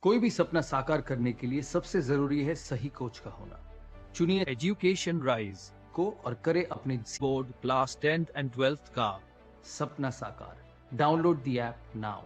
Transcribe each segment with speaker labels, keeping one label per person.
Speaker 1: कोई भी सपना साकार करने के लिए सबसे जरूरी है सही कोच का होना। चुनिए
Speaker 2: एजुकेशन राइज
Speaker 1: को और करे अपने
Speaker 2: board class 10th and 12th का
Speaker 1: सपना साकार। Download the app now.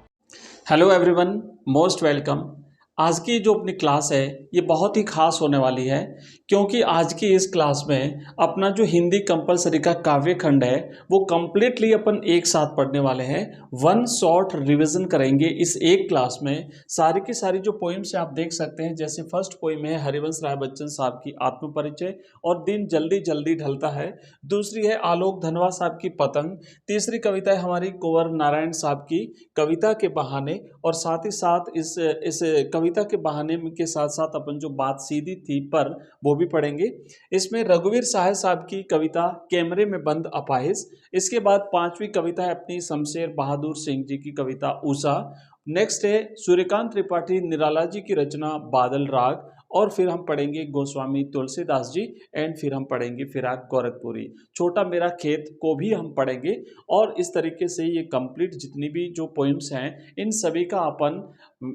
Speaker 3: Hello everyone, most welcome. आज की जो अपनी क्लास है ये बहुत ही खास होने वाली है, क्योंकि आज की इस क्लास में अपना जो हिंदी कंपलसरी का काव्य खंड है वो कम्प्लीटली अपन एक साथ पढ़ने वाले हैं। वन शॉर्ट रिवीजन करेंगे इस एक क्लास में। सारी की सारी जो पोइम्स आप देख सकते हैं, जैसे फर्स्ट पोइम है हरिवंश राय बच्चन साहब की आत्मपरिचय और दिन जल्दी जल्दी ढलता है। दूसरी है आलोक धनवा साहब की पतंग। तीसरी कविता है हमारी कुंवर नारायण साहब की कविता के बहाने। और साथ ही साथ इस कविता के बहाने के साथ साथ अपन जो बात सीधी थी पर वो भी पढ़ेंगे। इसमें रघुवीर साहे साहब की कविता कैमरे में बंद अपाहिज। इसके बाद पांचवी कविता है अपनी शमशेर बहादुर सिंह जी की कविता उषा। नेक्स्ट है सूर्यकांत त्रिपाठी निराला जी की रचना बादल राग। और फिर हम पढ़ेंगे गोस्वामी तुलसीदास जी। एंड फिर हम पढ़ेंगे फिराक गोरखपुरी। छोटा मेरा खेत को भी हम पढ़ेंगे। और इस तरीके से ये कंप्लीट जितनी भी जो पोइम्स हैं इन सभी का अपन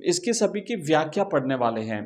Speaker 3: इसकी सभी की व्याख्या पढ़ने वाले हैं।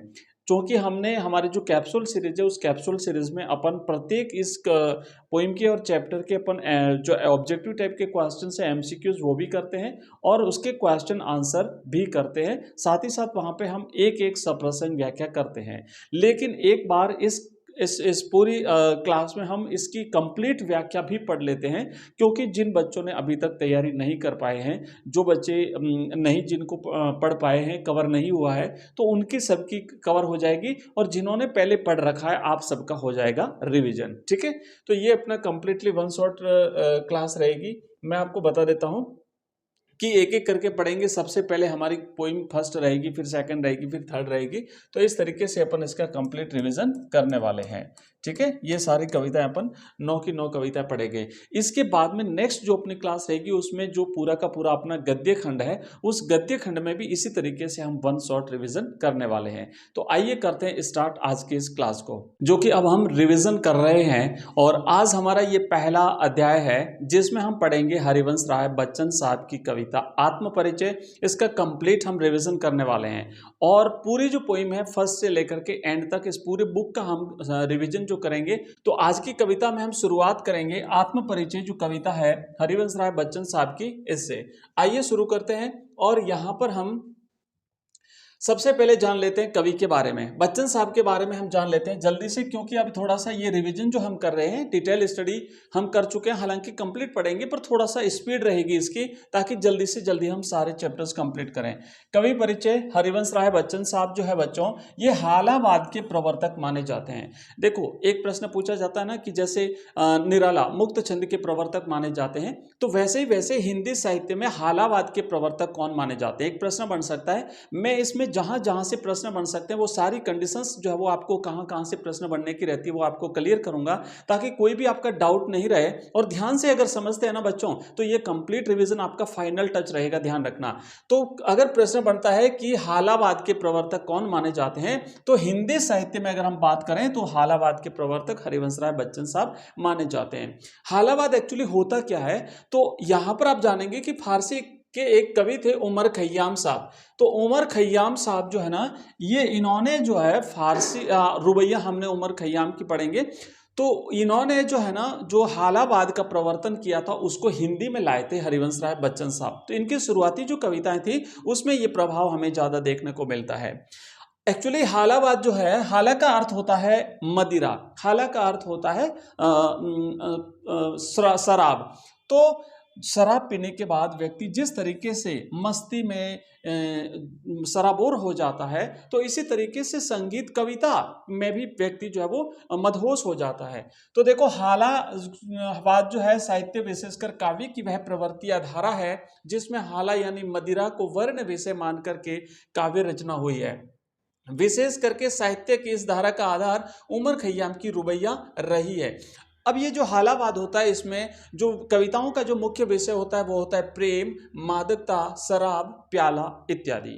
Speaker 3: क्योंकि हमने हमारी जो कैप्सूल सीरीज है उस कैप्सूल सीरीज में अपन प्रत्येक इस पोइम के और चैप्टर के अपन जो ऑब्जेक्टिव टाइप के क्वेश्चन है एमसीक्यूज वो भी करते हैं और उसके क्वेश्चन आंसर भी करते हैं। साथ ही साथ वहाँ पे हम एक एक सप्रसंग व्याख्या करते हैं। लेकिन एक बार इस पूरी क्लास में हम इसकी कंप्लीट व्याख्या भी पढ़ लेते हैं, क्योंकि जिन बच्चों ने अभी तक तैयारी नहीं कर पाए हैं, जो बच्चे नहीं जिनको पढ़ पाए हैं, कवर नहीं हुआ है, तो उनकी सबकी कवर हो जाएगी और जिन्होंने पहले पढ़ रखा है आप सबका हो जाएगा रिवीजन। ठीक है, तो ये अपना कंप्लीटली वन शॉट क्लास रहेगी। मैं आपको बता देता हूँ कि एक एक करके पढ़ेंगे। सबसे पहले हमारी पोइम फर्स्ट रहेगी, फिर सेकंड रहेगी, फिर थर्ड रहेगी। तो इस तरीके से अपन इसका कंप्लीट रिवीजन करने वाले हैं। ठीक है, ये सारी कविताएं अपन 9 की 9 कविताएं पढ़ेंगे। इसके बाद में नेक्स्ट जो अपनी क्लास रहेगी उसमें जो पूरा का पूरा अपना गद्य खंड है उस गद्य खंड में भी इसी तरीके से हम वन शॉट रिवीजन करने वाले हैं। तो आइए करते हैं स्टार्ट आज के इस क्लास को, जो कि अब हम रिवीजन कर रहे हैं। और आज हमारा ये पहला अध्याय है जिसमें हम पढ़ेंगे हरिवंश राय बच्चन साहब की कविता आत्मपरिचय। इसका कंप्लीट हम रिवीजन करने वाले हैं और पूरी जो पोइम है फर्स्ट से लेकर के एंड तक इस पूरे बुक का हम रिवीजन जो करेंगे। तो आज की कविता में हम शुरुआत करेंगे आत्मपरिचय जो कविता है हरिवंश राय बच्चन साहब की, इससे। आइए शुरू करते हैं। और यहां पर हम सबसे पहले जान लेते हैं कवि के बारे में, बच्चन साहब के बारे में हम जान लेते हैं जल्दी से, क्योंकि अब थोड़ा सा ये रिवीजन जो हम कर रहे हैं डिटेल स्टडी हम कर चुके हैं। हालांकि कंप्लीट पढ़ेंगे पर थोड़ा सा स्पीड रहेगी इसकी, ताकि जल्दी से जल्दी हम सारे चैप्टर्स कंप्लीट करें। कवि परिचय हरिवंश राय बच्चन साहब जो है बच्चों, ये हालावाद के प्रवर्तक माने जाते हैं। देखो एक प्रश्न पूछा जाता है ना कि जैसे निराला मुक्त छंद के प्रवर्तक माने जाते हैं, तो वैसे हिंदी साहित्य में हालावाद के प्रवर्तक कौन माने जाते हैं, एक प्रश्न बन सकता है। मैं इसमें जहां जहां से प्रश्न बन सकते हैं वो सारी कंडीशंस जो है वो आपको कहां कहां से प्रश्न बनने की रहती है वो आपको क्लियर करूंगा, ताकि कोई भी आपका डाउट नहीं रहे। और ध्यान से अगर समझते हैं ना बच्चों, तो ये कंप्लीट रिवीजन आपका फाइनल टच रहेगा, ध्यान रखना। तो अगर प्रश्न बनता है कि हालावाद के प्रवर्तक कौन माने जाते हैं, तो हिंदी साहित्य में अगर हम बात करें तो हालावाद के प्रवर्तक हरिवंश राय बच्चन साहब माने जाते हैं। हालावाद एक्चुअली होता क्या है, तो यहां पर आप जानेंगे कि फारसी के एक कवि थे उमर खय्याम साहब। तो उमर खय्याम साहब जो है ना, ये इन्होंने जो है फारसी रुबैया हमने उमर खय्याम की पढ़ेंगे। तो इन्होंने जो है ना जो हालावाद का प्रवर्तन किया था उसको हिंदी में लाए थे हरिवंश राय बच्चन साहब। तो इनकी शुरुआती जो कविताएं थी उसमें ये प्रभाव हमें ज्यादा देखने को मिलता है। एक्चुअली हालावाद जो है, हाला का अर्थ होता है मदिरा, हाला का अर्थ होता है शराब। तो शराब पीने के बाद व्यक्ति जिस तरीके से मस्ती में सराबोर हो जाता है, तो इसी तरीके से संगीत कविता में भी व्यक्ति जो है वो मदहोश हो जाता है। तो देखो हालावाद जो है साहित्य विशेषकर काव्य की वह प्रवृत्ति या धारा है जिसमें हाला यानी मदिरा को वर्ण विषय मान करके काव्य रचना हुई है। विशेष करके साहित्य की इस धारा का आधार उमर खय्याम की रुबैया रही है। अब ये जो हालावाद होता है इसमें जो कविताओं का जो मुख्य विषय होता है वो होता है प्रेम, मादकता, शराब, प्याला इत्यादि।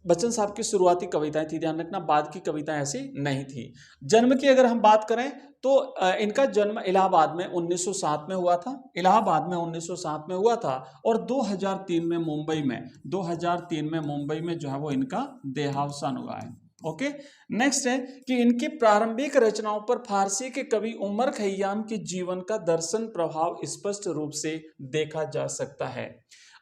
Speaker 3: बच्चन साहब की शुरुआती कविताएं थी, ध्यान रखना, बाद की कविताएं ऐसी नहीं थी। जन्म की अगर हम बात करें तो इनका जन्म इलाहाबाद में 1907 में हुआ था, इलाहाबाद में 1907 में हुआ था, और 2003 में मुंबई में, 2003 में मुंबई में जो है वो इनका देहावसान हुआ है। ओके, नेक्स्ट है कि इनकी प्रारंभिक रचनाओं पर फारसी के कवि उमर खैयाम के जीवन का दर्शन प्रभाव स्पष्ट रूप से देखा जा सकता है।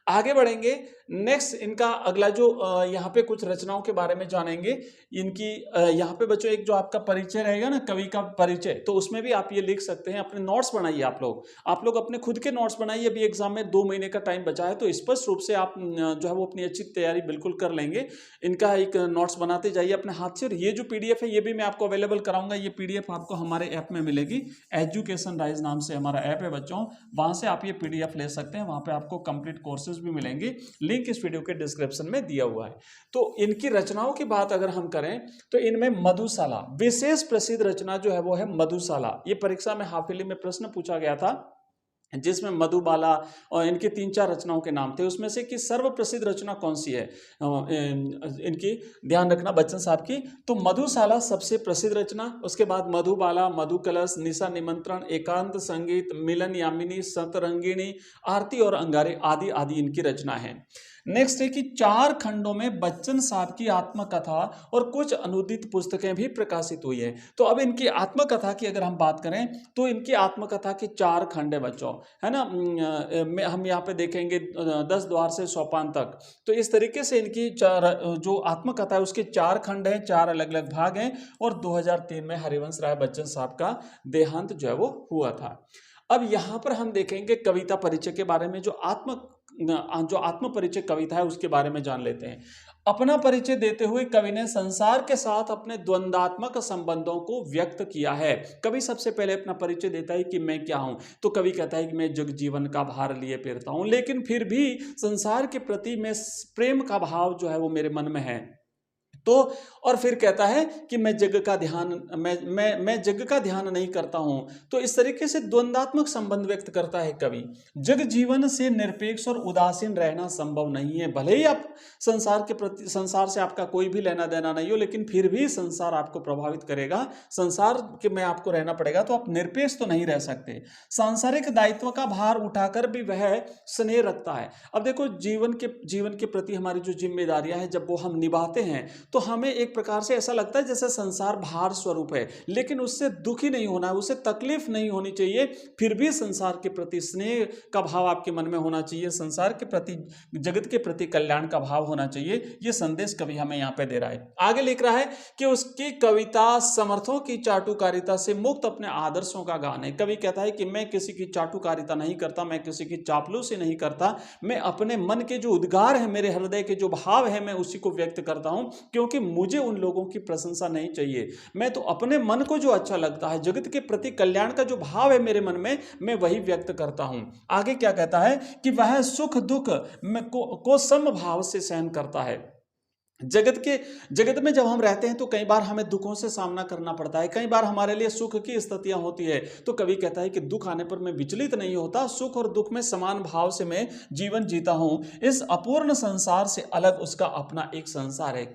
Speaker 3: आगे बढ़ेंगे, नेक्स्ट इनका अगला जो यहाँ पे कुछ रचनाओं के बारे में जानेंगे। इनकी यहाँ पे बच्चों एक जो आपका परिचय रहेगा ना, कवि का परिचय, तो उसमें भी आप ये लिख सकते हैं, अपने नोट्स बनाइए आप लोग अपने खुद के नोट्स बनाइए। अभी एग्जाम में 2 महीने का टाइम बचा है, तो स्पष्ट रूप से आप जो है वो अपनी अच्छी तैयारी बिल्कुल कर लेंगे। इनका एक नोट्स बनाते जाइए अपने हाथ से। और ये जो PDF है ये भी मैं आपको अवेलेबल कराऊंगा। ये PDF आपको हमारे ऐप में मिलेगी, एजुकेशन राइज नाम से हमारा ऐप है बच्चों, वहां से आप ये PDF ले सकते हैं। वहां पे आपको कंप्लीट कोर्सेज भी मिलेंगे, लिंक इस वीडियो के डिस्क्रिप्शन में दिया हुआ है। तो इनकी रचनाओं की बात अगर हम करें तो इनमें मधुशाला विशेष प्रसिद्ध रचना जो है वो है मधुशाला। ये परीक्षा में हाफिली में प्रश्न पूछा गया था, जिसमें मधुबाला और इनकी 3-4 रचनाओं के नाम थे। उसमें से कि सर्वप्रसिद्ध रचना कौन सी है इनकी, ध्यान रखना बच्चन साहब की, तो मधुशाला सबसे प्रसिद्ध रचना। उसके बाद मधुबाला, मधुकलश, निशा निमंत्रण, एकांत संगीत, मिलन यामिनी, सतरंगिणी, आरती और अंगारे आदि आदि इनकी रचना है। नेक्स्ट है कि 4 खंडों में बच्चन साहब की आत्मकथा और कुछ अनुदित पुस्तकें भी प्रकाशित हुई है। तो अब इनकी आत्मकथा की अगर हम बात करें तो इनकी आत्मकथा के 4 खंड है बच्चों, है ना। हम यहाँ पे देखेंगे 10 द्वार से सोपान तक। तो इस तरीके से इनकी जो आत्मकथा है उसके 4 खंड हैं, 4 अलग अलग भाग हैं। और 2003 में हरिवंश राय बच्चन साहब का देहांत जो है वो हुआ था। अब यहाँ पर हम देखेंगे कविता परिचय के बारे में। जो आत्म परिचय कविता है उसके बारे में जान लेते हैं। अपना परिचय देते हुए कवि ने संसार के साथ अपने द्वंद्वात्मक संबंधों को व्यक्त किया है। कवि सबसे पहले अपना परिचय देता है कि मैं क्या हूं, तो कवि कहता है कि मैं जग जीवन का भार लिए फिरता हूं, लेकिन फिर भी संसार के प्रति मैं प्रेम का भाव जो है वो मेरे मन में है। तो और फिर कहता है कि मैं जग का ध्यान नहीं करता हूं। तो इस तरीके से द्वंद्वात्मक संबंध व्यक्त करता है कवि। जग जीवन से निरपेक्ष और उदासीन रहना संभव नहीं है। भले ही आप संसार से आपका कोई भी लेना देना नहीं हो, लेकिन फिर भी संसार आपको प्रभावित करेगा, संसार के में आपको रहना पड़ेगा, तो आप निरपेक्ष तो नहीं रह सकते। सांसारिक दायित्व का भार उठाकर भी वह स्नेह रखता है। अब देखो, जीवन के प्रति हमारी जो जिम्मेदारियां हैं, जब वो हम निभाते हैं तो हमें एक प्रकार से ऐसा लगता है जैसे संसार भार स्वरूप है, लेकिन उससे दुखी नहीं होना है, उससे तकलीफ नहीं होनी चाहिए। फिर भी संसार के प्रति स्नेह का भाव आपके मन में होना चाहिए, संसार के प्रति, जगत के प्रति कल्याण का भाव होना चाहिए। यह संदेश कवि हमें यहाँ पे दे रहा है। आगे लिख रहा है कि उसकी कविता समर्थों की चाटुकारिता से मुक्त अपने आदर्शों का गान है। कवि कहता है कि मैं किसी की चाटुकारिता नहीं करता, मैं किसी की चापलूसी नहीं करता, मैं अपने मन के जो उद्गार है, मेरे हृदय के जो भाव है, मैं उसी को व्यक्त करता हूं, क्योंकि मुझे उन लोगों की प्रशंसा नहीं चाहिए। मैं तो अपने मन को जो अच्छा लगता है, जगत के प्रति कल्याण का जो भाव है मेरे मन में, मैं वही व्यक्त करता हूं। आगे क्या कहता है कि वह सुख दुख को समभाव से सहन करता है। जगत में जब हम रहते हैं तो कई बार हमें दुखों से सामना करना पड़ता है, कई बार हमारे लिए सुख की स्थितियां होती है। तो कवि कहता है कि दुख आने पर मैं विचलित नहीं होता, सुख और दुख में समान भाव से मैं जीवन जीता हूं। इस अपूर्ण संसार से अलग उसका अपना एक संसार है।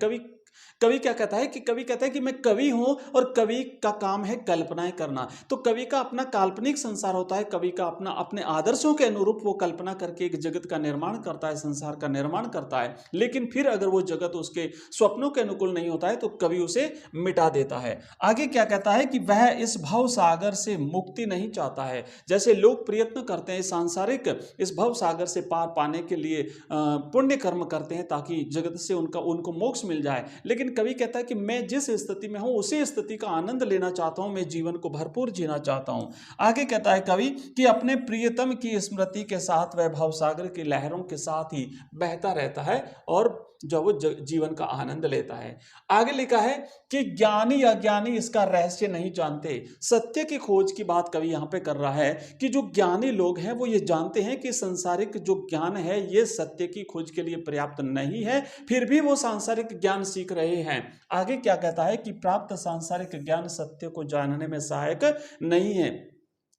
Speaker 3: कवि क्या कहता है कि कवि कहता है कि मैं कवि हूं और कवि का काम है कल्पनाएं करना। तो कवि का अपना काल्पनिक संसार होता है, कवि का अपना अपने आदर्शों के अनुरूप वो कल्पना करके एक जगत का निर्माण करता है, संसार का निर्माण करता है। लेकिन फिर अगर वो जगत उसके स्वप्नों के अनुकूल नहीं होता है तो कवि उसे मिटा देता है। आगे क्या कहता है कि वह इस भव सागर से मुक्ति नहीं चाहता है। जैसे लोग प्रयत्न करते हैं सांसारिक इस भव सागर से पार पाने के लिए, पुण्य कर्म करते हैं ताकि जगत से उनको मोक्ष मिल जाए, लेकिन कवि कहता है कि मैं जिस स्थिति में हूं उसी स्थिति का आनंद लेना चाहता हूं, मैं जीवन को भरपूर जीना चाहता हूं। आगे कहता है कवि कि अपने प्रियतम की स्मृति के साथ वह भवसागर की लहरों के साथ ही बहता रहता है और जब वो जीवन का आनंद लेता है। आगे लिखा है कि ज्ञानी अज्ञानी इसका रहस्य नहीं जानते। सत्य की खोज की बात कवि यहां पे कर रहा है कि जो ज्ञानी लोग हैं वो ये जानते हैं कि सांसारिक जो ज्ञान है ये सत्य की खोज के लिए पर्याप्त नहीं है, फिर भी वो सांसारिक ज्ञान सीख रहे हैं। आगे क्या कहता है कि प्राप्त सांसारिक ज्ञान सत्य को जानने में सहायक नहीं है।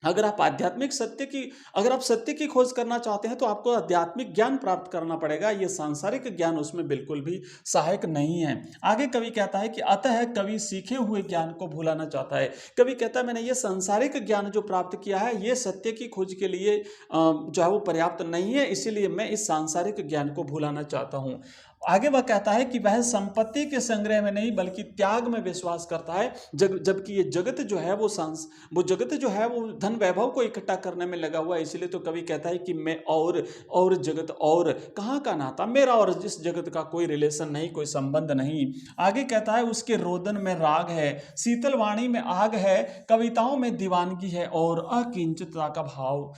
Speaker 3: अगर आप अगर आप सत्य की खोज करना चाहते हैं तो आपको आध्यात्मिक ज्ञान प्राप्त करना पड़ेगा। ये सांसारिक ज्ञान उसमें बिल्कुल भी सहायक नहीं है। आगे कवि कहता है कि अतः कवि सीखे हुए ज्ञान को भुलाना चाहता है। कवि कहता है मैंने ये सांसारिक ज्ञान जो प्राप्त किया है ये सत्य की खोज के लिए जो है वो पर्याप्त नहीं है, इसीलिए मैं इस सांसारिक ज्ञान को भुलाना चाहता हूँ। आगे वह कहता है कि वह संपत्ति के संग्रह में नहीं बल्कि त्याग में विश्वास करता है। जबकि ये जगत जो है वो जगत जो है वो धन वैभव को इकट्ठा करने में लगा हुआ है। इसलिए तो कवि कहता है कि मैं और जगत और कहाँ का नाता, मेरा और इस जगत का कोई रिलेशन नहीं, कोई संबंध नहीं। आगे कहता है उसके रोदन में राग है, शीतल वाणी में आग है, कविताओं में दीवानगी है और अकिंचितता का भाव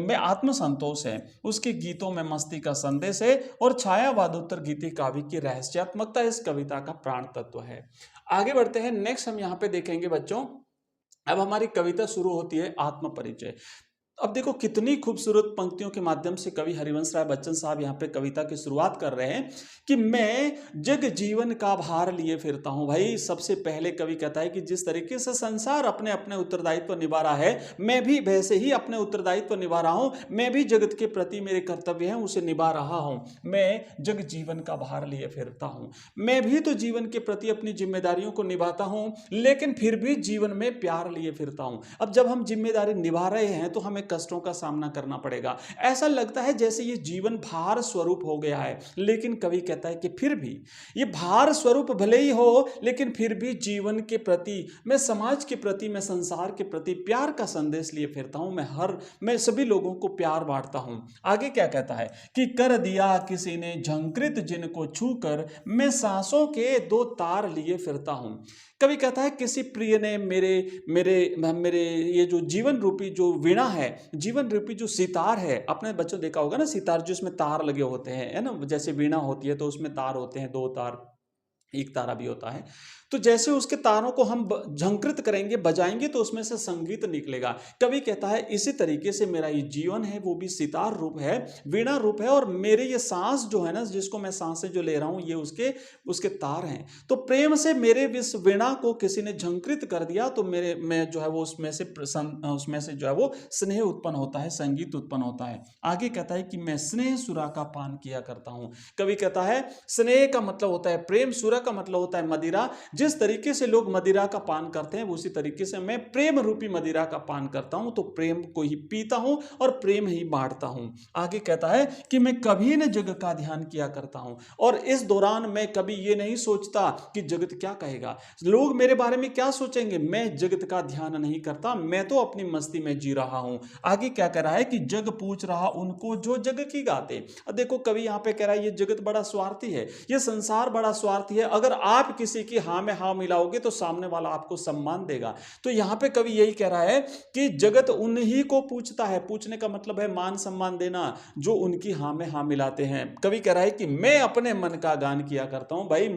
Speaker 3: में आत्मसंतोष है। उसके गीतों में मस्ती का संदेश है और छायावादोत्तर गीति काव्य की रहस्यात्मकता इस कविता का प्राण तत्व है। आगे बढ़ते हैं। नेक्स्ट हम यहाँ पे देखेंगे बच्चों, अब हमारी कविता शुरू होती है आत्म परिचय। अब देखो कितनी खूबसूरत पंक्तियों के माध्यम से कवि हरिवंश राय बच्चन साहब यहाँ पे कविता की शुरुआत कर रहे हैं कि मैं जग जीवन का भार लिए फिरता हूँ। भाई सबसे पहले कवि कहता है कि जिस तरीके से संसार अपने अपने उत्तरदायित्व निभा रहा है, मैं भी वैसे ही अपने उत्तरदायित्व निभा रहा हूँ। मैं भी जगत के प्रति मेरे कर्तव्य हैं उसे निभा रहा हूँ। मैं जग जीवन का भार लिए फिरता हूँ। मैं भी तो जीवन के प्रति अपनी जिम्मेदारियों को निभाता हूँ, लेकिन फिर भी जीवन में प्यार लिए फिरता हूँ। अब जब हम जिम्मेदारी निभा रहे हैं तो हमें कष्टों का सामना करना पड़ेगा। ऐसा लगता है जैसे ये जीवन भार स्वरूप हो गया है, लेकिन कवि कहता है कि फिर भी ये भार स्वरूप भले ही हो, लेकिन फिर भी जीवन के प्रति, मैं समाज के प्रति, मैं संसार के प्रति प्यार का संदेश लिए फिरता हूं। मैं सभी लोगों को प्यार बांटता हूं। आगे क्या कहता है कि कर दिया किसी ने झंकृत जिनको छूकर मैं सांसों के दो तार लिए फिरता हूं। कवि कहता है किसी प्रिय ने मेरे ये जो जीवन रूपी जो वीणा है, जीवन रूपी जो सितार है, आपने बच्चों देखा होगा ना सितार जो इसमें तार लगे होते हैं, है ना, जैसे वीणा होती है तो उसमें तार होते हैं, दो तार, एक तारा भी होता है। तो जैसे उसके तारों को हम झंकृत करेंगे, बजाएंगे तो उसमें से संगीत निकलेगा। कवि कहता है इसी तरीके से मेरा ये जीवन है वो भी सितार रूप है, वीणा रूप है, और मेरे ये सांस जो है ना, जिसको मैं सांसें जो ले रहा हूं, ये उसके तार हैं। तो प्रेम से मेरे इस वीणा को किसी ने झंकृत कर दिया तो मैं जो है वो उसमें से जो है वो स्नेह उत्पन्न होता है, संगीत उत्पन्न होता है। आगे कहता है कि मैं स्नेह सुरा का पान किया करता हूं। कवि कहता है स्नेह का मतलब होता है प्रेम, सुरा का मतलब होता है मदिरा। जिस तरीके से लोग मदिरा का पान करते हैं उसी तरीके से मैं प्रेम रूपी मदिरा का पान करता हूं। तो प्रेम को ही पीता हूं और प्रेम ही बांटता हूं। आगे कहता है कि मैं कभी न जग का ध्यान किया करता हूं, और इस दौरान मैं कभी ये नहीं सोचता कि जगत क्या कहेगा, लोग मेरे बारे में क्या सोचेंगे। मैं जगत का ध्यान नहीं करता, मैं तो अपनी मस्ती में जी रहा हूं। आगे क्या कह रहा है कि जग पूछ रहा उनको जो जग की गाते। अब देखो कवि यहां पे कह रहा है ये जगत बड़ा स्वार्थी है, ये संसार बड़ा स्वार्थी है। अगर आप किसी की हाँ में हाँ मिलाओगे तो सामने वाला आपको सम्मान देगा। तो यहां पे कवि यही कह रहा है कि जगत उन्हीं को पूछता है, पूछने का मतलब है मान सम्मान देना, जो उनकी हाँ में हाँ मिलाते हैं। कवि कह रहा है कि मैं अपने मन का गान किया करता हूं। भाई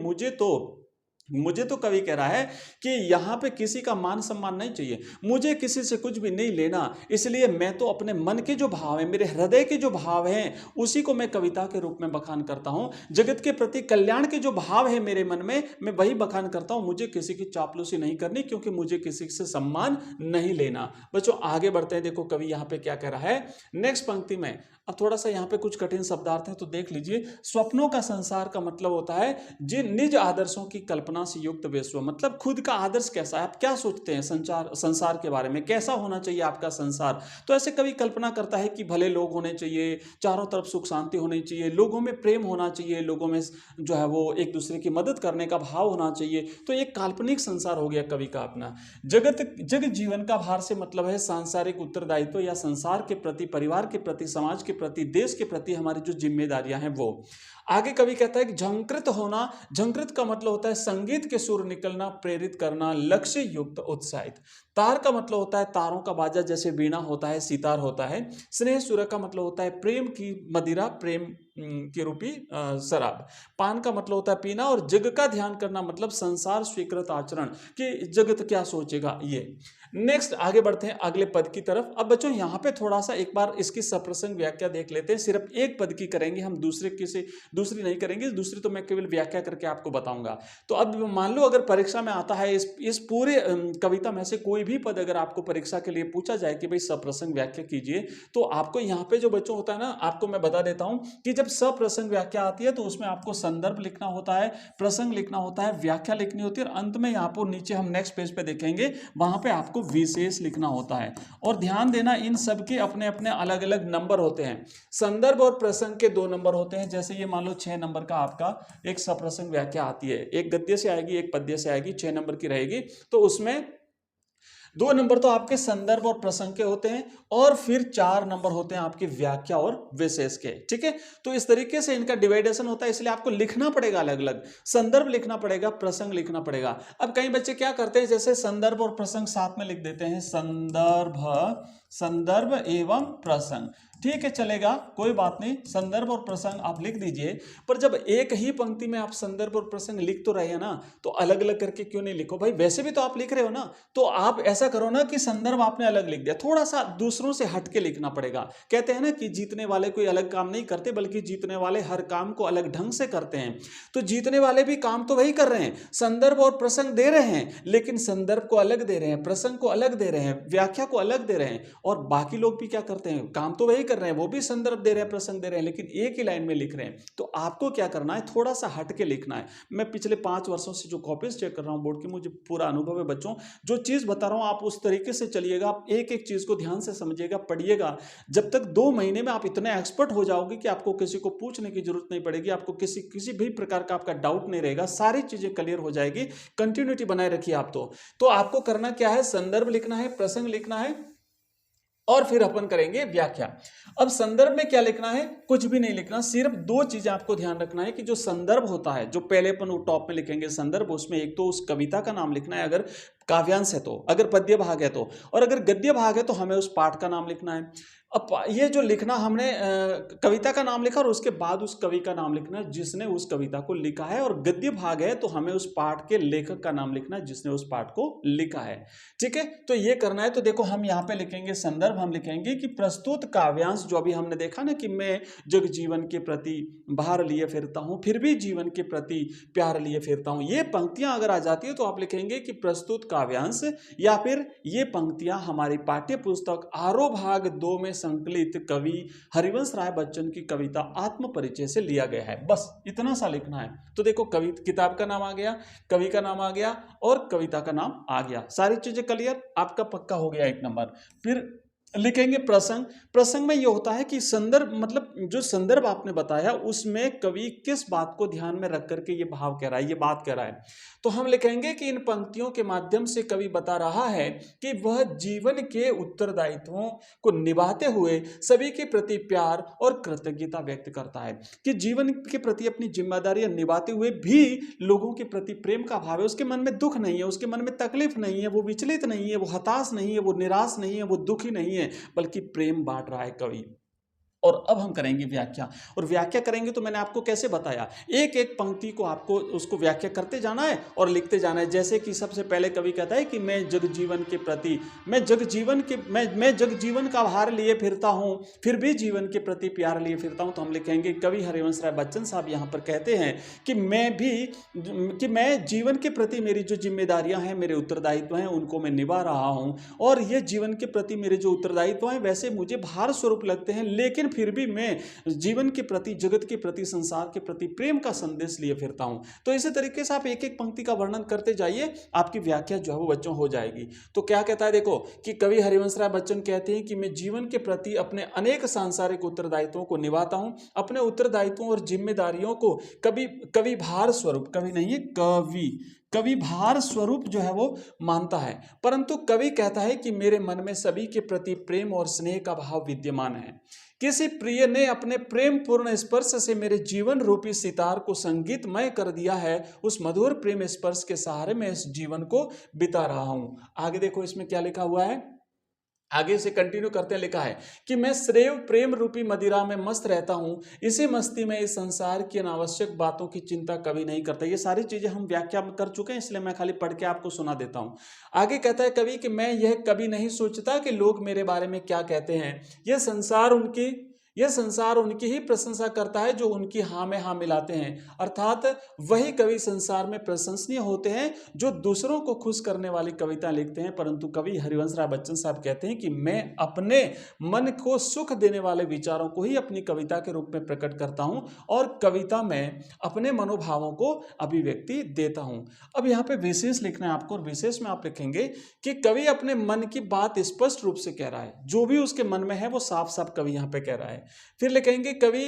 Speaker 3: मुझे तो कवि कह रहा है कि यहां पे किसी का मान सम्मान नहीं चाहिए, मुझे किसी से कुछ भी नहीं लेना, इसलिए मैं तो अपने मन के जो भाव है, मेरे हृदय के जो भाव हैं, उसी को मैं कविता के रूप में बखान करता हूं। जगत के प्रति कल्याण के जो भाव है मेरे मन में, मैं वही बखान करता हूं। मुझे किसी की चापलूसी नहीं करनी, क्योंकि मुझे किसी से सम्मान नहीं लेना। बच्चों आगे बढ़ते हैं। देखो कवि यहां पे क्या कह रहा है नेक्स्ट पंक्ति में। अब थोड़ा सा यहाँ पे कुछ कठिन शब्दार्थ हैं तो देख लीजिए। स्वप्नों का संसार का मतलब होता है जिन निज आदर्शों की कल्पना से युक्त विश्व, मतलब खुद का आदर्श कैसा है, आप क्या सोचते हैं संसार के बारे में, कैसा होना चाहिए आपका संसार। तो ऐसे कभी कल्पना करता है कि भले लोग होने चाहिए, चारों तरफ सुख शांति होनी चाहिए, लोगों में प्रेम होना चाहिए, लोगों में जो है वो एक दूसरे की मदद करने का भाव होना चाहिए। तो एक काल्पनिक संसार हो गया कवि का अपना। जग जीवन का भार से मतलब है सांसारिक उत्तरदायित्व या संसार के प्रति, परिवार के प्रति, समाज के प्रति, देश के प्रति हमारी जो जिम्मेदारियां हैं वो। आगे कवि कहता है कि झंकृत होना, झंकृत का मतलब होता है संगीत के सुर निकलना, प्रेरित करना, लक्ष्य युक्त, उत्साहित। तार का मतलब होता है तारों का बाजा, जैसे वीणा होता है, सितार होता है। स्नेह सुर का मतलब होता है प्रेम की मदिरा, प्रेम के रूपी शराब। पान का मतलब होता है पीना, और जग का ध्यान करना मतलब संसार स्वीकृत आचरण, कि जगत क्या सोचेगा ये। नेक्स्ट आगे बढ़ते हैं अगले पद की तरफ। अब बच्चों यहाँ पे थोड़ा सा एक बार इसकी सप्रसंग व्याख्या देख लेते हैं। सिर्फ एक पद की करेंगे हम, दूसरी नहीं करेंगे, दूसरी तो मैं केवल व्याख्या करके आपको बताऊंगा। तो अब मान लो अगर परीक्षा में आता है इस पूरे कविता में से कोई भी पद अगर आपको परीक्षा के लिए पूछा जाए कि भाई सप्रसंग व्याख्या कीजिए, तो आपको यहाँ पे जो बच्चों होता है ना, आपको मैं बता देता हूं कि जब सप्रसंग व्याख्या आती है तो उसमें आपको संदर्भ लिखना होता है, प्रसंग लिखना होता है, व्याख्या लिखनी होती है, और अंत में यहाँ पर नीचे हम नेक्स्ट पेज पे देखेंगे वहां पे आपको विशेष लिखना होता है। और ध्यान देना इन सबके अपने अपने अलग अलग नंबर होते हैं। संदर्भ और प्रसंग के 2 नंबर होते हैं। जैसे ये मान लो 6 नंबर का आपका एक सप्रसंग व्याख्या आती है, एक गद्य से आएगी एक पद्य से आएगी, 6 नंबर की रहेगी, तो उसमें 2 नंबर तो आपके संदर्भ और प्रसंग के होते हैं, और फिर 4 नंबर होते हैं आपकी व्याख्या और विशेष के। ठीक है, तो इस तरीके से इनका डिवाइडेशन होता है, इसलिए आपको लिखना पड़ेगा अलग अलग, संदर्भ लिखना पड़ेगा, प्रसंग लिखना पड़ेगा। अब कई बच्चे क्या करते हैं, जैसे संदर्भ और प्रसंग साथ में लिख देते हैं, संदर्भ एवं प्रसंग, ठीक है चलेगा, कोई बात नहीं, संदर्भ और प्रसंग आप लिख दीजिए। पर जब एक ही पंक्ति में आप संदर्भ और प्रसंग लिख तो रहे हैं ना, तो अलग अलग करके क्यों नहीं लिखो भाई, वैसे भी तो आप लिख रहे हो ना, तो आप ऐसा करो ना कि संदर्भ आपने अलग लिख दिया, थोड़ा सा दूसरों से हटके लिखना पड़ेगा। कहते हैं ना कि जीतने वाले कोई अलग काम नहीं करते, बल्कि जीतने वाले हर काम को अलग ढंग से करते हैं। तो जीतने वाले भी काम तो वही कर रहे हैं, संदर्भ और प्रसंग दे रहे हैं, लेकिन संदर्भ को अलग दे रहे हैं, प्रसंग को अलग दे रहे हैं, व्याख्या को अलग दे रहे हैं। और बाकी लोग भी क्या करते हैं, काम तो वही कर रहे हैं, वो भी संदर्भ दे रहे हैं, प्रसंग दे रहे हैं, लेकिन एक ही लाइन में लिख रहे हैं। तो आपको क्या करना है, थोड़ा सा हटके लिखना है। मैं पिछले 5 वर्षों से जो कॉपीज चेक कर रहा हूं बोर्ड की, मुझे पूरा अनुभव है बच्चों। जो चीज बता रहा हूं आप उस तरीके से चलिएगा, आप एक एक चीज को ध्यान से समझिएगा, पढ़िएगा। जब तक 2 महीने में आप इतने एक्सपर्ट हो जाओगे कि आपको किसी को पूछने की जरूरत नहीं पड़ेगी, आपको किसी भी प्रकार का आपका डाउट नहीं रहेगा, सारी चीजें क्लियर हो जाएगी। कंटिन्यूटी बनाए रखिए आप। तो आपको करना क्या है, संदर्भ लिखना है, प्रसंग लिखना है, और फिर अपन करेंगे व्याख्या। अब संदर्भ में क्या लिखना है, कुछ भी नहीं लिखना, सिर्फ 2 चीजें आपको ध्यान रखना है कि जो संदर्भ होता है, जो पहले अपन टॉप में लिखेंगे संदर्भ, उसमें एक तो उस कविता का नाम लिखना है अगर काव्यांश है तो, अगर पद्य भाग है तो, और अगर गद्य भाग है तो हमें उस पाठ का नाम लिखना है। अब ये जो लिखना, हमने कविता का नाम लिखा और उसके बाद उस कवि का नाम लिखना है जिसने उस कविता को लिखा है, और गद्य भाग है तो हमें उस पाठ के लेखक का नाम लिखना है जिसने उस पाठ को लिखा है। ठीक है, तो ये करना है। तो देखो हम यहाँ पे लिखेंगे संदर्भ, हम लिखेंगे कि प्रस्तुत काव्यांश, जो अभी हमने देखा ना कि मैं जग जीवन के प्रति भार लिए फिरता हूँ, फिर भी जीवन के प्रति प्यार लिए फिरता हूँ, ये पंक्तियां अगर आ जाती है तो आप लिखेंगे कि प्रस्तुत काव्यांश, या फिर ये पंक्तियां हमारी पाठ्य पुस्तक आरो भाग 2 में संकलित कवि हरिवंश राय बच्चन की कविता आत्म परिचय से लिया गया है। बस इतना सा लिखना है। तो देखो किताब का नाम आ गया, कवि का नाम आ गया, और कविता का नाम आ गया, सारी चीजें क्लियर, आपका पक्का हो गया 1 नंबर। फिर लिखेंगे प्रसंग। प्रसंग में यह होता है कि संदर्भ, मतलब जो संदर्भ आपने बताया उसमें कवि किस बात को ध्यान में रख करके ये भाव कह रहा है, ये बात कह रहा है। तो हम लिखेंगे कि इन पंक्तियों के माध्यम से कवि बता रहा है कि वह जीवन के उत्तरदायित्वों को निभाते हुए सभी के प्रति प्यार और कृतज्ञता व्यक्त करता है, कि जीवन के प्रति अपनी जिम्मेदारियां निभाते हुए भी लोगों के प्रति प्रेम का भाव है, उसके मन में दुख नहीं है, उसके मन में तकलीफ नहीं है, वो विचलित नहीं है, वो हताश नहीं है, वो निराश नहीं है, वो दुखी नहीं है, बल्कि प्रेम बांट रहा है कवि। और अब हम करेंगे व्याख्या, और व्याख्या करेंगे तो मैंने आपको कैसे बताया, एक एक पंक्ति को आपको उसको व्याख्या करते जाना है और लिखते जाना है। जैसे कि सबसे पहले कवि कहता है कि मैं जग जीवन के प्रति, मैं जग जीवन का भार लिए फिरता हूं, फिर भी जीवन के प्रति प्यार लिए फिरता हूं। तो हम लिखेंगे कवि हरिवंश राय बच्चन साहब यहां पर कहते हैं कि मैं जीवन के प्रति मेरी जो जिम्मेदारियां हैं, मेरे उत्तरदायित्व हैं, उनको मैं निभा रहा हूं, और ये जीवन के प्रति मेरे जो उत्तरदायित्व हैं वैसे मुझे भार स्वरूप लगते हैं, लेकिन फिर भी मैं जीवन के प्रति, जगत के प्रति, संसार के प्रति प्रेम का संदेश लिए फिरता हूं। तो इसी तरीके से आप एक एक पंक्ति का वर्णन करते जाइए, आपकी व्याख्या जो है वो बच्चों हो जाएगी। तो क्या कहता है देखो, कि कवि हरिवंश राय बच्चन कहते हैं कि मैं जीवन के प्रति अपने अनेक सांसारिक उत्तरदायित्वों को निभाता हूं, अपने उत्तरदायित्वों और जिम्मेदारियों को कवि भार स्वरूप, कवि नहीं है कवि भार स्वरूप जो है वो मानता है, परंतु कवि कहता है कि मेरे मन में सभी के प्रति प्रेम और स्नेह का भाव विद्यमान है। किसी प्रिय ने अपने प्रेम पूर्ण स्पर्श से मेरे जीवन रूपी सितार को संगीतमय कर दिया है, उस मधुर प्रेम स्पर्श के सहारे मैं इस जीवन को बिता रहा हूं। आगे देखो इसमें क्या लिखा हुआ है, आगे से कंटिन्यू करते हैं, लिखा है कि मैं श्रेव प्रेम रूपी मदिरा में मस्त रहता हूं, इसी मस्ती में इस संसार की अनावश्यक बातों की चिंता कभी नहीं करता। ये सारी चीजें हम व्याख्या कर चुके हैं, इसलिए मैं खाली पढ़ के आपको सुना देता हूं। आगे कहता है कवि कि मैं यह कभी नहीं सोचता कि लोग मेरे बारे में क्या कहते हैं, यह संसार उनकी ही प्रशंसा करता है जो उनकी हाँ में हाँ मिलाते हैं। अर्थात वही कवि संसार में प्रशंसनीय होते हैं जो दूसरों को खुश करने वाली कविता लिखते हैं। परंतु कवि हरिवंश राय बच्चन साहब कहते हैं कि मैं अपने मन को सुख देने वाले विचारों को ही अपनी कविता के रूप में प्रकट करता हूं और कविता में अपने मनोभावों को अभिव्यक्ति देता हूं। अब यहाँ पे विशेष लिखना है आपको, और विशेष में आप लिखेंगे कि कवि अपने मन की बात स्पष्ट रूप से कह रहा है, जो भी उसके मन में है वो साफ साफ कवि यहाँ पे कह रहा है। फिर लिखेंगे कवि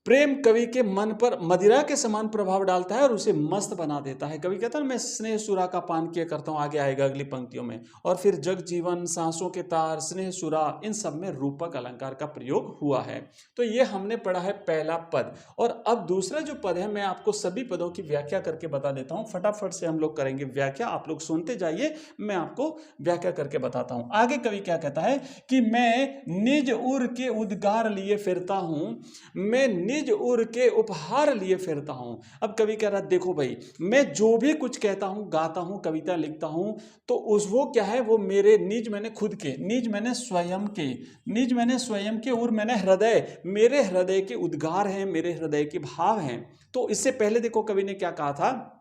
Speaker 3: प्रेम कवि के मन पर मदिरा के समान प्रभाव डालता है और उसे मस्त बना देता है। कवि कहता है मैं स्नेह सुरा का पान किया करता हूं, आगे आएगा अगली पंक्तियों में। और फिर जग जीवन, सांसों के तार, स्नेह सुरा, इन सब में रूपक अलंकार का प्रयोग हुआ है। तो ये हमने पढ़ा है पहला पद। और अब दूसरा जो पद है मैं आपको सभी पदों की व्याख्या करके बता देता हूं। फटाफट से हम लोग करेंगे व्याख्या, आप लोग सुनते जाइए, मैं आपको व्याख्या करके बताता हूं। आगे कवि क्या कहता है कि मैं निज उर के उद्गार लिए फिरता हूं, मैं निज उर के उपहार लिए फिरता हूं। अब कवि कह रहा है देखो भाई, मैं जो भी कुछ कहता हूं, गाता हूं, कविता लिखता हूं, तो उस वो क्या है, वो मेरे निज मैंने खुद के, निज मैंने स्वयं के, निज मैंने स्वयं के, और मैंने हृदय, मेरे हृदय के उद्गार हैं, मेरे हृदय के भाव हैं। तो इससे पहले देखो कवि ने क्या कहा था,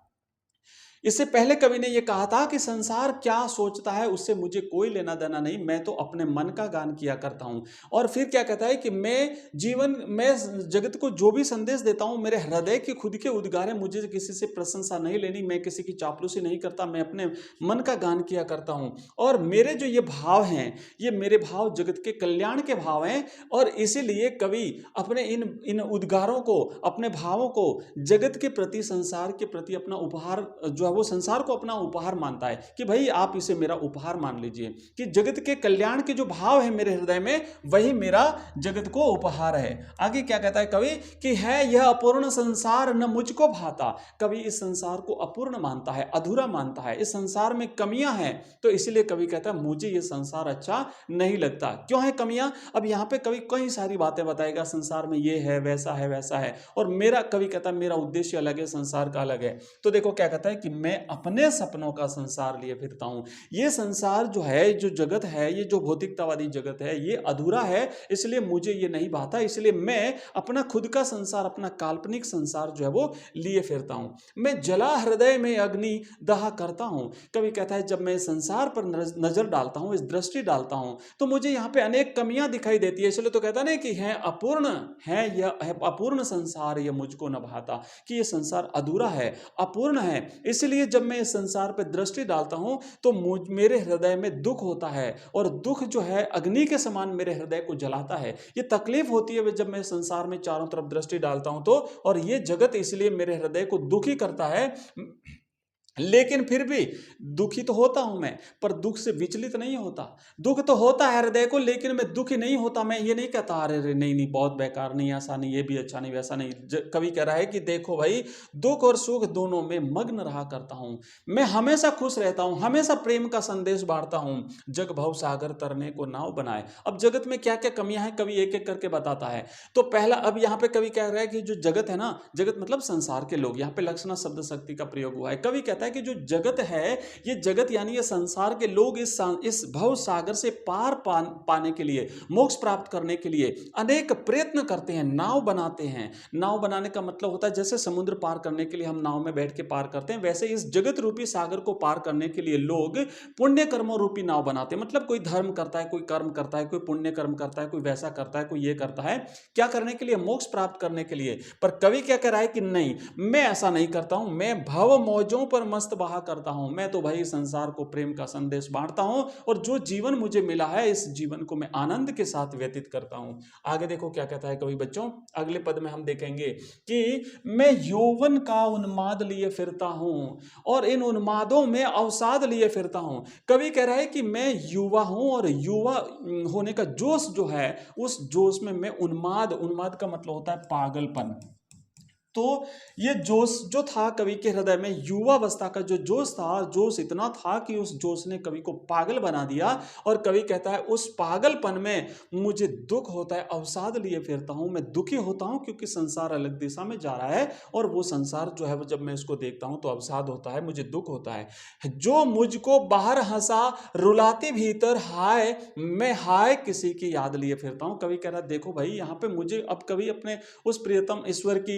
Speaker 3: इससे पहले कवि ने यह कहा था कि संसार क्या सोचता है उससे मुझे कोई लेना देना नहीं, मैं तो अपने मन का गान किया करता हूं। और फिर क्या कहता है कि मैं जगत को जो भी संदेश देता हूं, मेरे हृदय की खुद के उद्गार है, मुझे किसी से प्रशंसा नहीं लेनी, मैं किसी की चापलूसी नहीं करता, मैं अपने मन का गान किया करता हूं। और मेरे जो ये भाव हैं, ये मेरे भाव जगत के कल्याण के भाव हैं, और इसीलिए कवि अपने इन उद्गारों को, अपने भावों को जगत के प्रति, संसार के प्रति अपना उपहार जो है वो संसार को अपना उपहार मानता है कि भाई आप इसे मेरा उपहार मान लीजिए, कि जगत के कल्याण के जो भाव है मेरे हृदय में, वही मेरा जगत को उपहार है। आगे क्या कहता है कवि कि है यह अपूर्ण संसार न मुझको भाता। कवि इस संसार को अपूर्ण मानता है, अधूरा मानता है, इस संसार में कमियां हैं, तो इसलिए कवि कहता है मुझे यह संसार अच्छा नहीं लगता। क्यों है कमियां? अब यहां पे कवि कई सारी बातें बताएगा, संसार में ये है, वैसा है, वैसा है, और मेरा कवि कहता है मेरा उद्देश्य अलग है, संसार का अलग है। तो देखो क्या कहता है कि मैं अपने सपनों का संसार लिए फिरता हूं। ये संसार जो है, जो जगत है, ये जो भौतिकतावादी जगत है, ये अधूरा है, इसलिए मुझे ये नहीं भाता, इसलिए मैं अपना खुद का संसार, अपना काल्पनिक संसार जो है वो लिए फिरता हूं। मैं जला हृदय में अग्नि दहा करता हूं। कवि कहता है जब मैं संसार पर नजर डालता हूं, इस दृष्टि डालता हूं, तो मुझे यहां पे अनेक कमियां दिखाई देती है। इसलिए तो कहता ना कि है अपूर्ण, है यह अपूर्ण संसार, यह मुझको न भाता, कि यह संसार अधूरा है, अपूर्ण है। इसलिए जब मैं इस संसार पर दृष्टि डालता हूं तो मेरे हृदय में दुख होता है, और दुख जो है अग्नि के समान मेरे हृदय को जलाता है। ये तकलीफ होती है जब मैं संसार में चारों तरफ दृष्टि डालता हूं तो, और ये जगत इसलिए मेरे हृदय को दुखी करता है। लेकिन फिर भी दुखी तो होता हूं मैं, पर दुख से विचलित नहीं होता। दुख तो होता है हृदय को, लेकिन मैं दुखी नहीं होता। मैं ये नहीं कहता अरे नहीं नहीं बहुत बेकार, नहीं ऐसा नहीं, ये भी अच्छा नहीं, वैसा नहीं। कवि कह रहा है कि देखो भाई, दुख और सुख दोनों में मग्न रहा करता हूं, मैं हमेशा खुश रहता हूं, हमेशा प्रेम का संदेश बांटता हूं। जग भव सागर तरने को नाव बनाए। अब जगत में क्या क्या कमियां हैं कवि एक एक करके बताता है। तो पहला, अब यहाँ पे कवि कह रहा है कि जो जगत है ना, जगत मतलब संसार के लोग, यहाँ पे लक्षणा शब्द शक्ति का प्रयोग हुआ है। कवि कहता है कि जो जगत है, ये जगत यानी ये संसार के लोग इस भव सागर से पार पाने के लिए, मोक्ष प्राप्त करने के लिए अनेक प्रयत्न करते हैं, नाव बनाते हैं। नाव बनाने का मतलब होता है जैसे समुद्र पार करने के लिए हम नाव में बैठ के पार करते हैं, वैसे इस जगत रूपी सागर को पार करने के लिए लोग पुण्य कर्मों रूपी नाव बनाते हैं। मतलब कोई धर्म करता है, कोई कर्म करता है, कोई पुण्य कर्म करता है, कोई वैसा करता है, कोई ये करता है, क्या करने के लिए? मोक्ष प्राप्त करने के लिए। पर कवि क्या कह रहा है कि नहीं, मैं ऐसा नहीं करता हूं, मैं भव मौजों पर मस्त बहा करता हूं। मैं तो भाई संसार को प्रेम का संदेश बांटता हूं, और जो जीवन मुझे मिला है, इस जीवन को मैं आनंद के साथ व्यतीत करता हूं। आगे देखो क्या कहता है कवि बच्चों, अगले पद में हम देखेंगे कि मैं यौवन का उन्माद लिए फिरता हूं, और इन उन्मादों में अवसाद लिए फिरता हूं। कवि कह रहा है कि मैं युवा हूं, और युवा होने का जोश जो है, उस जोश में मैं उन्माद का मतलब होता है पागलपन। तो ये जोश जो था कवि के हृदय में, युवावस्था का जो जोश था, जोश इतना था कि उस जोश ने कवि को पागल बना दिया। और कवि कहता है उस पागलपन में मुझे दुख होता है, अवसाद लिए फिरता हूं, मैं दुखी होता हूं क्योंकि संसार अलग दिशा में जा रहा है और वो संसार जो है जब मैं इसको देखता हूं तो अवसाद होता है, मुझे दुख होता है। जो मुझको बाहर हंसा रुलाती भीतर, हाय मैं हाय किसी की याद लिए फिरता हूं। कवि कह रहा है देखो भाई यहाँ पे मुझे, अब कवि अपने उस प्रियतम ईश्वर की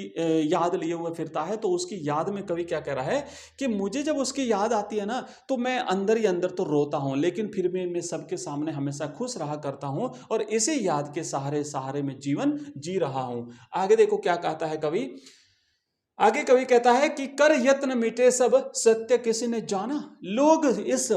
Speaker 3: याद लिए हुए फिरता है, तो उसकी याद में कवि क्या कह रहा है कि मुझे जब उसकी याद आती है ना तो मैं अंदर ही अंदर तो रोता हूं, लेकिन फिर भी मैं सबके सामने हमेशा खुश रहा करता हूं और इसी याद के सहारे सहारे में जीवन जी रहा हूं। आगे देखो क्या कहता है कवि। आगे कवि कहता है कि कर यत्न मिटे सब, सत्य किसी ने जाना। लोग इस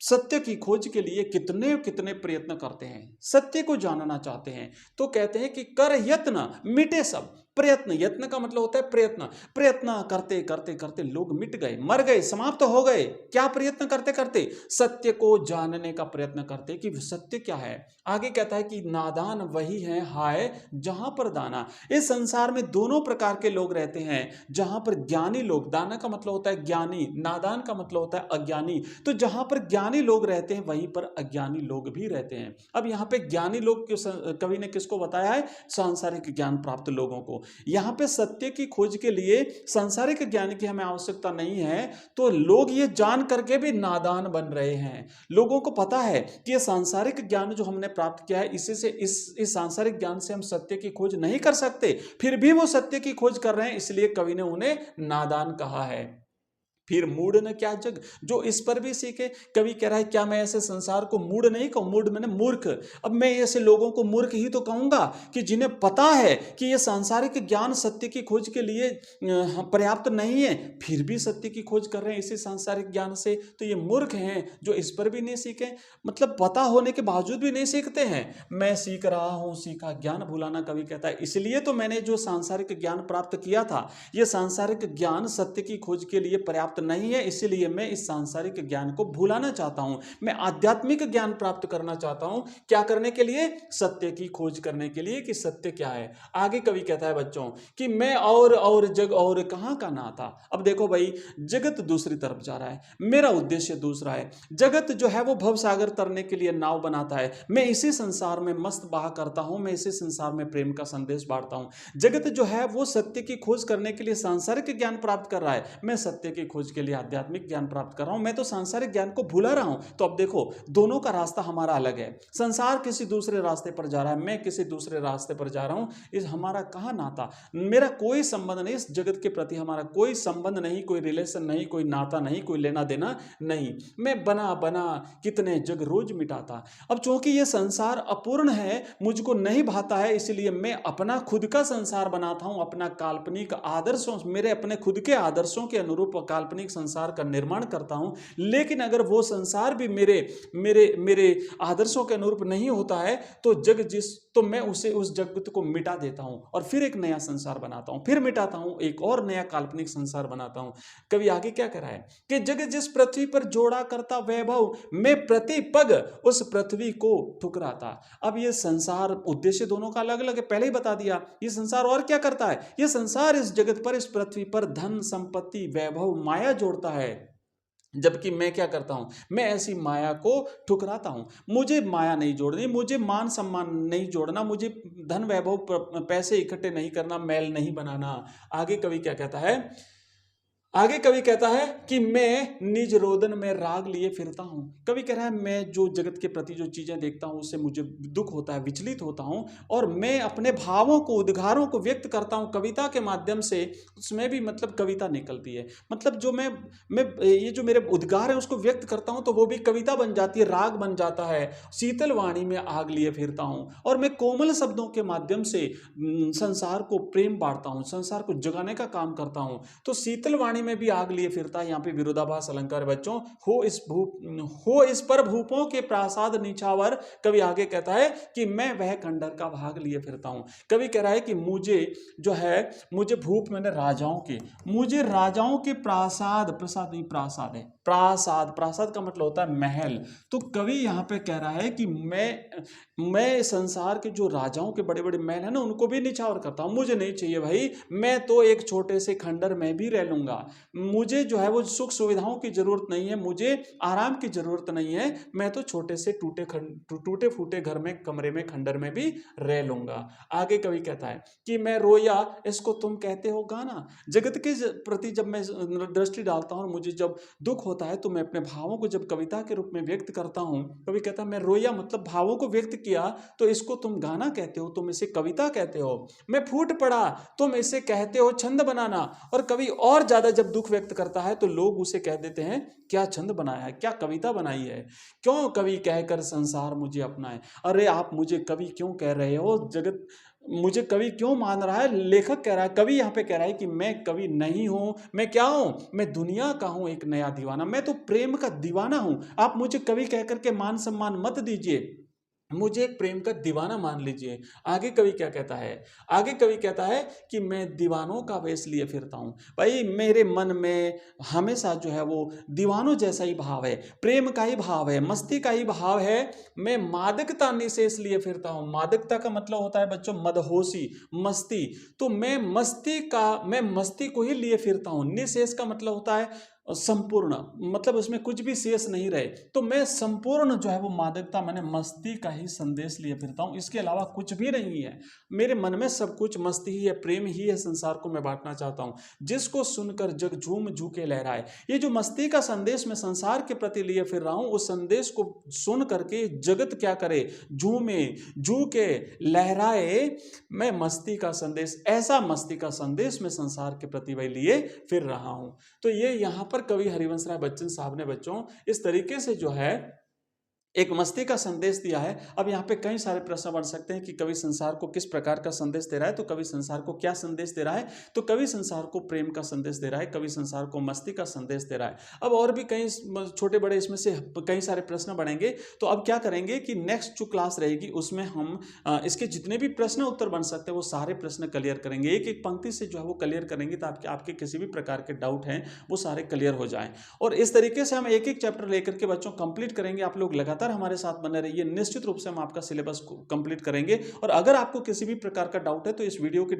Speaker 3: सत्य की खोज के लिए कितने कितने प्रयत्न करते हैं, सत्य को जानना चाहते हैं, तो कहते हैं कि कर यत्न मिटे सब। प्रयत्न, यत्न का मतलब होता है प्रयत्न, प्रयत्न करते करते करते लोग मिट गए, मर गए, समाप्त हो गए। क्या प्रयत्न करते करते? सत्य को जानने का प्रयत्न करते कि सत्य क्या है। आगे कहता है कि नादान वही है हाय जहां पर दाना। इस संसार में दोनों प्रकार के लोग रहते हैं, जहां पर ज्ञानी लोग, दाना का मतलब होता है ज्ञानी, नादान का मतलब होता है अज्ञानी। तो जहां पर ज्ञानी लोग रहते हैं वहीं पर अज्ञानी लोग भी रहते हैं। अब यहाँ पे ज्ञानी लोग कवि ने किसको बताया है? सांसारिक ज्ञान प्राप्त लोगों को। यहां पे सत्य की खोज के लिए सांसारिक ज्ञान की हमें आवश्यकता नहीं है, तो लोग ये जान करके भी नादान बन रहे हैं। लोगों को पता है कि ये सांसारिक ज्ञान जो हमने प्राप्त किया है, इसी से इस सांसारिक ज्ञान से हम सत्य की खोज नहीं कर सकते, फिर भी वो सत्य की खोज कर रहे हैं, इसलिए कवि ने उन्हें नादान कहा है। फिर मूढ़ न क्या जग, जो इस पर भी सीखे। कवि कह रहा है क्या मैं ऐसे संसार को मूढ़ नहीं कहूं? मूढ़ मैंने मूर्ख। अब मैं ऐसे लोगों को मूर्ख ही तो कहूंगा कि जिन्हें पता है कि ये सांसारिक ज्ञान सत्य की खोज के लिए पर्याप्त नहीं है, फिर भी सत्य की खोज कर रहे हैं इसी सांसारिक ज्ञान से, तो ये मूर्ख हैं जो इस पर भी नहीं सीखे। मतलब पता होने के बावजूद भी नहीं सीखते हैं। मैं सीख रहा हूं, सीखा ज्ञान भुलाना, कवि कहता है इसलिए तो मैंने जो सांसारिक ज्ञान प्राप्त किया था, यह सांसारिक ज्ञान सत्य की खोज के लिए पर्याप्त नहीं है, इसलिए मैं इस सांसारिक ज्ञान को भुलाना चाहता हूं। मैं आध्यात्मिक ज्ञान प्राप्त करना चाहता हूं। क्या करने के लिए? सत्य की खोज करने के लिए कि सत्य क्या है। आगे कवि कहता है बच्चों कि मैं और जग और कहां का नाता। अब देखो भाई, जगत दूसरी तरफ जा रहा है, मेरा उद्देश्य दूसरा है। जगत जो है वो भवसागर तरने के लिए नाव बनाता है, मैं इसी संसार में मस्त बहा करता हूं, मैं इसी संसार में प्रेम का संदेश बांटता हूं। जगत जो है वो सत्य की खोज करने के लिए सांसारिक ज्ञान प्राप्त कर रहा है, मैं सत्य की खोज के लिए आध्यात्मिक ज्ञान प्राप्त कर रहा हूं। मैं तो सांसारिक ज्ञान को भुला रहा हूं। तो अब देखो, दोनों का रास्ता हमारा अलग है। संसार किसी दूसरे रास्ते पर जा रहा है, मैं किसी दूसरे रास्ते पर जा रहा हूं। इस हमारा कहां नाता? मेरा कोई संबंध नहीं, इस जगत के प्रति हमारा कोई संबंध नहीं, कोई रिलेशन नहीं, कोई नाता नहीं, कोई लेना देना नहीं। मैं बना बना कितने जग रोज मिटाता। अब चूंकि ये संसार अपूर्ण है, मुझको नहीं भाता है, इसलिए मैं अपना खुद का संसार बनाता हूं, अपना काल्पनिक आदर्शों, मेरे अपने खुद के आदर्शों के अनुरूप काल्पनिक संसार का निर्माण करता हूं। लेकिन अगर वो संसार भी मेरे आदर्शों के अनुरूप नहीं होता है तो मैं उस जगत को मिटा देता हूं और फिर एक नया संसार बनाता हूं, फिर मिटाता हूं, एक और नया काल्पनिक संसार बनाता हूं। कवि आगे क्या कह रहा है कि जग जिस पृथ्वी पर जोड़ा करता वैभव, मैं प्रति पग उस पृथ्वी को ठुकराता। अब ये संसार, उद्देश्य दोनों का अलग अलग है, पहले ही बता दिया। ये संसार और क्या करता है? ये संसार इस जगत पर, इस पृथ्वी पर धन संपत्ति वैभव माया जोड़ता है, जबकि मैं क्या करता हूं? मैं ऐसी माया को ठुकराता हूं। मुझे माया नहीं जोड़नी, मुझे मान सम्मान नहीं जोड़ना, मुझे धन वैभव पैसे इकट्ठे नहीं करना, मैल नहीं बनाना। आगे कवि क्या कहता है? आगे कवि कहता है कि मैं निज रोदन में राग लिए फिरता हूं। कवि कह रहा है मैं जो जगत के प्रति जो चीजें देखता हूं उससे मुझे दुख होता है, विचलित होता हूं, और मैं अपने भावों को, उद्गारों को व्यक्त करता हूं कविता के माध्यम से। उसमें भी मतलब कविता निकलती है, मतलब जो मैं ये जो मेरे उद्गार है उसको व्यक्त करता हूं तो वो भी कविता बन जाती है, राग बन जाता है। शीतल वाणी में आग लिए फिरता हूं और मैं कोमल शब्दों के माध्यम से संसार को प्रेम बांटता हूं, संसार को जगाने का काम करता हूं। तो शीतल वाणी में भी आग लिए फिरता है। यहाँ पे विरोधाभास अलंकार बच्चों। हो इस पर भूपों के प्रासाद निछावर। कवि आगे कहता है कि मैं वह खंडर का भाग लिए फिरता हूं। कवि कह रहा है कि मुझे भूप मैंने राजाओं के, मुझे राजाओं के प्रासाद, प्रसाद नहीं प्रासाद है, प्रासाद का मतलब होता है महल। तो कवि यहां पे कह रहा है कि मैं संसार के जो राजाओं के बड़े बड़े महल है ना, उनको भी निछावर करता हूं। मुझे नहीं चाहिए भाई, मैं तो एक छोटे से खंडर में भी रह लूंगा। मुझे जो है वो सुख सुविधाओं की जरूरत नहीं है, मुझे आराम की जरूरत नहीं है। मैं तो छोटे से टूटे फूटे घर में, कमरे में, खंडर में भी रह लूंगा। आगे कवि कहता है कि मैं रोया, इसको तुम कहते हो गाना। जगत के प्रति जब मैं दृष्टि डालता हूं, मुझे जब दुख होता है, तो मैं अपने भावों को जब कविता के रूप में व्यक्त करता हूं। कवि कहता है मैं रोया मतलब भावों को व्यक्त किया, तो इसको तुम गाना कहते हो, तुम इसे कविता कहते हो। मैं फूट पड़ा, तुम इसे कहते हो छंद बनाना। और कवि और ज्यादा जब दुख व्यक्त करता है तो लोग उसे कह देते हैं क्या छंद बनाया है, क्या कविता बनाई है, क्यों कवि कहकर संसार मुझे अपनाए। अरे आप मुझे कवि क्यों कह रहे हो, जगत मुझे कवि क्यों मान रहा है। लेखक कह रहा है, कवि यहां पे कह रहा है कि मैं कवि नहीं हूं, मैं क्या हूं, मैं दुनिया का हूं एक नया दीवाना, मैं तो प्रेम का दीवाना हूं। आप मुझे कवि कहकर के मान सम्मान मत दीजिए, मुझे एक प्रेम का दीवाना मान लीजिए। आगे कवि क्या कहता है, आगे कवि कहता है कि मैं दीवानों का वेश लिए फिरता हूं। भाई मेरे मन में हमेशा जो है वो दीवानों जैसा ही भाव है, प्रेम का ही भाव है, मस्ती का ही भाव है। मैं मादकता निशेष लिए फिरता हूं। मादकता का मतलब होता है बच्चों मदहोशी, मस्ती। तो मैं मस्ती को ही लिए फिरता हूं। निशेष का मतलब होता है संपूर्ण, मतलब उसमें कुछ भी शेष नहीं रहे। तो मैं संपूर्ण जो है वो मादकता, मैंने मस्ती का ही संदेश लिए फिरता हूं, इसके अलावा कुछ भी नहीं है। मेरे मन में सब कुछ मस्ती ही है, प्रेम ही है, संसार को मैं बांटना चाहता हूं, जिसको सुनकर जग झूम झूके लहराए। ये जो मस्ती का संदेश मैं संसार के प्रति लिए फिर रहा हूं, उस संदेश को सुन करके जगत क्या करे, झूमे झूके लहराए। मैं मस्ती का संदेश, ऐसा मस्ती का संदेश मैं संसार के प्रति वही लिए फिर रहा हूं। तो ये यहां पर कवि हरिवंश राय बच्चन साहब ने बच्चों इस तरीके से जो है एक मस्ती का संदेश दिया है। अब यहाँ पे कई सारे प्रश्न बन सकते हैं कि कवि संसार को किस प्रकार का संदेश दे रहा है। तो कवि संसार को क्या संदेश दे रहा है, तो कवि संसार को प्रेम का संदेश दे रहा है, कवि संसार को मस्ती का संदेश दे रहा है। अब और भी कई छोटे बड़े इसमें से कई सारे प्रश्न बनेंगे। तो अब क्या करेंगे कि नेक्स्ट जो क्लास रहेगी उसमें हम इसके जितने भी प्रश्न उत्तर बन सकते हैं वो सारे प्रश्न क्लियर करेंगे, एक एक पंक्ति से जो है वो क्लियर करेंगे, ताकि आपके किसी भी प्रकार के डाउट हैं वो सारे क्लियर हो जाएं। और इस तरीके से हम एक एक चैप्टर लेकर के बच्चों कंप्लीट करेंगे। आप लोग लगातार हमारे साथ बने रहिए, निश्चित रूप से हम आपका सिलेबस को कंप्लीट करेंगे। और अगर आपको किसी भी प्रकार का डाउट है तो इस वीडियो के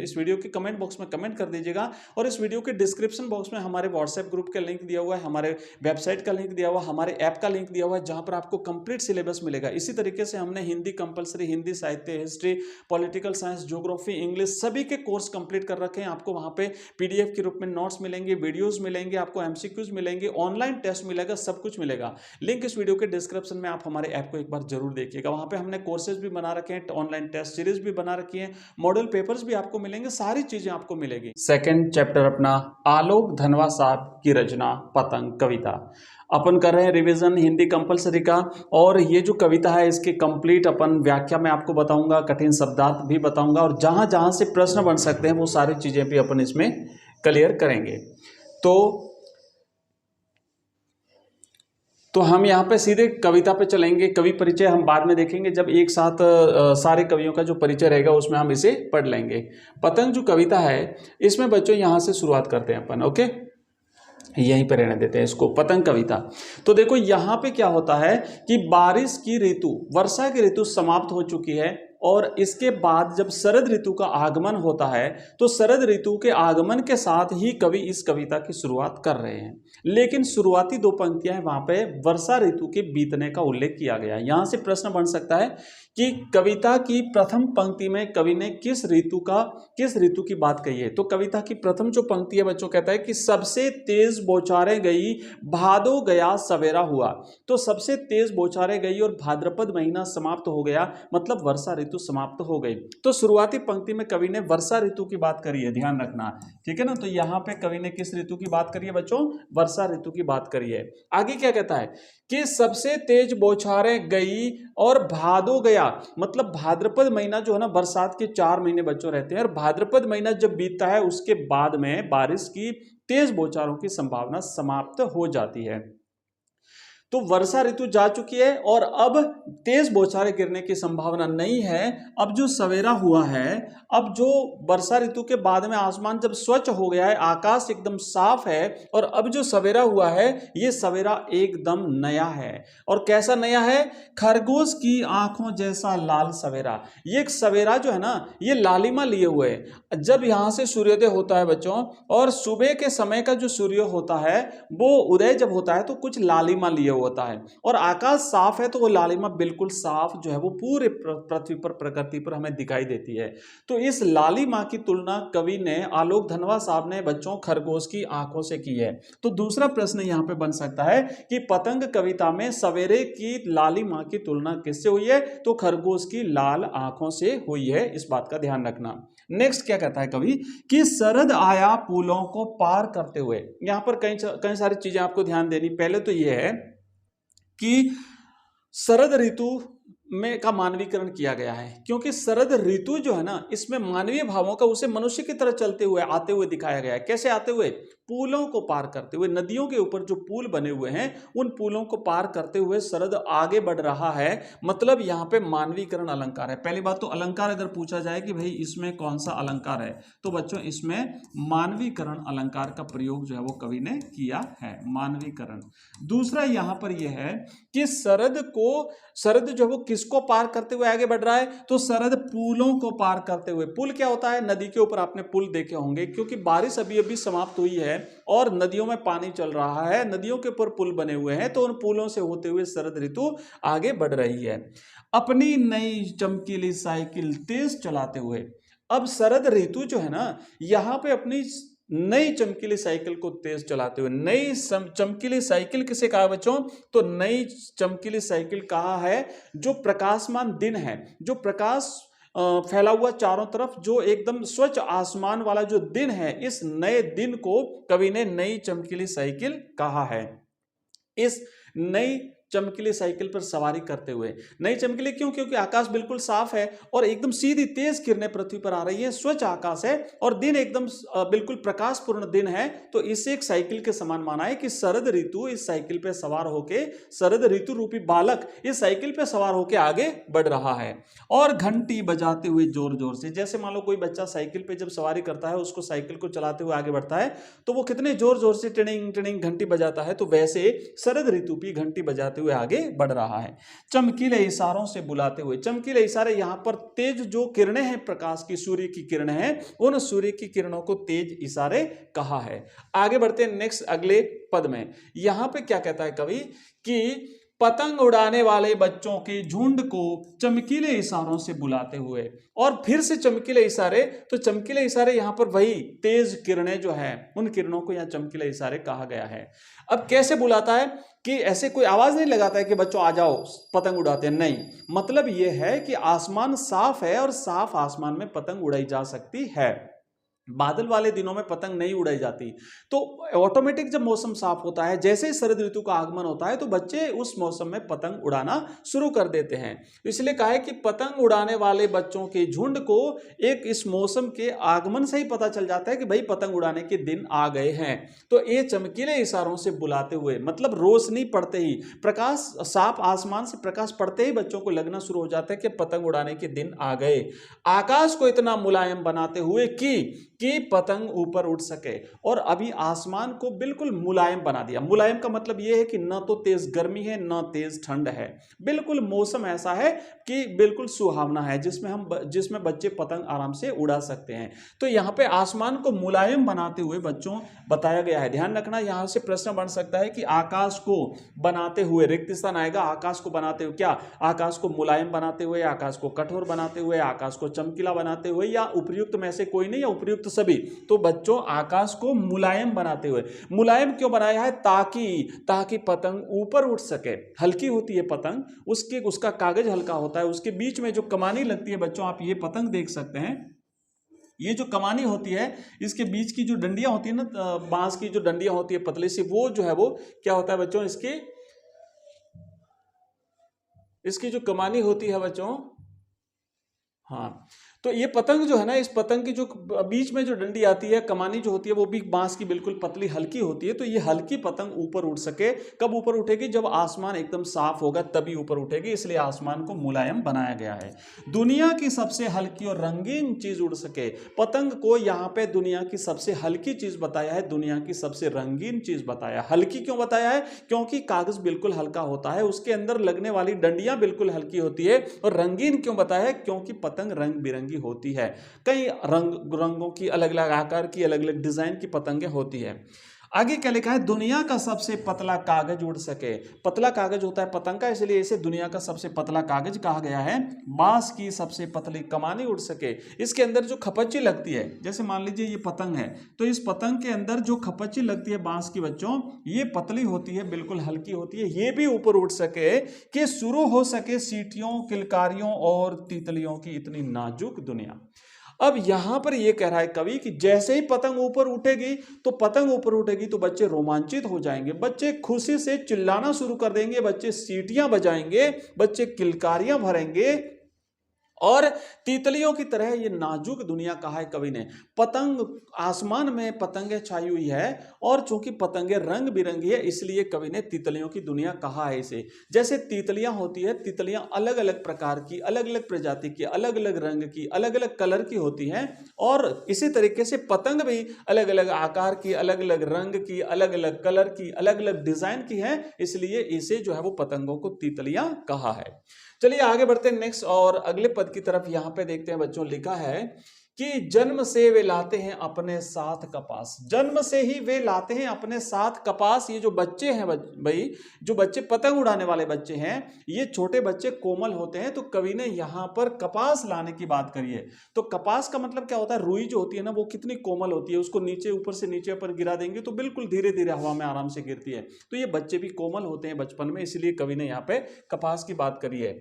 Speaker 3: इस वीडियो के कमेंट बॉक्स में कमेंट कर दीजिएगा। और इस वीडियो के डिस्क्रिप्शन बॉक्स में हमारे व्हाट्सएप ग्रुप का लिंक दिया हुआ है, हमारे वेबसाइट का लिंक दिया हुआ है, हमारे ऐप का लिंक दिया हुआ है, जहां पर आपको कंप्लीट सिलेबस मिलेगा। इसी तरीके से हमने हिंदी कंपलसरी, हिंदी साहित्य, history, political science, geography, English सभी के कोर्स कंप्लीट कर रखे हैं। आपको वहां पे पीडीएफ के रूप में नोट्स मिलेंगे, वीडियोस मिलेंगे, आपको एमसीक्यूज मिलेंगे, ऑनलाइन टेस्ट मिलेगा, सब कुछ मिलेगा। लिंक इस वीडियो के डिस्क्रिप्शन में, आप हमारे ऐप को एक बार जरूर देखिएगा। वहां पे हमने कोर्सेज भी बना रखे हैं, ऑनलाइन टेस्ट सीरीज भी बना रखी है, मॉडल पेपर्स भी आपको मिलेंगे, सारी चीजें आपको मिलेगी। सेकंड चैप्टर अपना आलोक धनवा साहब की रचना पतंग कविता अपन कर रहे हैं रिवीजन हिंदी कंपलसरी का। और ये जो कविता है इसके कंप्लीट अपन व्याख्या में आपको बताऊंगा, कठिन शब्दार्थ भी बताऊंगा, और जहां जहां से प्रश्न बन सकते हैं वो सारी चीजें भी अपन इसमें क्लियर करेंगे। तो हम यहाँ पे सीधे कविता पे चलेंगे। कवि परिचय हम बाद में देखेंगे, जब एक साथ सारे कवियों का जो परिचय रहेगा उसमें हम इसे पढ़ लेंगे। पतंग जो कविता है इसमें बच्चों यहाँ से शुरुआत करते हैं अपन, ओके, यहीं पर रहने देते हैं इसको, पतंग कविता। तो देखो यहाँ पे क्या होता है कि बारिश की ऋतु, वर्षा की ऋतु समाप्त हो चुकी है, और इसके बाद जब शरद ऋतु का आगमन होता है तो शरद ऋतु के आगमन के साथ ही कवि इस कविता की शुरुआत कर रहे हैं। लेकिन शुरुआती दो पंक्तियां हैं, वहां पे वर्षा ऋतु के बीतने का उल्लेख किया गया है। यहां से प्रश्न बन सकता है कि कविता की प्रथम पंक्ति में कवि ने किस ऋतु की बात कही है। तो कविता की प्रथम जो पंक्ति है बच्चों, कहता है कि सबसे तेज बौछारें गई, भादो गया सवेरा हुआ। तो सबसे तेज बौछारें गई और भाद्रपद महीना समाप्त हो गया, मतलब वर्षा ऋतु ऋतु समाप्त हो गई। तो शुरुआती पंक्ति में कवि ने वर्षा ऋतु की बात करी है, ध्यान रखना, ठीक है ना। तो यहाँ पे कवि ने किस ऋतु की बात करी है बच्चों? वर्षा ऋतु की बात करी है। आगे क्या कहता है कि सबसे तेज बौछारें गई और भादो गया, मतलब भाद्रपद महीना जो है ना, बरसात के 4 महीने बच्चों रहते हैं, और भाद्रपद महीना जब बीतता है उसके बाद में बारिश की तेज बौछारों की संभावना समाप्त हो जाती है। तो वर्षा ऋतु जा चुकी है और अब तेज बौछारें गिरने की संभावना नहीं है। अब जो सवेरा हुआ है, अब जो वर्षा ऋतु के बाद में आसमान जब स्वच्छ हो गया है, आकाश एकदम साफ है, और अब जो सवेरा हुआ है ये सवेरा एकदम नया है। और कैसा नया है? खरगोश की आंखों जैसा लाल सवेरा। ये एक सवेरा जो है ना, ये लालिमा लिए हुए है। जब यहां से सूर्योदय होता है बच्चों, और सुबह के समय का जो सूर्य होता है वो उदय जब होता है तो कुछ लालिमा लिए होता है, और आकाश साफ है तो वो लालिमा बिल्कुल साफ जो है वो पूरे पृथ्वी पर, प्रकृति पर हमें दिखाई देती है। तो इस लालिमा की तुलना कवि ने, आलोक धनवा साहब ने बच्चों खरगोश की आंखों से की है। तो दूसरा प्रश्न यहां पे बन सकता है कि पतंग कविता में सवेरे की लालिमा की तुलना किससे हुई है? तो खरगोश की लाल आंखों से हुई है, इस बात का ध्यान रखना। नेक्स्ट क्या कहता है कवि कि शरद आया पुलों को पार करते हुए। यहां पर कई सारी चीजें आपको ध्यान देनी। पहले तो यह है कि शरद ऋतु में का मानवीकरण किया गया है, क्योंकि शरद ऋतु जो है ना, इसमें मानवीय भावों का, उसे मनुष्य की तरह चलते हुए, आते हुए दिखाया गया है। कैसे आते हुए? पुलों को पार करते हुए। नदियों के ऊपर जो पुल बने हुए हैं उन पुलों को पार करते हुए शरद आगे बढ़ रहा है। मतलब यहाँ पे मानवीकरण अलंकार है। पहली बात तो अलंकार अगर पूछा जाए कि भाई इसमें कौन सा अलंकार है, तो बच्चों इसमें मानवीकरण अलंकार का प्रयोग जो है वो कवि ने किया है, मानवीकरण। दूसरा यहाँ पर यह है कि शरद जो है वो किसको पार करते हुए आगे बढ़ रहा है? तो शरद पुलों को पार करते हुए। पुल क्या होता है? नदी के ऊपर आपने पुल देखे होंगे, क्योंकि बारिश अभी अभी समाप्त हुई है और नदियों में पानी चल रहा है, नदियों के ऊपर पुल बने हुए हैं, तो उन पुलों से होते हुए शरद ऋतु आगे बढ़ रही है अपनी नई चमकीली साइकिल तेज चलाते हुए। अब शरद ऋतु जो है ना, यहां पे अपनी नई चमकीली साइकिल को तेज चलाते हुए। नई चमकीली साइकिल किसे कहा बच्चों? तो नई चमकीली साइकिल कहा है जो प्रकाशमान दिन है, जो प्रकाश फैला हुआ चारों तरफ, जो एकदम स्वच्छ आसमान वाला जो दिन है, इस नए दिन को कवि ने नई चमकीली साइकिल कहा है। इस नई चमकीली साइकिल पर सवारी करते हुए। नई चमकीली क्यों? क्योंकि आकाश बिल्कुल साफ है और एकदम सीधी तेज किरणें पृथ्वी पर आ रही है, स्वच्छ आकाश है और दिन एकदम बिल्कुल प्रकाशपूर्ण दिन है। तो इसे एक साइकिल के समान माना है कि शरद ऋतु इस साइकिल पे सवार होके, शरद ऋतु रूपी बालक इस साइकिल पे सवार होके आगे बढ़ रहा है। और घंटी बजाते हुए जोर जोर से, जैसे मान लो कोई बच्चा साइकिल पे जब सवारी करता है, उसको साइकिल को चलाते हुए आगे बढ़ता है, तो वो कितने जोर जोर से टिनिंग टिनिंग घंटी बजाता है, तो वैसे शरद ऋतु भी घंटी बजाते हुए आगे बढ़ रहा है। चमकीले इशारों से बुलाते हुए। चमकीले इशारे, यहां पर तेज जो किरणें हैं प्रकाश की, सूर्य की किरणें हैं, उन सूर्य की किरणों को तेज इशारे कहा है। आगे बढ़ते हैं नेक्स्ट अगले पद में। यहां पे क्या कहता है कवि कि पतंग उड़ाने वाले बच्चों के झुंड को चमकीले इशारों से बुलाते हुए। और फिर से चमकीले इशारे, तो चमकीले इशारे यहां पर वही तेज किरणें जो है, उन किरणों को यहां चमकीले इशारे कहा गया है। अब कैसे बुलाता है कि ऐसे कोई आवाज नहीं लगाता है कि बच्चों आ जाओ पतंग उड़ाते हैं, नहीं। मतलब यह है कि आसमान साफ है और साफ आसमान में पतंग उड़ाई जा सकती है। बादल वाले दिनों में पतंग नहीं उड़ाई जाती। तो ऑटोमेटिक जब मौसम साफ होता है, जैसे ही शरद ऋतु का आगमन होता है, तो बच्चे उस मौसम में पतंग उड़ाना शुरू कर देते हैं। इसलिए कहा है कि पतंग उड़ाने वाले बच्चों के झुंड को एक इस मौसम के आगमन से ही पता चल जाता है कि भाई पतंग उड़ाने के दिन आ गए हैं। तो ये चमकीले इशारों से बुलाते हुए, मतलब रोशनी पड़ते ही, प्रकाश, साफ आसमान से प्रकाश पड़ते ही बच्चों को लगना शुरू हो जाता है कि पतंग उड़ाने के दिन आ गए। आकाश को इतना मुलायम बनाते हुए कि पतंग ऊपर उड़ सके। और अभी आसमान को बिल्कुल मुलायम बना दिया। मुलायम का मतलब यह है कि न तो तेज गर्मी है न तेज ठंड है, बिल्कुल मौसम ऐसा है कि बिल्कुल सुहावना है, जिसमें बच्चे पतंग आराम से उड़ा सकते हैं। तो यहाँ पे आसमान को मुलायम बनाते हुए बच्चों बताया गया है। ध्यान रखना, यहां से प्रश्न बन सकता है कि आकाश को बनाते हुए, रिक्त स्थान आएगा, आकाश को बनाते हुए, क्या आकाश को मुलायम बनाते हुए, आकाश को कठोर बनाते हुए, आकाश को चमकीला बनाते हुए, या उपयुक्त में से कोई नहीं, या उपयुक्त तो सभी। तो बच्चों आकाश को मुलायम बनाते हुए, मुलायम क्यों बनाया है? ताकि पतंग ऊपर उठ सके। हल्की होती है पतंग, उसका कागज हल्का होता है, उसके बीच में जो कमानी लगती है बच्चों, आप ये पतंग देख सकते हैं, ये जो कमानी होती है इसके बीच की जो डंडियां होती है ना, बांस की जो डंडियां होती है पतली सी, वो जो है वो क्या होता है बच्चों, इसकी जो कमानी होती है बच्चों, हाँ, तो ये पतंग जो है ना, इस पतंग की जो बीच में जो डंडी आती है, कमानी जो होती है, वो भी बांस की बिल्कुल पतली हल्की होती है। तो ये हल्की पतंग ऊपर उठ सके, कब ऊपर उठेगी? जब आसमान एकदम साफ होगा तभी ऊपर उठेगी, इसलिए आसमान को मुलायम बनाया गया है। दुनिया की सबसे हल्की और रंगीन चीज उड़ सके, पतंग को यहाँ पे दुनिया की सबसे हल्की चीज बताया है, दुनिया की सबसे रंगीन चीज बताया। हल्की क्यों बताया है? क्योंकि कागज बिल्कुल हल्का होता है, उसके अंदर लगने वाली डंडियां बिल्कुल हल्की होती है। और रंगीन क्यों बताया है? क्योंकि पतंग रंग बिरंगी होती है, कई रंगों की, अलग अलग आकार की, अलग अलग डिजाइन की पतंगें होती है। आगे क्या लिखा है? दुनिया का सबसे पतला कागज उड़ सके। पतला कागज होता है पतंग का, इसलिए इसे दुनिया का सबसे पतला कागज कहा गया है। बांस की सबसे पतली कमानी उड़ सके, इसके अंदर जो खपच्ची लगती है, जैसे मान लीजिए ये पतंग है, तो इस पतंग के अंदर जो खपच्ची लगती है बांस की बच्चों, ये पतली होती है, बिल्कुल हल्की होती है, ये भी ऊपर उड़ सके कि शुरू हो सके सीटियों, किलकारियों और तितलियों की इतनी नाजुक दुनिया। अब यहां पर यह कह रहा है कवि कि जैसे ही पतंग ऊपर उठेगी तो बच्चे रोमांचित हो जाएंगे, बच्चे खुशी से चिल्लाना शुरू कर देंगे, बच्चे सीटियां बजाएंगे, बच्चे किलकारियां भरेंगे, और तितलियों की तरह ये नाजुक दुनिया कहा है कवि ने। पतंग, आसमान में पतंगे छाई हुई है, और चूंकि पतंगे रंग बिरंगी है इसलिए कवि ने तितलियों की दुनिया कहा है इसे। जैसे तितलियां होती है, तितलियां अलग अलग प्रकार की, अलग अलग प्रजाति की, अलग अलग रंग की, अलग अलग कलर की होती हैं, और इसी तरीके से पतंग भी अलग अलग आकार की, अलग अलग रंग की, अलग अलग कलर की, अलग अलग डिजाइन की है, इसलिए इसे जो है वो पतंगों को तितलियां कहा है। चलिए आगे बढ़ते हैं नेक्स्ट और अगले पद की तरफ। यहां पे देखते हैं बच्चों, लिखा है कि जन्म से वे लाते हैं अपने साथ कपास। जन्म से ही वे लाते हैं अपने साथ कपास। ये जो बच्चे हैं भाई, जो बच्चे पतंग उड़ाने वाले बच्चे हैं, ये छोटे बच्चे कोमल होते हैं। तो कवि ने यहां पर कपास लाने की बात करी है। तो कपास का मतलब क्या होता है? रुई जो होती है ना, वो कितनी कोमल होती है, उसको नीचे, ऊपर से नीचे पर गिरा देंगे तो बिल्कुल धीरे धीरे हवा में आराम से गिरती है। तो ये बच्चे भी कोमल होते हैं बचपन में, इसलिए कवि ने यहाँ पे कपास की बात करी है।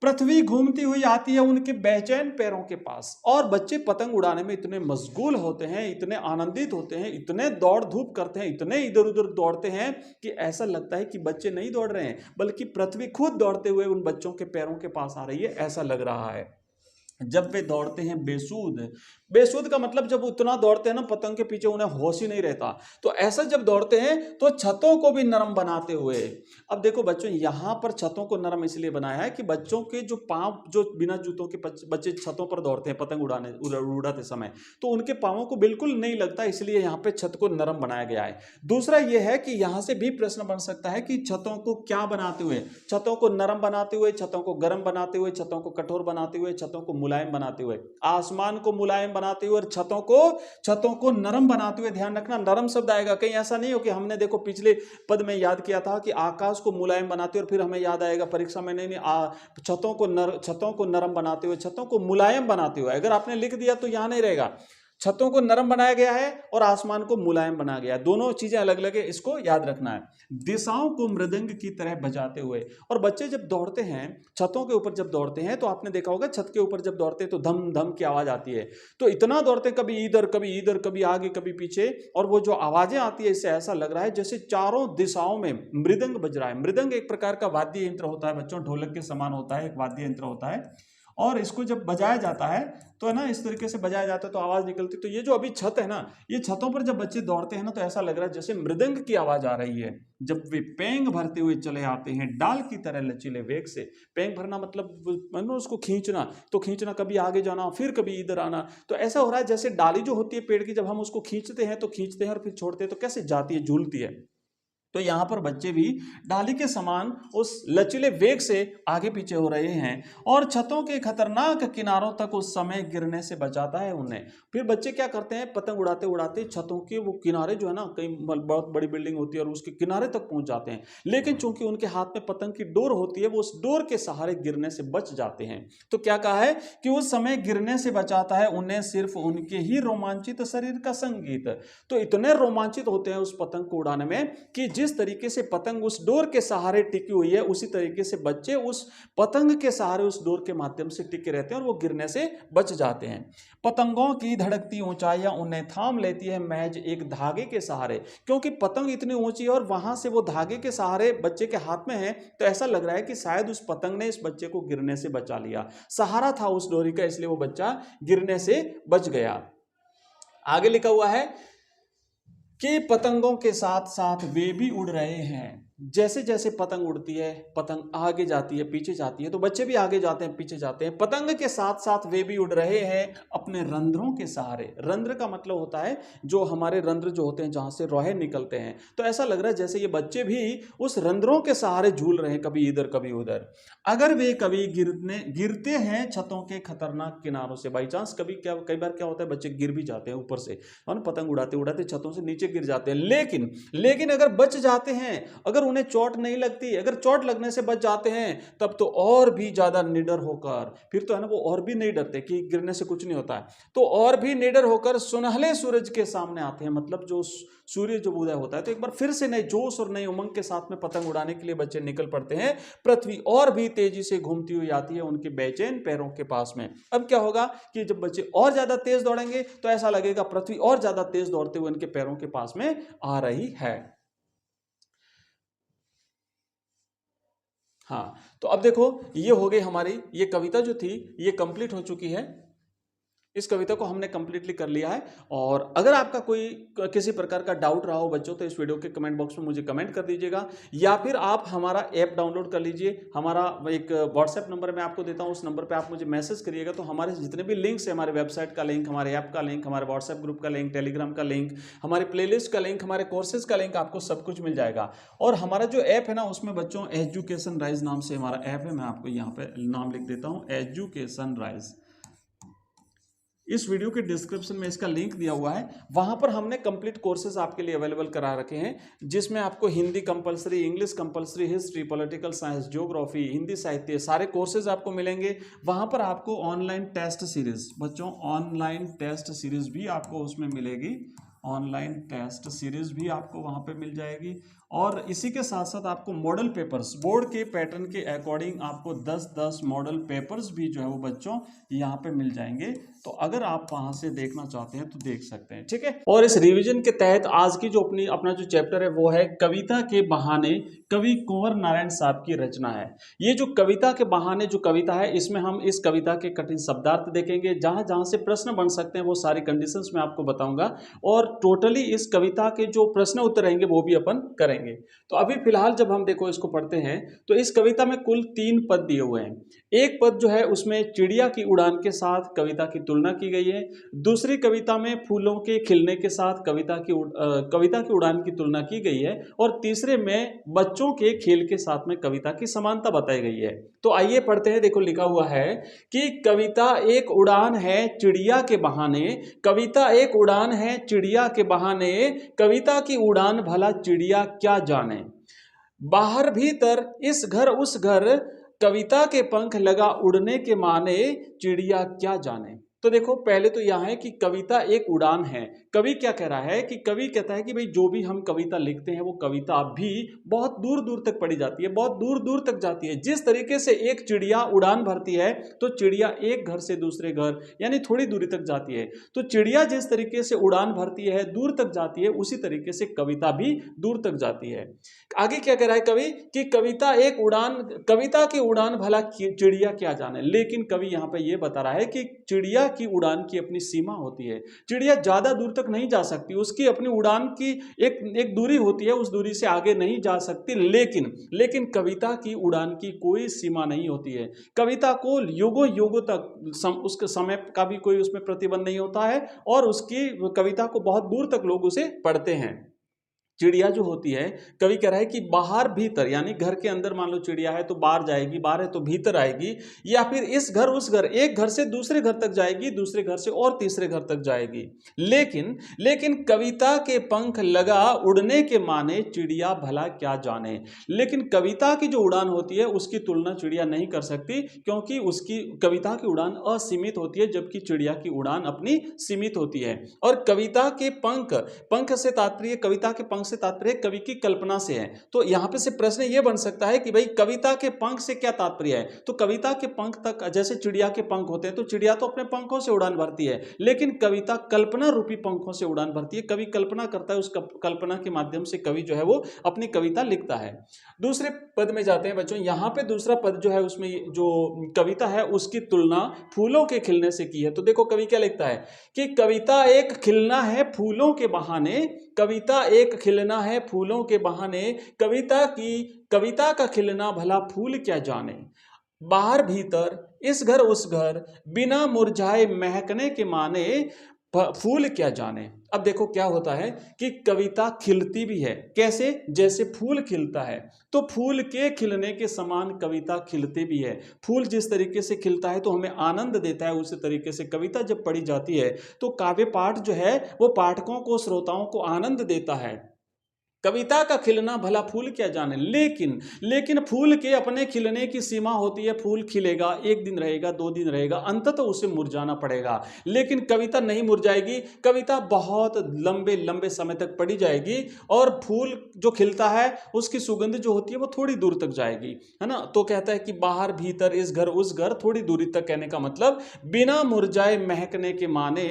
Speaker 3: पृथ्वी घूमती हुई आती है उनके बेचैन पैरों के पास। और बच्चे पतंग उड़ाने में इतने मशगूल होते हैं, इतने आनंदित होते हैं, इतने दौड़ धूप करते हैं, इतने इधर उधर दौड़ते हैं कि ऐसा लगता है कि बच्चे नहीं दौड़ रहे हैं, बल्कि पृथ्वी खुद दौड़ते हुए उन बच्चों के पैरों के पास आ रही है, ऐसा लग रहा है। जब वे दौड़ते हैं बेसूद, बेसूद का मतलब जब उतना दौड़ते हैं ना पतंग के पीछे, उन्हें होश ही नहीं रहता। तो ऐसा जब दौड़ते हैं तो छतों को भी नरम बनाते हुए। अब देखो बच्चों, यहां पर छतों को नरम इसलिए बनाया है कि बच्चों के जो पांव, जो बिना जूतों के बच्चे छतों पर दौड़ते हैं पतंग उड़ाते समय, तो उनके पांवों को बिल्कुल नहीं लगता, इसलिए यहाँ पे छत को नरम बनाया गया है। दूसरा यह है कि यहां से भी प्रश्न बन सकता है कि छतों को क्या बनाते हुए? छतों को नरम बनाते हुए, छतों को गर्म बनाते हुए, छतों को कठोर बनाते हुए, छतों को मुलायम बनाते हुए। आसमान को मुलायम बनाते हुए और छतों को नरम बनाते हुए। ध्यान रखना, नरम शब्द आएगा, कहीं ऐसा नहीं हो कि हमने देखो पिछले पद में याद किया था कि आकाश को मुलायम बनाते हुए, और फिर हमें याद आएगा परीक्षा में, नहीं छतों को नरम बनाते हुए, छतों को मुलायम बनाते हुए। अगर आपने लिख दिया तो यहां नहीं रहेगा। छतों को नरम बनाया गया है और आसमान को मुलायम बनाया गया है, दोनों चीजें अलग अलग है, इसको याद रखना है। दिशाओं को मृदंग की तरह बजाते हुए। और बच्चे जब दौड़ते हैं, छतों के ऊपर जब दौड़ते हैं, तो आपने देखा होगा छत के ऊपर जब दौड़ते हैं तो धम धम की आवाज आती है। तो इतना दौड़ते, कभी इधर कभी इधर, कभी आगे कभी पीछे, और वो जो आवाजें आती है, इससे ऐसा लग रहा है जैसे चारों दिशाओं में मृदंग बज रहा है। मृदंग एक प्रकार का वाद्य यंत्र होता है बच्चों, ढोलक के समान होता है, एक वाद्य यंत्र होता है, और इसको जब बजाया जाता है तो है ना, इस तरीके से बजाया जाता है तो आवाज निकलती। तो ये जो अभी छत है ना, ये छतों पर जब बच्चे दौड़ते हैं ना, तो ऐसा लग रहा है जैसे मृदंग की आवाज आ रही है। जब वे पेंग भरते हुए चले आते हैं डाल की तरह लचीले वेग से। पेंग भरना मतलब उसको खींचना, तो खींचना, कभी आगे जाना फिर कभी इधर आना। तो ऐसा हो रहा है जैसे डाली जो होती है पेड़ की, जब हम उसको खींचते हैं तो खींचते हैं और फिर छोड़ते हैं तो कैसे जाती है, झूलती है। तो यहाँ पर बच्चे भी डाली के समान उस लचीले वेग से आगे पीछे हो रहे हैं और छतों के खतरनाक किनारों तक उस समय गिरने से बचाता है उन्हें। फिर बच्चे क्या करते हैं, पतंग उड़ाते उड़ाते छतों के वो किनारे जो है ना, कई बहुत बड़ी बिल्डिंग होती है और उसके किनारे तक पहुंच जाते हैं, लेकिन चूंकि उनके हाथ में पतंग की डोर होती है वो उस डोर के सहारे गिरने से बच जाते हैं। तो क्या कहा है कि उस समय गिरने से बचाता है उन्हें सिर्फ उनके ही रोमांचित शरीर का संगीत। तो इतने रोमांचित होते हैं उस पतंग को उड़ाने में कि जिस तरीके से पतंग उस डोर के सहारे टिकी हुई है उसी तरीके से बच्चे उस पतंग के सहारे उस डोर के माध्यम से टिके रहते हैं और वो गिरने से बच जाते हैं। पतंगों की धड़कती ऊंचाइयां उन्हें थाम लेती है महज एक धागे के सहारे, क्योंकि पतंग इतनी ऊंची है और वहां से वो धागे के सहारे बच्चे के हाथ में है, तो ऐसा लग रहा है कि शायद उस पतंग ने इस बच्चे को गिरने से बचा लिया। सहारा था उस डोरी का, इसलिए वो बच्चा गिरने से बच गया। आगे लिखा हुआ है कि पतंगों के साथ साथ वे भी उड़ रहे हैं। जैसे जैसे पतंग उड़ती है, पतंग आगे जाती है पीछे जाती है, तो बच्चे भी आगे जाते हैं पीछे जाते हैं। पतंग के साथ साथ वे भी उड़ रहे हैं अपने रंध्रों के सहारे। रंध्र का मतलब होता है जो हमारे रंध्र जो होते हैं जहां से रोहे निकलते हैं, तो ऐसा लग रहा है जैसे ये बच्चे भी उस रंध्रों के सहारे झूल रहे हैं, कभी इधर कभी उधर। अगर वे कभी गिरते हैं छतों के खतरनाक किनारों से, बाई चांस कई बार क्या होता है बच्चे गिर भी जाते हैं ऊपर से, और पतंग उड़ाते उड़ाते छतों से नीचे गिर जाते हैं, लेकिन अगर बच जाते हैं, अगर उन्हें चोट नहीं लगती, अगर चोट लगने से बच जाते हैं, तब तो और भी ज्यादा निडर होकर, फिर तो है ना वो और भी नहीं डरते कि गिरने से कुछ नहीं होता है, तो और भी निडर होकर सुनहले सूरज के सामने आते हैं। मतलब जो सूर्य जब उदय होता है तो एक बार फिर से नए जोश और नए उमंग के साथ में पतंग उड़ाने के लिए बच्चे निकल पड़ते हैं। पृथ्वी और भी तेजी से घूमती हुई आती है उनके बेचैन पैरों के पास में। अब क्या होगा कि जब बच्चे और ज्यादा तेज दौड़ेंगे तो ऐसा लगेगा पृथ्वी और ज्यादा तेज दौड़ते हुए उनके पैरों के पास में आ रही है। हाँ, तो अब देखो ये हो गई हमारी ये कविता जो थी ये कंप्लीट हो चुकी है। इस कविता को हमने कंप्लीटली कर लिया है। और अगर आपका कोई किसी प्रकार का डाउट रहा हो बच्चों तो इस वीडियो के कमेंट बॉक्स में मुझे कमेंट कर दीजिएगा, या फिर आप हमारा ऐप डाउनलोड कर लीजिए। हमारा एक व्हाट्सएप नंबर मैं आपको देता हूं, उस नंबर पे आप मुझे मैसेज करिएगा, तो हमारे जितने भी लिंक्स हैं, हमारे वेबसाइट का लिंक, हमारे ऐप का लिंक, हमारे व्हाट्सएप ग्रुप का लिंक, टेलीग्राम का लिंक, हमारे प्लेलिस्ट का लिंक, हमारे कोर्सेज का लिंक, आपको सब कुछ मिल जाएगा। और हमारा जो ऐप है ना उसमें बच्चों एजुकेशन राइज नाम से हमारा ऐप है, मैं आपको यहाँ पे नाम लिख देता हूँ, एजुकेशन राइज। इस वीडियो के डिस्क्रिप्शन में इसका लिंक दिया हुआ है, वहां पर हमने कंप्लीट कोर्सेज आपके लिए अवेलेबल करा रखे हैं, जिसमें आपको Hindi compulsory, English compulsory, history, political science, geography, Hindi साहित्य, सारे कोर्सेज आपको मिलेंगे। वहां पर आपको ऑनलाइन टेस्ट सीरीज, बच्चों ऑनलाइन टेस्ट सीरीज भी आपको उसमें मिलेगी, ऑनलाइन टेस्ट सीरीज भी आपको वहां पे मिल जाएगी। और इसी के साथ साथ आपको मॉडल पेपर्स, बोर्ड के पैटर्न के अकॉर्डिंग आपको 10-10 मॉडल पेपर्स भी जो है वो बच्चों यहाँ पे मिल जाएंगे। तो अगर आप वहां से देखना चाहते हैं तो देख सकते हैं, ठीक है। और इस रिवीजन के तहत आज की जो अपना जो चैप्टर है वो है कविता के बहाने, कवि कुंवर नारायण साहब की रचना है। ये जो कविता के बहाने जो कविता है, इसमें हम इस कविता के कठिन शब्दार्थ देखेंगे, जहां जहां से प्रश्न बन सकते हैं वो सारी कंडीशंस मैं आपको बताऊंगा, और टोटली इस कविता के जो प्रश्न उत्तर रहेंगे वो भी अपन करेंगे। तो अभी फिलहाल जब हम देखो इसको पढ़ते हैं तो इस कविता में कुल 3 पद दिए हुए हैं। एक पद जो है उसमें चिड़िया की उड़ान के साथ कविता की तुलना की गई है, दूसरी कविता में फूलों के खिलने के साथ कविता की उड़ान की तुलना की गई है, और तीसरे में बच्चों के खेल के साथ में कविता की समानता बताई गई है। तो आइए पढ़ते हैं। देखो लिखा हुआ है कि कविता एक उड़ान है चिड़िया के बहाने, कविता एक उड़ान है चिड़िया के बहाने, कविता की उड़ान भला चिड़िया क्या जाने, बाहर भीतर इस घर उस घर, कविता के पंख लगा उड़ने के माने, चिड़िया क्या जाने। तो देखो पहले तो यह है कि कविता एक उड़ान है। कवि क्या कह रहा है कि कवि कहता है कि भाई जो भी हम कविता लिखते हैं वो कविता भी बहुत दूर दूर तक पढ़ी जाती है, बहुत दूर दूर तक जाती है। जिस तरीके से एक चिड़िया उड़ान भरती है तो चिड़िया एक घर से दूसरे घर यानी थोड़ी दूरी तक जाती है, तो चिड़िया जिस तरीके से उड़ान भरती है दूर तक जाती है, उसी तरीके से कविता भी दूर तक जाती है। आगे क्या कह रहा है कवि कि कविता एक उड़ान, कविता की उड़ान भला चिड़िया क्या जाने। लेकिन कवि यहाँ पे ये बता रहा है कि चिड़िया की उड़ान की अपनी सीमा होती है, चिड़िया ज्यादा दूर तक नहीं जा सकती, उसकी अपनी उड़ान की एक दूरी होती है, उस दूरी से आगे नहीं जा सकती। लेकिन कविता की उड़ान की कोई सीमा नहीं होती है। कविता को युगों युगों तक उसके समय का भी कोई उसमें प्रतिबंध नहीं होता है, और उसकी कविता को बहुत दूर तक लोग उसे पढ़ते हैं। चिड़िया जो होती है, कवि कह रहा है कि बाहर भीतर, यानी घर के अंदर मान लो चिड़िया है तो बाहर जाएगी, बाहर है तो भीतर आएगी, या फिर इस घर उस घर, एक घर से दूसरे घर तक जाएगी, दूसरे घर से और तीसरे घर तक जाएगी। लेकिन कविता के पंख लगा उड़ने के माने चिड़िया भला क्या जाने। लेकिन कविता की जो उड़ान होती है उसकी तुलना चिड़िया नहीं कर सकती, क्योंकि उसकी कविता की उड़ान असीमित होती है, जबकि चिड़िया की उड़ान अपनी सीमित होती है। और कविता के पंख से तात्पर्य, कविता के पंख से तात्पर्य कवि की कल्पना से है। तो यहां पे से प्रश्न यह बन सकता है कि भाई कविता के पंख से क्या तात्पर्य है। तो कविता के पंख तक, जैसे चिड़िया के पंख होते हैं तो चिड़िया तो अपने पंखों से उड़ान भरती है, लेकिन कविता कल्पना रूपी पंखों से उड़ान भरती है। कवि कल्पना करता है, उस कल्पना के माध्यम से कवि जो है वो अपनी कविता लिखता है। दूसरे पद में जाते हैं बच्चों। यहां पे दूसरा पद जो है उसमें जो कविता है उसकी तुलना फूलों के खिलने से की है। तो देखो कवि क्या लिखता है कि कविता एक खिलना है फूलों के बहाने, कविता एक खिलना है फूलों के बहाने, कविता का खिलना भला फूल क्या जाने। बाहर भीतर, इस घर उस घर, बिना मुरझाए महकने के माने, फूल क्या जाने। अब देखो क्या होता है कि कविता खिलती भी है, कैसे, जैसे फूल खिलता है, तो फूल के खिलने के समान कविता खिलती भी है। फूल जिस तरीके से खिलता है तो हमें आनंद देता है, उसी तरीके से कविता जब पढ़ी जाती है तो काव्य पाठ जो है वो पाठकों को, श्रोताओं को आनंद देता है। कविता का खिलना भला फूल क्या जाने। लेकिन फूल के अपने खिलने की सीमा होती है। फूल खिलेगा, एक दिन रहेगा, 2 दिन रहेगा, अंततः उसे मुरझाना पड़ेगा। लेकिन कविता नहीं मुरझाएगी, कविता बहुत लंबे लंबे समय तक पड़ी जाएगी, और फूल जो खिलता है उसकी सुगंध जो होती है वो थोड़ी दूर तक जाएगी, है ना। तो कहता है कि बाहर भीतर, इस घर उस घर, थोड़ी दूरी तक, कहने का मतलब बिना मुरझाए महकने के माने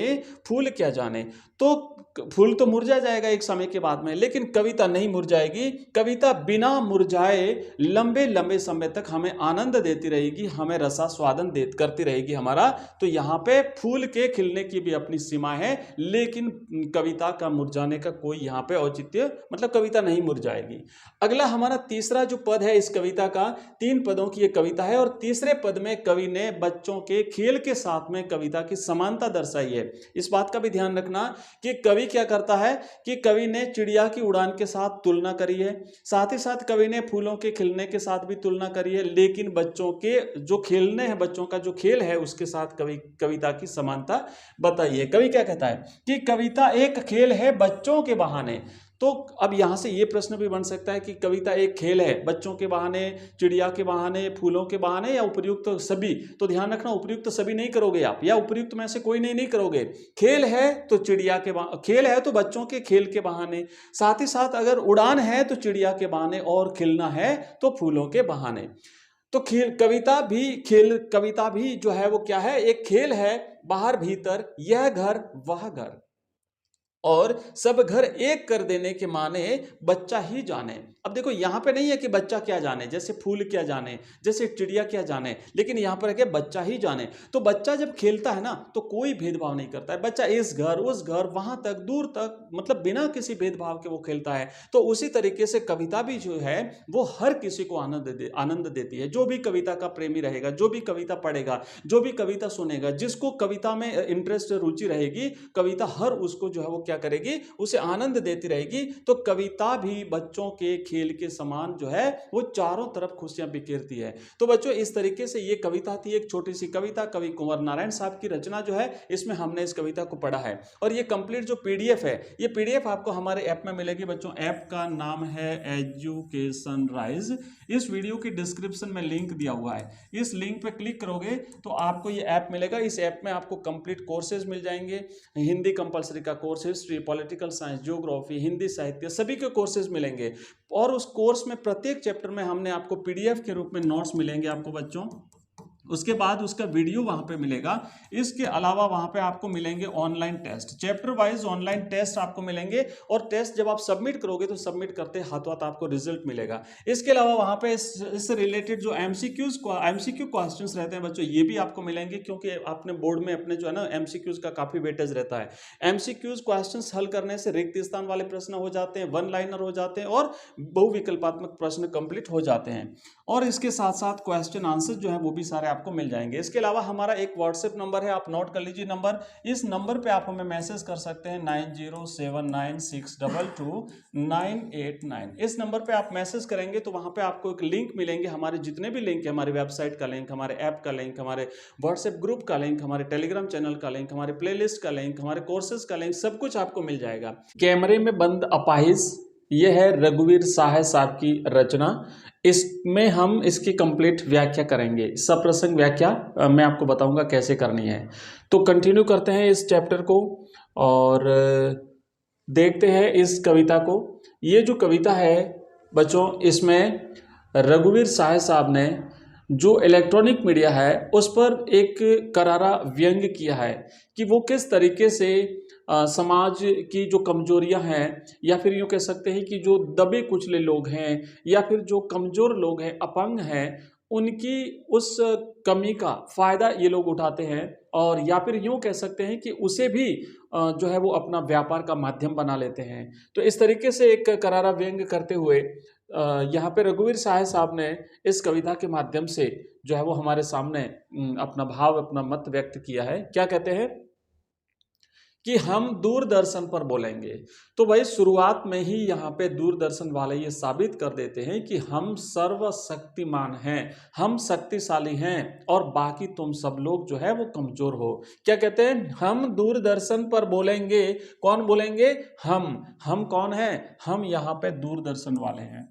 Speaker 3: फूल क्या जाने। तो फूल तो मुरझा जाएगा एक समय के बाद में, लेकिन कविता नहीं मुरझाएगी। कविता बिना मुरझाए लंबे लंबे समय तक हमें आनंद देती रहेगी, हमें रसास्वादन करती रहेगी हमारा। तो यहाँ पे फूल के खिलने की भी अपनी सीमा है, लेकिन कविता का मुरझाने का कोई यहाँ पे औचित्य, मतलब कविता नहीं मुरझाएगी। अगला हमारा तीसरा जो पद है इस कविता का, 3 पदों की ये कविता है, और तीसरे पद में कवि ने बच्चों के खेल के साथ में कविता की समानता दर्शाई है। इस बात का भी ध्यान रखना कि कवि क्या करता है कि कवि ने चिड़िया की उड़ान के साथ तुलना करी है, साथ ही साथ कवि ने फूलों के खिलने के साथ भी तुलना करी है, लेकिन बच्चों के जो खेलने हैं, बच्चों का जो खेल है उसके साथ कविता की समानता बताई है। कवि क्या कहता है कि कविता एक खेल है बच्चों के बहाने। तो अब यहां से ये प्रश्न भी बन सकता है कि कविता एक खेल है बच्चों के बहाने, चिड़िया के बहाने, फूलों के बहाने, या उपयुक्त सभी। तो ध्यान रखना, उपयुक्त सभी नहीं करोगे आप, या उपयुक्त में से कोई नहीं करोगे। खेल है तो चिड़िया के खेल है तो बच्चों के खेल के बहाने, साथ ही साथ अगर उड़ान है तो चिड़िया के बहाने, और खिलना है तो फूलों के बहाने। तो कविता भी जो है वो क्या है, एक खेल है। बाहर भीतर, यह घर वह घर, और सब घर एक कर देने के माने बच्चा ही जाने। अब देखो यहां पे नहीं है कि बच्चा क्या जाने, जैसे फूल क्या जाने, जैसे चिड़िया क्या जाने, लेकिन यहां पर है कि बच्चा ही जाने। तो बच्चा जब खेलता है ना तो कोई भेदभाव नहीं करता है, बच्चा इस घर उस घर, वहां तक, दूर तक, मतलब बिना किसी भेदभाव के वो खेलता है। तो उसी तरीके से कविता भी जो है वो हर किसी को आनंद देती है। जो भी कविता का प्रेमी रहेगा, जो भी कविता पढ़ेगा, जो भी कविता सुनेगा, जिसको कविता में इंटरेस्ट, रुचि रहेगी, कविता हर उसको जो है वो क्या करेगी, उसे आनंद देती रहेगी। तो कविता भी बच्चों के खेल के समान जो है वो चारों तरफ खुशियां बिखेरती है। तो बच्चों इस तरीके से ये कविता थी, एक छोटी सी कविता, कवि कुंवर नारायण साहब की रचना जो है, इसमें हमने इस कविता को पढ़ा है। और ये कंप्लीट जो पीडीएफ है, ये पीडीएफ आपको हमारे ऐप में मिलेगी बच्चों। ऐप का नाम है एजुकेशन राइज। इस वीडियो की डिस्क्रिप्शन में लिंक दिया हुआ है, इस लिंक पे क्लिक करोगे तो आपको ये ऐप मिलेगा। इस ऐप में आपको कंप्लीट कोर्सेज मिल जाएंगे, हिंदी कंपलसरी का course, history, political science, geography, Hindi साहित्य, सभी के कोर्सेज मिलेंगे। और उस कोर्स में प्रत्येक चैप्टर में हमने आपको पीडीएफ के रूप में नोट्स मिलेंगे आपको बच्चों। उसके बाद उसका वीडियो वहां पे मिलेगा। इसके अलावा वहां पे आपको मिलेंगे online test, chapter wise online test आपको मिलेंगे। और टेस्ट जब आप सबमिट करोगे तो सबमिट करते हाथों हाथ आपको रिजल्ट मिलेगा। इसके अलावा वहां पे इससे रिलेटेड जो एमसीक्यू क्वेश्चंस रहते हैं बच्चों, ये भी आपको मिलेंगे, क्योंकि आपने बोर्ड में अपने जो है ना एमसीक्यूज का काफी वेटेज रहता है। एमसीक्यूज क्वेश्चंस हल करने से रिक्त स्थान वाले प्रश्न हो जाते हैं, वन लाइनर हो जाते हैं, और बहुविकल्पात्मक प्रश्न कंप्लीट हो जाते हैं। और इसके साथ साथ क्वेश्चन आंसर जो है वो भी सारे आपको मिल जाएंगे। इसके अलावा हमारा एक व्हाट्सएप नंबर है, आप नोट कर लीजिए नंबर। इस नंबर पे आप हमें मैसेज कर सकते हैं 9079622989। इस नंबर पे आप मैसेज करेंगे तो वहां पे आपको एक लिंक मिलेंगे, हमारे जितने भी लिंक है, हमारी वेबसाइट का लिंक, हमारे ऐप का लिंक, हमारे व्हाट्सएप ग्रुप का लिंक, हमारे टेलीग्राम चैनल का लिंक, हमारे प्लेलिस्ट का लिंक, हमारे कोर्सेज का लिंक, सब कुछ आपको मिल जाएगा। कैमरे में बंद अपाहिज, यह है रघुवीर साहे साहब की रचना। इसमें हम इसकी कंप्लीट व्याख्या करेंगे, सप्रसंग व्याख्या मैं आपको बताऊंगा कैसे करनी है। तो कंटिन्यू करते हैं इस चैप्टर को और देखते हैं इस कविता को। ये जो कविता है बच्चों, इसमें रघुवीर साहे साहब ने जो इलेक्ट्रॉनिक मीडिया है उस पर एक करारा व्यंग किया है कि वो किस तरीके से समाज की जो कमजोरियां हैं, या फिर यूँ कह सकते हैं कि जो दबे कुचले लोग हैं या फिर जो कमज़ोर लोग हैं, अपंग हैं, उनकी उस कमी का फ़ायदा ये लोग उठाते हैं, और या फिर यूँ कह सकते हैं कि उसे भी जो है वो अपना व्यापार का माध्यम बना लेते हैं। तो इस तरीके से एक करारा व्यंग करते हुए यहाँ पे रघुवीर साहे साहब ने इस कविता के माध्यम से जो है वो हमारे सामने अपना भाव, अपना मत व्यक्त किया है। क्या कहते हैं कि हम दूरदर्शन पर बोलेंगे। तो भाई शुरुआत में ही यहाँ पे दूरदर्शन वाले ये साबित कर देते हैं कि हम सर्वशक्तिमान हैं, हम शक्तिशाली हैं, और बाकी तुम सब लोग जो है वो कमजोर हो। क्या कहते हैं? हम दूरदर्शन पर बोलेंगे। कौन बोलेंगे? हम कौन है? हम यहाँ पे दूरदर्शन वाले हैं।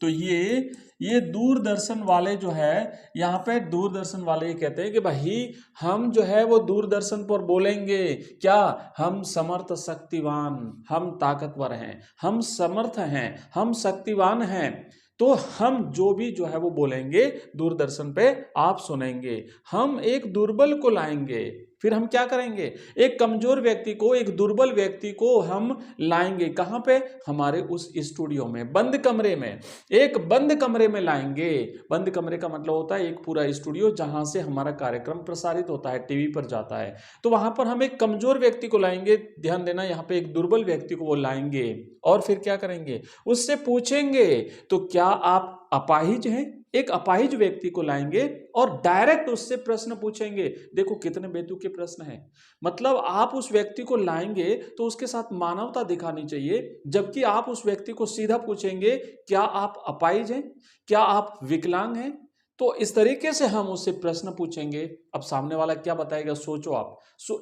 Speaker 3: तो ये दूरदर्शन वाले जो है, यहाँ पे दूरदर्शन वाले ये कहते हैं कि भाई हम जो है वो दूरदर्शन पर बोलेंगे। क्या? हम समर्थ शक्तिवान, हम ताकतवर हैं, हम समर्थ हैं, हम शक्तिवान हैं। तो हम जो भी जो है वो बोलेंगे दूरदर्शन पे आप सुनेंगे। हम एक दुर्बल को लाएंगे, फिर हम क्या करेंगे? एक कमजोर व्यक्ति को, एक दुर्बल व्यक्ति को हम लाएंगे। कहाँ पे? हमारे उस स्टूडियो में, बंद कमरे में, एक बंद कमरे में लाएंगे। बंद कमरे का मतलब होता है एक पूरा स्टूडियो जहां से हमारा कार्यक्रम प्रसारित होता है, टीवी पर जाता है। तो वहां पर हम एक कमजोर व्यक्ति को लाएंगे, ध्यान देना, यहाँ पे एक दुर्बल व्यक्ति को वो लाएंगे, और फिर क्या करेंगे? उससे पूछेंगे तो क्या आप अपाहिज हैं? एक अपाहिज व्यक्ति को लाएंगे और डायरेक्ट उससे प्रश्न पूछेंगे। देखो कितने बेतुके प्रश्न हैं। मतलब आप उस व्यक्ति को लाएंगे तो उसके साथ मानवता दिखानी चाहिए, जबकि आप उस व्यक्ति को सीधा पूछेंगे क्या आप अपाहिज हैं, क्या आप विकलांग हैं। तो इस तरीके से हम उससे प्रश्न पूछेंगे। अब सामने वाला क्या बताएगा, सोचो आप।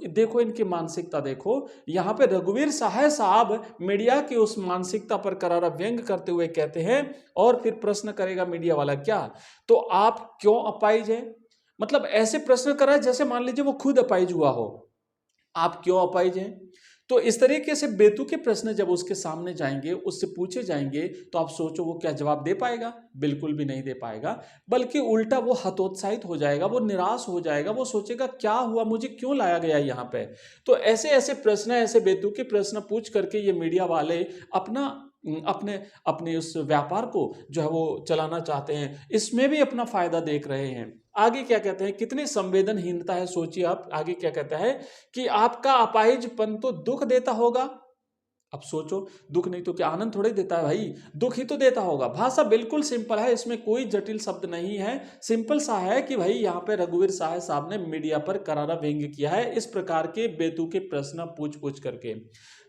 Speaker 3: देखो इनकी मानसिकता देखो। यहाँ पे रघुवीर साहे साहब मीडिया की उस मानसिकता पर करारा व्यंग करते हुए कहते हैं, और फिर प्रश्न करेगा मीडिया वाला, क्या? तो आप क्यों अपाहिज हैं? मतलब ऐसे प्रश्न करा जैसे मान लीजिए वो खुद अपाहिज हुआ हो। आप क्यों अपाहिज हैं? तो इस तरीके से बेतुके प्रश्न जब उसके सामने जाएंगे, उससे पूछे जाएंगे, तो आप सोचो वो क्या जवाब दे पाएगा? बिल्कुल भी नहीं दे पाएगा, बल्कि उल्टा वो हतोत्साहित हो जाएगा, वो निराश हो जाएगा, वो सोचेगा क्या हुआ, मुझे क्यों लाया गया यहाँ पे। तो ऐसे ऐसे प्रश्न, ऐसे बेतुके प्रश्न पूछ करके ये मीडिया वाले अपने उस व्यापार को जो है वो चलाना चाहते हैं, इसमें भी अपना फायदा देख रहे हैं। आगे क्या कहते हैं? कितनी संवेदनहीनता है, सोचिए आप। आगे क्या कहता है कि आपका अपाहिजपन तो दुख देता होगा। अब सोचो, दुख नहीं तो क्या आनंद थोड़े देता है भाई, दुख ही तो देता होगा। भाषा बिल्कुल सिंपल है, इसमें कोई जटिल शब्द नहीं है। सिंपल सा है कि भाई यहाँ पे रघुवीर साहे साहब ने मीडिया पर करारा व्यंग किया है, इस प्रकार के बेतुके प्रश्न पूछ करके।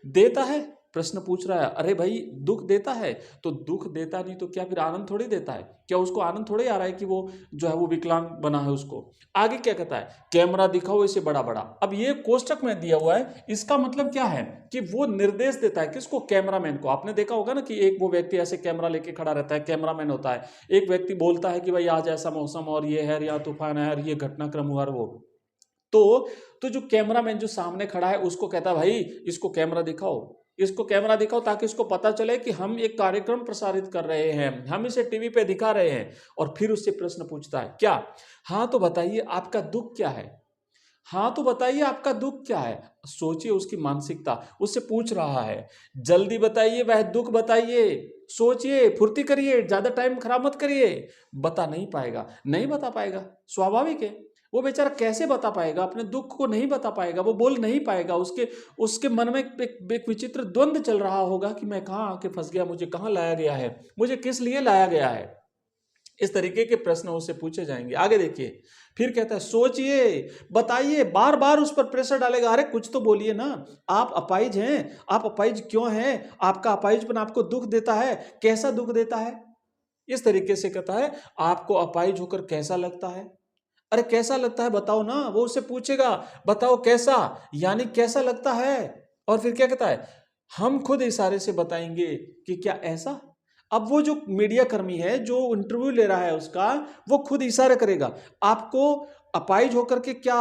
Speaker 3: देता है, प्रश्न पूछ रहा है, अरे भाई दुख देता है, तो दुख देता नहीं तो क्या फिर आनंद थोड़ी देता है? क्या उसको आनंद थोड़ी आ रहा है कि वो जो है वो विकलांग बना है उसको? आगे क्या कहता है? कैमरा दिखाओ इसे बड़ा बड़ा। अब ये कोष्टक में दिया हुआ है, इसका मतलब क्या है कि वो निर्देश देता है किसको? कैमरामैन को। आपने देखा होगा ना कि एक वो व्यक्ति ऐसे कैमरा लेके खड़ा रहता है, कैमरामैन होता है। एक व्यक्ति बोलता है कि भाई आज ऐसा मौसम और ये है, यहाँ तूफान है और ये घटनाक्रम हुआ, वो तो जो कैमरामैन जो सामने खड़ा है उसको कहता है भाई इसको कैमरा दिखाओ, इसको कैमरा दिखाओ, ताकि इसको पता चले कि हम एक कार्यक्रम प्रसारित कर रहे हैं, हम इसे टीवी पे दिखा रहे हैं। और फिर उससे प्रश्न पूछता है, क्या? हाँ तो बताइए आपका दुख क्या है? हाँ तो बताइए आपका दुख क्या है? सोचिए उसकी मानसिकता, उससे पूछ रहा है, जल्दी बताइए वह दुख बताइए, सोचिए, फुर्ती करिए, ज्यादा टाइम खराब मत करिए। बता नहीं पाएगा, नहीं बता पाएगा, स्वाभाविक है। वो बेचारा कैसे बता पाएगा? अपने दुख को नहीं बता पाएगा, वो बोल नहीं पाएगा। उसके मन में एक विचित्र द्वंद्व चल रहा होगा कि मैं कहाँ आके फंस गया, मुझे कहाँ लाया गया है, मुझे किस लिए लाया गया है। इस तरीके के प्रश्न उससे पूछे जाएंगे। आगे देखिए, फिर कहता है सोचिए, बताइए, बार बार उस पर प्रेशर डालेगा। अरे कुछ तो बोलिए ना, आप अपाहिज हैं, आप अपाहिज क्यों हैं, आपका अपाहिजपन आपको दुख देता है, कैसा दुख देता है। इस तरीके से कहता है आपको अपाहिज होकर कैसा लगता है, अरे कैसा लगता है बताओ ना। वो उससे पूछेगा बताओ कैसा, यानी कैसा लगता है। और फिर क्या कहता है, हम खुद इशारे से बताएंगे कि क्या ऐसा। अब वो जो मीडिया कर्मी है जो इंटरव्यू ले रहा है उसका, वो खुद इशारा करेगा आपको अपाहिज होकर के क्या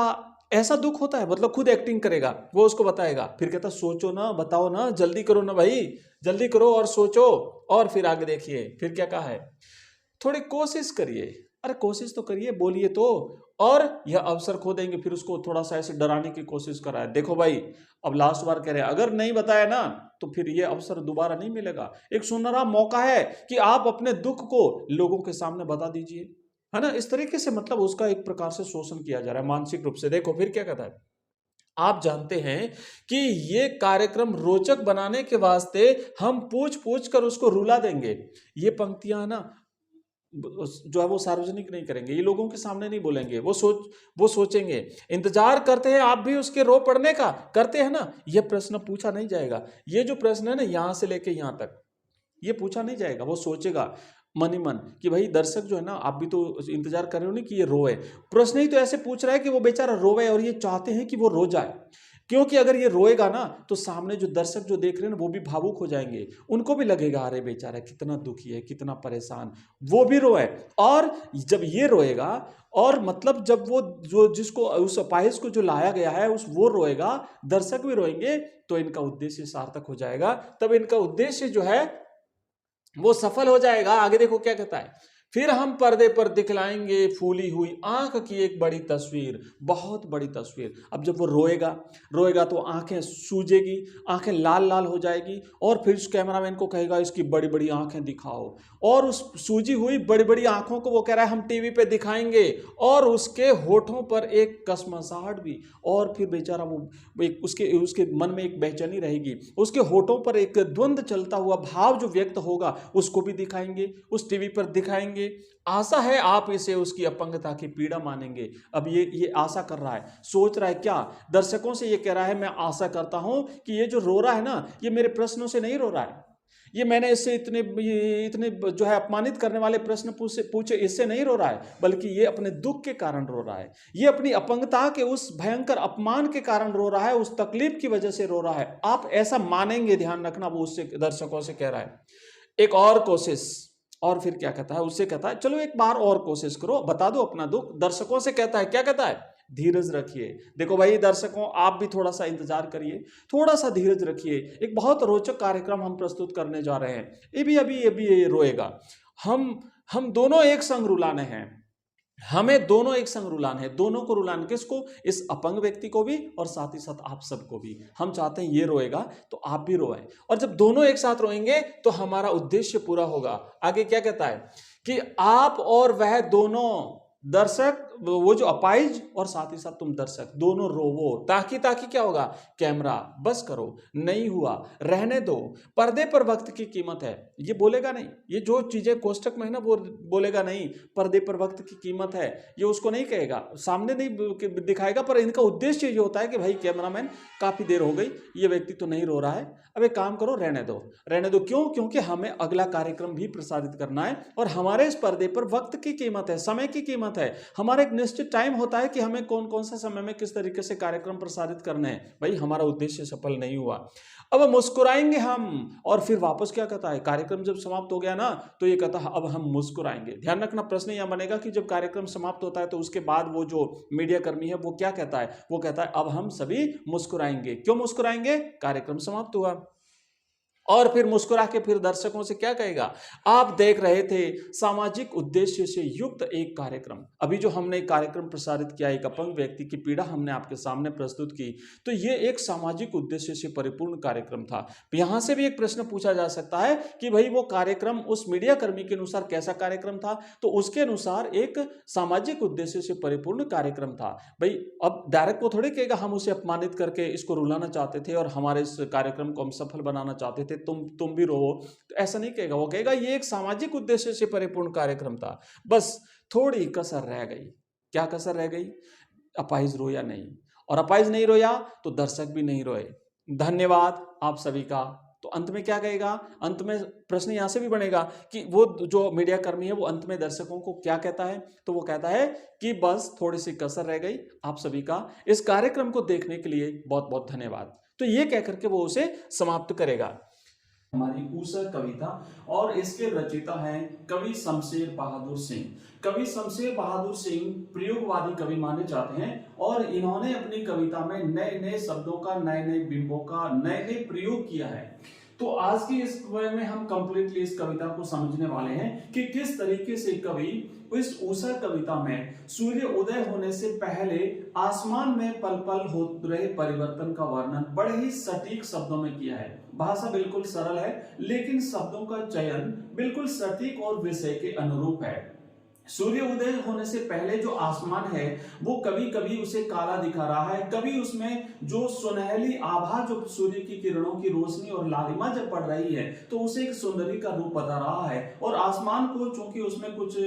Speaker 3: ऐसा दुख होता है, मतलब खुद एक्टिंग करेगा, वो उसको बताएगा। फिर कहता सोचो ना, बताओ ना, जल्दी करो ना भाई, जल्दी करो और सोचो। और फिर आगे देखिए, फिर क्या कहा है, थोड़ी कोशिश करिए। अरे कोशिश तो करिए, बोलिए तो। और यह अवसर खो देंगे। फिर उसको थोड़ा सा ऐसे डराने की कोशिश करा है, देखो भाई अब लास्ट बार कह रहे हैं, अगर नहीं बताया ना तो फिर यह अवसर दोबारा नहीं मिलेगा। एक सुनहरा मौका है कि आप अपने दुख को लोगों के सामने बता दीजिए, है ना। इस तरीके से मतलब उसका एक प्रकार से शोषण किया जा रहा है मानसिक रूप से। देखो फिर क्या कहता है, आप जानते हैं कि ये कार्यक्रम रोचक बनाने के वास्ते हम पूछ पूछ कर उसको रुला देंगे। ये पंक्तियां ना जो है वो सार्वजनिक नहीं करेंगे, ये लोगों के सामने नहीं बोलेंगे। वो सोचेंगे, इंतजार करते हैं आप भी उसके रो पड़ने का, करते हैं ना। ये प्रश्न पूछा नहीं जाएगा। ये जो प्रश्न है ना यहां से लेके यहां तक, ये पूछा नहीं जाएगा। वो सोचेगा मन ही मन कि भाई दर्शक जो है ना, आप भी तो इंतजार कर रहे हो ना कि ये रोए। प्रश्न ही तो ऐसे पूछ रहा है कि वो बेचारा रोए, और ये चाहते हैं कि वो रो जाए, क्योंकि अगर ये रोएगा ना तो सामने जो दर्शक जो देख रहे हैं ना वो भी भावुक हो जाएंगे। उनको भी लगेगा अरे बेचारा कितना दुखी है, कितना परेशान, वो भी रोए। और जब ये रोएगा, और मतलब जब वो जो जिसको उस अपाहिज को जो लाया गया है उस वो रोएगा, दर्शक भी रोएंगे, तो इनका उद्देश्य सार्थक हो जाएगा। तब इनका उद्देश्य जो है वो सफल हो जाएगा। आगे देखो क्या कहता है, फिर हम पर्दे पर दिखलाएंगे फूली हुई आंख की एक बड़ी तस्वीर, बहुत बड़ी तस्वीर। अब जब वो रोएगा तो आंखें सूजेगी, आंखें लाल लाल हो जाएगी, और फिर उस कैमरामैन को कहेगा इसकी बड़ी बड़ी आंखें दिखाओ। और उस सूजी हुई बड़ी बड़ी आंखों को वो कह रहा है हम टीवी पे दिखाएंगे, और उसके होठों पर एक कसमसाहट भी। और फिर बेचारा वो उसके मन में एक बेचैनी रहेगी, उसके होठों पर एक द्वंद्व चलता हुआ भाव जो व्यक्त होगा उसको भी दिखाएंगे, उस टीवी पर दिखाएंगे। आशा है आप इसे उसकी अपंगता की पीड़ा मानेंगे। अब ये आशा कर रहा है, सोच रहा है क्या, दर्शकों से ये कह रहा है मैं आशा करता हूं कि ये जो रो रहा है ना, ये मेरे प्रश्नों से नहीं रो रहा है, ये मैंने इससे इतने जो है अपमानित करने वाले प्रश्न पूछे इससे नहीं रो रहा है, बल्कि ये अपने दुख के कारण रो रहा है, ये अपनी अपंगता के उस भयंकर अपमान के कारण रो रहा है, उस तकलीफ की वजह से रो रहा है। आप ऐसा मानेंगे, ध्यान रखना, वो उससे दर्शकों से कह रहा है एक और कोशिश। और फिर क्या कहता है, उससे कहता है चलो एक बार और कोशिश करो, बता दो अपना दुख। दर्शकों से कहता है, क्या कहता है, धीरज रखिए। देखो भाई दर्शकों, आप भी थोड़ा सा इंतजार करिए, थोड़ा सा धीरज रखिए। एक बहुत रोचक कार्यक्रम हम प्रस्तुत करने जा रहे हैं। ये भी ये रोएगा। हम दोनों एक संग रुलाने हैं, हमें दोनों एक संग रुलाना है। दोनों को रुलाना, किसको, इस अपंग व्यक्ति को भी और साथ ही साथ आप सबको भी। हम चाहते हैं ये रोएगा तो आप भी रोएं, और जब दोनों एक साथ रोएंगे तो हमारा उद्देश्य पूरा होगा। आगे क्या कहता है कि आप और वह दोनों दर्शक, वो जो अपाहिज और साथ ही साथ तुम दर्शक दोनों रोवो, ताकि क्या होगा, कैमरा बस करो, नहीं हुआ रहने दो, पर्दे पर वक्त की कीमत है, ये बोलेगा नहीं। ये जो चीजें कोष्टक में है ना वो बोलेगा नहीं, पर्दे पर वक्त की कीमत है ये उसको नहीं कहेगा, सामने नहीं दिखाएगा। पर इनका उद्देश्य ये होता है कि भाई कैमरामैन काफी देर हो गई, ये व्यक्ति तो नहीं रो रहा है, अब एक काम करो, रहने दो। क्यों, क्योंकि हमें अगला कार्यक्रम भी प्रसारित करना है, और हमारे इस पर्दे पर वक्त की कीमत है, समय की कीमत है। हमारा एक निश्चित टाइम होता है कि हमें कौन कौन सा समय में किस तरीके से कार्यक्रम प्रसारित करने हैं। भाई हमारा उद्देश्य सफल नहीं हुआ, अब मुस्कुराएंगे हम। और फिर वापस क्या कहता है, कार्यक्रम जब समाप्त हो गया ना तो ये कहता है अब हम मुस्कुराएंगे। ध्यान रखना, प्रश्न यह बनेगा कि जब कार्यक्रम समाप्त होता है तो उसके बाद वो जो मीडिया कर्मी है वो क्या कहता है, वो कहता है अब हम सभी मुस्कुराएंगे। क्यों मुस्कुराएंगे, कार्यक्रम समाप्त हुआ। और फिर मुस्कुरा के फिर दर्शकों से क्या कहेगा, आप देख रहे थे सामाजिक उद्देश्य से युक्त एक कार्यक्रम। अभी जो हमने एक कार्यक्रम प्रसारित किया, एक अपंग व्यक्ति की पीड़ा हमने आपके सामने प्रस्तुत की, तो ये एक सामाजिक उद्देश्य से परिपूर्ण कार्यक्रम था। यहां से भी एक प्रश्न पूछा जा सकता है कि भाई वो कार्यक्रम उस मीडिया कर्मी के अनुसार कैसा कार्यक्रम था, तो उसके अनुसार एक सामाजिक उद्देश्य से परिपूर्ण कार्यक्रम था। भाई अब डायरेक्ट को थोड़ी कहेगा हम उसे अपमानित करके इसको रुलाना चाहते थे और हमारे इस कार्यक्रम को हम सफल बनाना चाहते थे, तुम भी रहो, तो ऐसा नहीं कहेगा। वो कहेगा ये एक सामाजिक उद्देश्य से परिपूर्ण कार्यक्रम था, बस थोड़ी कसर रह गई। क्या कसर रह गई? अपाहिज रोया नहीं, और अपाहिज नहीं रोया तो दर्शक भी नहीं रोए। धन्यवाद आप सभी का। तो अंत में क्या कहेगा? अंत में प्रश्न यहां से भी बनेगा कि वो जो मीडिया कर्मी है वो अंत में दर्शकों को क्या कहता है? तो वो कहता है कि बस थोड़ी सी कसर रह गई। आप सभी का इस कार्यक्रम को देखने के लिए बहुत बहुत धन्यवाद। तो ये कहकर के वो उसे समाप्त करेगा। हमारी ऊषा कविता, और इसके रचयिता हैं कवि शमशेर बहादुर सिंह। कवि शमशेर बहादुर सिंह प्रयोगवादी कवि माने जाते हैं, और इन्होंने अपनी कविता में नए नए शब्दों का, नए नए बिंबों का, नए नए प्रयोग किया है। तो आज की इस वे में हम कंप्लीटली इस कविता को समझने वाले हैं कि किस तरीके से कवि इस ऊषा कविता में सूर्य उदय होने से पहले आसमान में पल पल हो रहे परिवर्तन का वर्णन बड़े ही सटीक शब्दों में किया है। भाषा बिल्कुल सरल है, लेकिन शब्दों का चयन बिल्कुल सटीक और विषय के अनुरूप है। सूर्य उदय होने से पहले जो आसमान है वो कभी कभी उसे काला दिखा रहा है, कभी उसमें जो सुनहली आभा, जो सूर्य की किरणों की रोशनी और लालिमा जब पड़ रही है तो उसे एक सुंदरी का रूप बता रहा है। और आसमान को चूंकि उसमें कुछ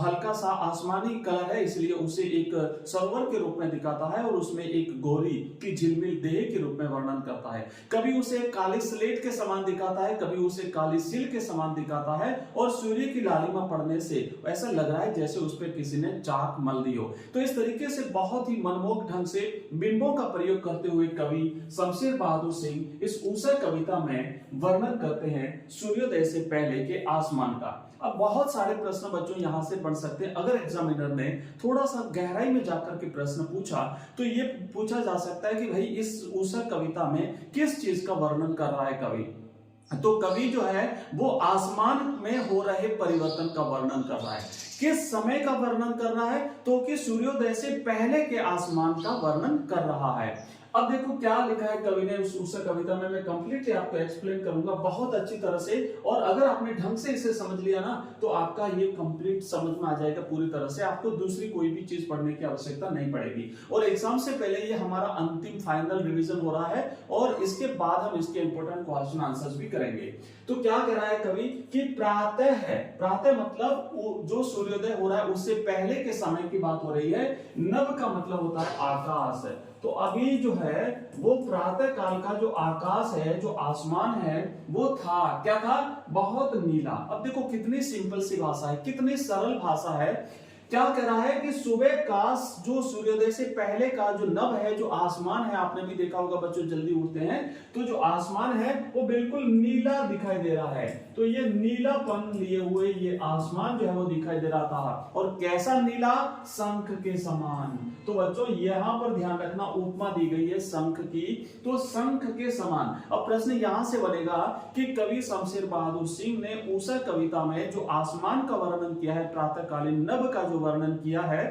Speaker 3: हल्का सा आसमानी कलर है, इसलिए उसे एक सरोवर के रूप में दिखाता है, और उसमें एक गौरी की झिलमिल देह के रूप में वर्णन करता है। कभी उसे काली स्लेट के समान दिखाता है, कभी उसे काली सिल के समान दिखाता है, और सूर्य की लालिमा पड़ने से ऐसा लग रहा है जैसे उस पर किसी ने चाक मल दी हो। तो इस तरीके से बहुत ही मनमोहक ढंग से बिंबों का प्रयोग करते हुए कवि शमशेर बहादुर सिंह इस ऊषा कविता में वर्णन करते हैं सूर्योदय से पहले के आसमान का। अब बहुत सारे प्रश्न बच्चों यहां से बन सकते हैं। अगर एग्जामिनर ने थोड़ा सा गहराई में जाकर के प्रश्न पूछा तो ये पूछा जा सकता है कि भाई इस ऊषा कविता में किस चीज का वर्णन कर रहा है कवि? तो कवि जो है वो आसमान में हो रहे परिवर्तन का वर्णन कर रहा है। किस समय का वर्णन कर रहा है? तो कि सूर्योदय से पहले के आसमान का वर्णन कर रहा है। अब देखो क्या लिखा है कवि ने उस कविता में, मैं कंप्लीटली आपको एक्सप्लेन करूंगा बहुत अच्छी तरह से, और अगर आपने ढंग से इसे समझ लिया ना तो आपका ये कंप्लीट समझ में आ जाएगा पूरी तरह से। आपको दूसरी कोई भी चीज पढ़ने की आवश्यकता नहीं पड़ेगी। और एग्जाम से पहले ये हमारा अंतिम फाइनल रिवीजन हो रहा है, और इसके बाद हम इसके इंपोर्टेंट क्वेश्चन आंसर्स भी करेंगे। तो क्या कह रहा है कवि कि प्रातः है, प्रातः मतलब जो सूर्योदय हो रहा है उससे पहले के समय की बात हो रही है। नभ का मतलब होता है आकाश है। तो अभी जो है वो प्रातः काल का जो आकाश है, जो आसमान है, वो था क्या था? बहुत नीला। अब देखो कितनी सिंपल सी भाषा है, कितनी सरल भाषा है। क्या कह रहा है कि सुबह का जो सूर्योदय से पहले का जो नभ है, जो आसमान है, आपने भी देखा होगा बच्चों जल्दी उठते हैं तो जो आसमान है वो बिल्कुल नीला दिखाई दे रहा है। तो ये नीलापन लिए हुए ये आसमान जो है वो दिखाई दे रहा था। और कैसा नीला? शंख के समान। तो बच्चों यहां पर ध्यान रखना, उपमा दी गई है शंख की, तो शंख के समान। अब प्रश्न यहां से बनेगा कि कवि शमशेर बहादुर सिंह ने ऊषा कविता में जो आसमान का वर्णन किया है, प्रातःकालीन नभ का जो वर्णन किया है,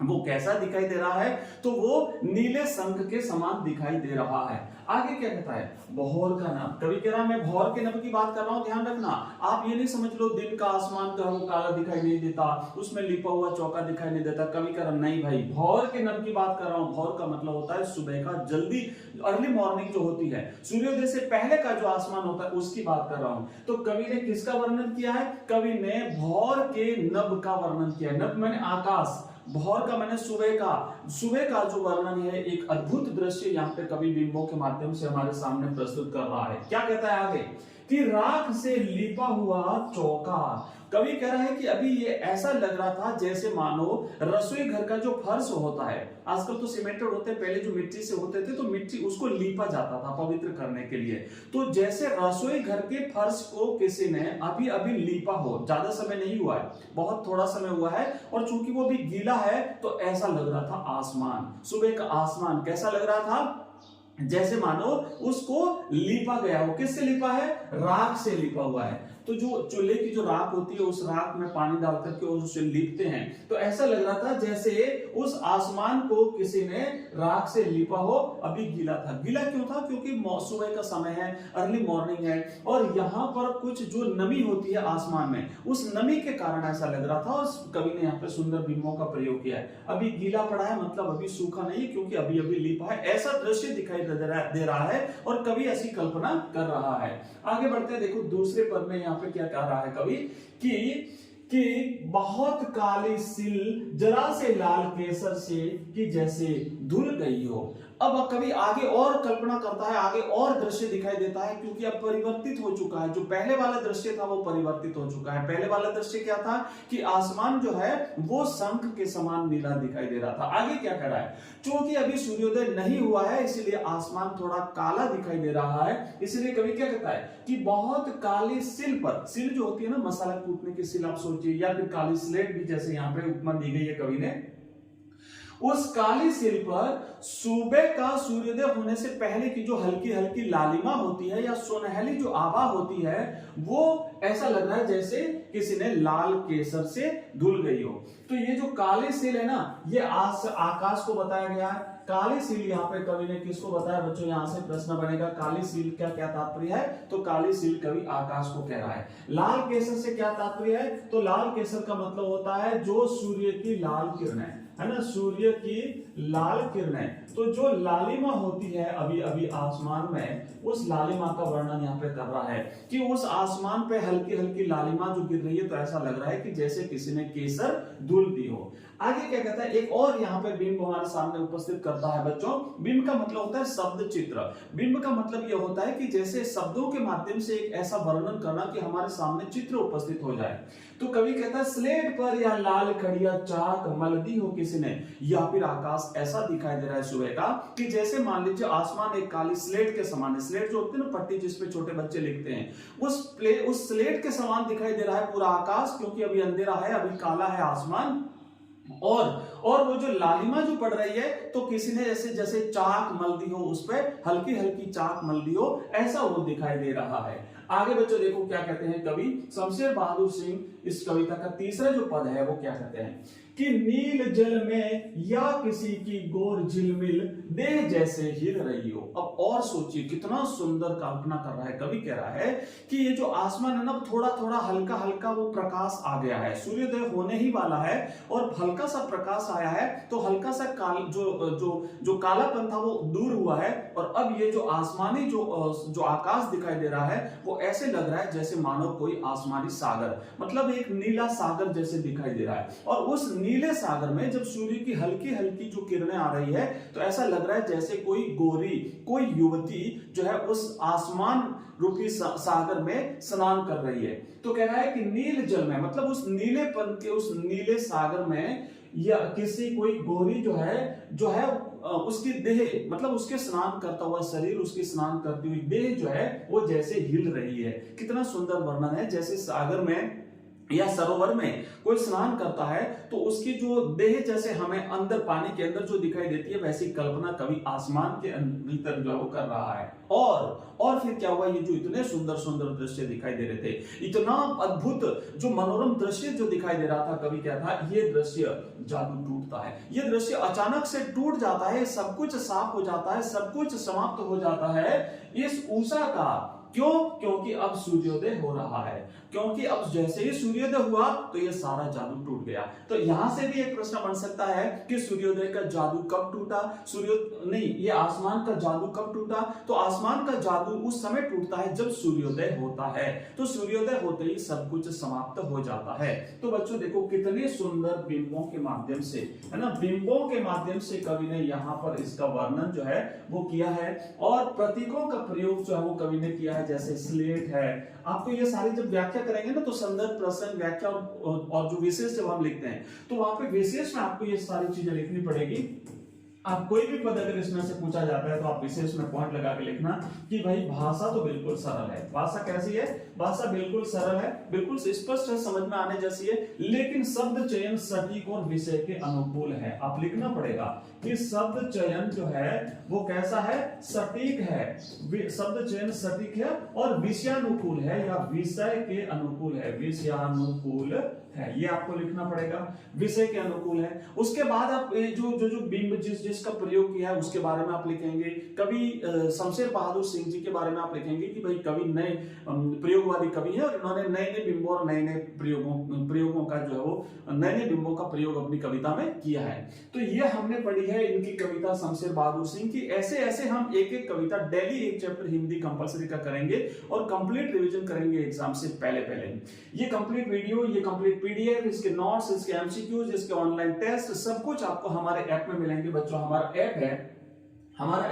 Speaker 3: वो कैसा दिखाई दे रहा है? तो वो नीले शंख के समान दिखाई दे रहा है। आगे क्या कहता है? भौर का नभ। कवि कह रहा है मैं भौर के नभ की बात कर रहा हूं, ध्यान रखना। आप ये नहीं समझ लो दिन का आसमान का वो काला दिखाई नहीं देता, उसमें लिपा हुआ चौका दिखाई नहीं देता। कवि कह रहा नहीं भाई, भौर के नभ की बात कर रहा हूं। भौर का मतलब होता है सुबह का जल्दी, अर्ली मॉर्निंग जो होती है, सूर्योदय से पहले का जो आसमान होता है उसकी बात कर रहा हूं। तो कवि ने किसका वर्णन किया है? कवि ने भौर के नभ का वर्णन किया। नभ माने आकाश, भौर का मैंने सुबह का जो वर्णन है, एक अद्भुत दृश्य यहाँ पे कवि बिंबों के माध्यम से हमारे सामने प्रस्तुत कर रहा है। क्या कहता है आगे कि राख से लिपा हुआ चौका। कवि कह रहा है कि अभी ये ऐसा लग रहा था जैसे मानो रसोई घर का जो फर्श होता है, आजकल तो सीमेंटेड होते हैं, पहले जो मिट्टी से होते थे तो मिट्टी उसको लीपा जाता था पवित्र करने के लिए। तो जैसे रसोई घर के फर्श को किसी ने अभी अभी लीपा हो, ज्यादा समय नहीं हुआ है, बहुत थोड़ा समय हुआ है, और चूंकि वो भी गीला है तो ऐसा लग रहा था आसमान, सुबह का आसमान कैसा लग रहा था? जैसे मानो उसको लीपा गया हो। किससे लीपा है? राख से लीपा हुआ है। तो जो चूल्हे की जो राख होती है उस राख में पानी डाल करके उसे लीपते हैं, तो ऐसा लग रहा था जैसे उस आसमान को किसी ने राख से लीपा हो। अभी गीला था। गीला क्यों था? क्योंकि सुबह का समय है, अर्ली मॉर्निंग है, और यहाँ पर कुछ जो नमी होती है आसमान में, उस नमी के कारण ऐसा लग रहा था। और कवि ने यहाँ पे सुंदर बिंबों का प्रयोग किया है। अभी गीला पड़ा है मतलब अभी सूखा नहीं, क्योंकि अभी अभी लीपा है, ऐसा दृश्य दिखाई दे रहा है और कवि ऐसी कल्पना कर रहा है। आगे बढ़ते हैं, देखो दूसरे पद में यहाँ पे क्या कह रहा है कवि कि बहुत काली सिल जरा से लाल केसर से कि जैसे धुल गई हो। अब कभी आगे और कल्पना करता है, आगे और दृश्य दिखाई देता है, क्योंकि अब परिवर्तित हो चुका है। जो पहले वाला दृश्य था वो परिवर्तित हो चुका है। पहले वाला दृश्य क्या था कि आसमान जो है वो शंख के समान नीला दिखाई दे रहा था। आगे क्या कर रहा है? क्योंकि अभी सूर्योदय नहीं हुआ है इसलिए आसमान थोड़ा काला दिखाई दे रहा है। इसलिए कवि क्या कहता है कि बहुत काली सिल पर, सिल जो होती है ना मसाला कूटने की सिल, आप सोचिए, या फिर काली स्लेट भी जैसे यहाँ पे उपमा दी गई है कवि ने, उस काली सिल पर सुबह का सूर्योदय होने से पहले की जो हल्की हल्की लालिमा होती है या सुनहली जो आभा होती है, वो ऐसा लग रहा है जैसे किसी ने लाल केसर से धुल गई हो। तो ये जो काली सिल है ना, ये आकाश को बताया गया है। काली सील यहाँ पे कवि ने किसको बताया बच्चों? यहाँ से प्रश्न बनेगा, काली सील का क्या तात्पर्य है? तो काली सील कवि आकाश को कह रहा है। लाल केसर से क्या तात्पर्य है? तो लाल केसर का मतलब होता है जो सूर्य की लाल किरणें, है ना, सूर्य की लाल किरणें। तो जो लालिमा होती है अभी अभी आसमान में, उस लालिमा का वर्णन यहाँ पे कर रहा है कि उस आसमान पे हल्की हल्की लालिमा जो गिर रही है, तो ऐसा लग रहा है कि जैसे किसी ने केसर धुल दी हो। आगे क्या कहता है? एक और यहाँ पे बिंब हमारे सामने उपस्थित करता है बच्चों। बिंब का मतलब होता है शब्द चित्र। बिंब का मतलब यह होता है कि जैसे शब्दों के माध्यम से एक ऐसा वर्णन करना कि हमारे सामने चित्र उपस्थित हो जाए। तो कवि कहता है स्लेट पर या लाल खड़िया चाक मल दी हो किसी ने, या फिर आकाश ऐसा दिखाई दे रहा है सुबह का कि जैसे मान लीजिए आसमान एक काली स्लेट के समान है। स्लेट जो होती है ना पट्टी जिसपे छोटे बच्चे लिखते हैं, उस स्लेट के समान दिखाई दे रहा है पूरा आकाश, क्योंकि अभी अंधेरा है, अभी काला है आसमान। और वो जो लालिमा जो पड़ रही है, तो किसी ने जैसे चाक मल दी हो, उस पर हल्की हल्की चाक मल दी हो, ऐसा वो दिखाई दे रहा है। आगे बच्चों देखो क्या कहते हैं कवि शमशेर बहादुर सिंह। इस कविता का तीसरा जो पद है वो क्या कहते हैं कि नील जल में या किसी की गोर झिलमिल देह जैसे हिल रही हो। अब और सोचिए कितना सुंदर कल्पना कर रहा है कवि। कह रहा है कि ये जो आसमान है ना, थोड़ा थोड़ा हल्का हल्का वो प्रकाश आ गया है, सूर्योदय होने ही वाला है और हल्का सा प्रकाश आया है, तो हल्का सा जो कालापन था वो दूर हुआ है। और अब ये जो आसमानी जो आकाश दिखाई दे रहा है, वो ऐसे लग रहा है जैसे मानो कोई आसमानी सागर, मतलब एक नीला सागर जैसे दिखाई दे रहा है। और उस नीले सागर में जब सूर्य की हल्की हल्की जो किरणें आ रही है, तो ऐसा लग रहा है जैसे कोई गोरी, कोई युवती जो है उस आसमान रूपी सागर में स्नान कर रही है। तो कह रहा है कि नील जल में, मतलब उस नीलेपन के उस नीले सागर में, या किसी कोई गोरी जो है उसकी देह, मतलब उसके स्नान करता हुआ शरीर, उसकी स्नान करती हुई देह जो है वो जैसे हिल रही है। कितना सुंदर वर्णन है। जैसे सागर में या सरोवर में कोई स्नान करता है तो उसकी जो देह जैसे हमें अंदर पानी के अंदर जो दिखाई देती है, वैसी कल्पना कवि आसमान के भीतर जो है वो कर रहा है। और फिर क्या हुआ, ये जो इतने सुंदर सुंदर दृश्य दिखाई दे रहे थे, इतना अद्भुत जो मनोरम दृश्य जो दिखाई दे रहा था, कवि क्या था, ये दृश्य जादू टूटता है। ये दृश्य अचानक से टूट जाता है, सब कुछ साफ हो जाता है, सब कुछ समाप्त हो जाता है इस उषा का। क्यों? क्योंकि अब सूर्योदय हो रहा है। क्योंकि अब जैसे ही सूर्योदय हुआ तो ये सारा जादू टूट गया। तो यहां से भी एक प्रश्न बन सकता है कि सूर्योदय का जादू कब टूटा? ये आसमान का जादू कब टूटा? तो आसमान का जादू उस समय टूटता है जब सूर्योदय होता है। तो सूर्योदय होते ही सब कुछ समाप्त हो जाता है। तो बच्चों देखो कितने सुंदर बिंबों के माध्यम से, है ना, बिंबों के माध्यम से कवि ने यहाँ पर इसका वर्णन जो है वो किया है। और प्रतीकों का प्रयोग जो है वो कवि ने किया है, जैसे स्लेट है। आपको ये सारी जब व्याख्या करेंगे ना, तो संदर्भ, प्रसंग, व्याख्या और जो विशेष जब हम लिखते हैं, तो वहां पे विशेष में आपको ये सारी चीजें लिखनी पड़ेगी। आप कोई भी पद अगर इसमें से पूछा जाता है तो आप विशेष में पॉइंट लगा के लिखना कि भाई भाषा तो बिल्कुल सरल है। भाषा कैसी है? भाषा बिल्कुल सरल है, बिल्कुल स्पष्ट है, समझ में आने जैसी है, लेकिन शब्द चयन सटीक और विषय के अनुकूल है। आप लिखना पड़ेगा कि शब्द चयन जो है वो कैसा है? सटीक है। शब्द चयन सटीक है और विषयानुकूल है या विषय के अनुकूल है। विषयानुकूल है, ये आपको लिखना पड़ेगा, विषय के अनुकूल है। उसके बाद आप जो बिंब जिसका प्रयोग किया है उसके बारे में आप लिखेंगे। कवि शमशेर बहादुर सिंह जी के बारे में आप लिखेंगे कि भाई कवि नए प्रयोगवादी कवि है और इन्होंने नए नए बिंबों और नए नए प्रयोगों का जो है वो नए नए बिंबों का प्रयोग अपनी कविता में किया है। तो ये हमने पढ़ी है इनकी कविता शमशेर बहादुर सिंह की। ऐसे ऐसे हम एक एक कविता डेली एक चैप्टर हिंदी कंपलसरी का करेंगे और कंप्लीट रिवीजन करेंगे एग्जाम से पहले पहले। ये कंप्लीट वीडियो, ये कंप्लीट पीडीएफ, इसके नोट्स, इसके एमसीक्यूज, इसके ऑनलाइन टेस्ट, सब कुछ आपको हमारे ऐप में मिलेंगे बच्चों। हमारा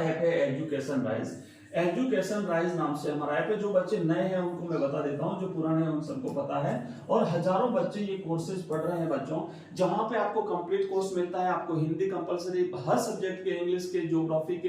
Speaker 3: ऐप है एजुकेशन राइज। एजुकेशन राइज नाम से हमारा ऐप है। जो बच्चे नए हैं उनको मैं बता देता हूं, जो पुराने हैं उन सबको पता है। और हजारों बच्चे ये कोर्सेज पढ़ रहे हैं बच्चों, जहां पे आपको कंप्लीट कोर्स मिलता है। आपको हिंदी कंपलसरी, हर सब्जेक्ट के, इंग्लिश के, ज्योग्राफी के,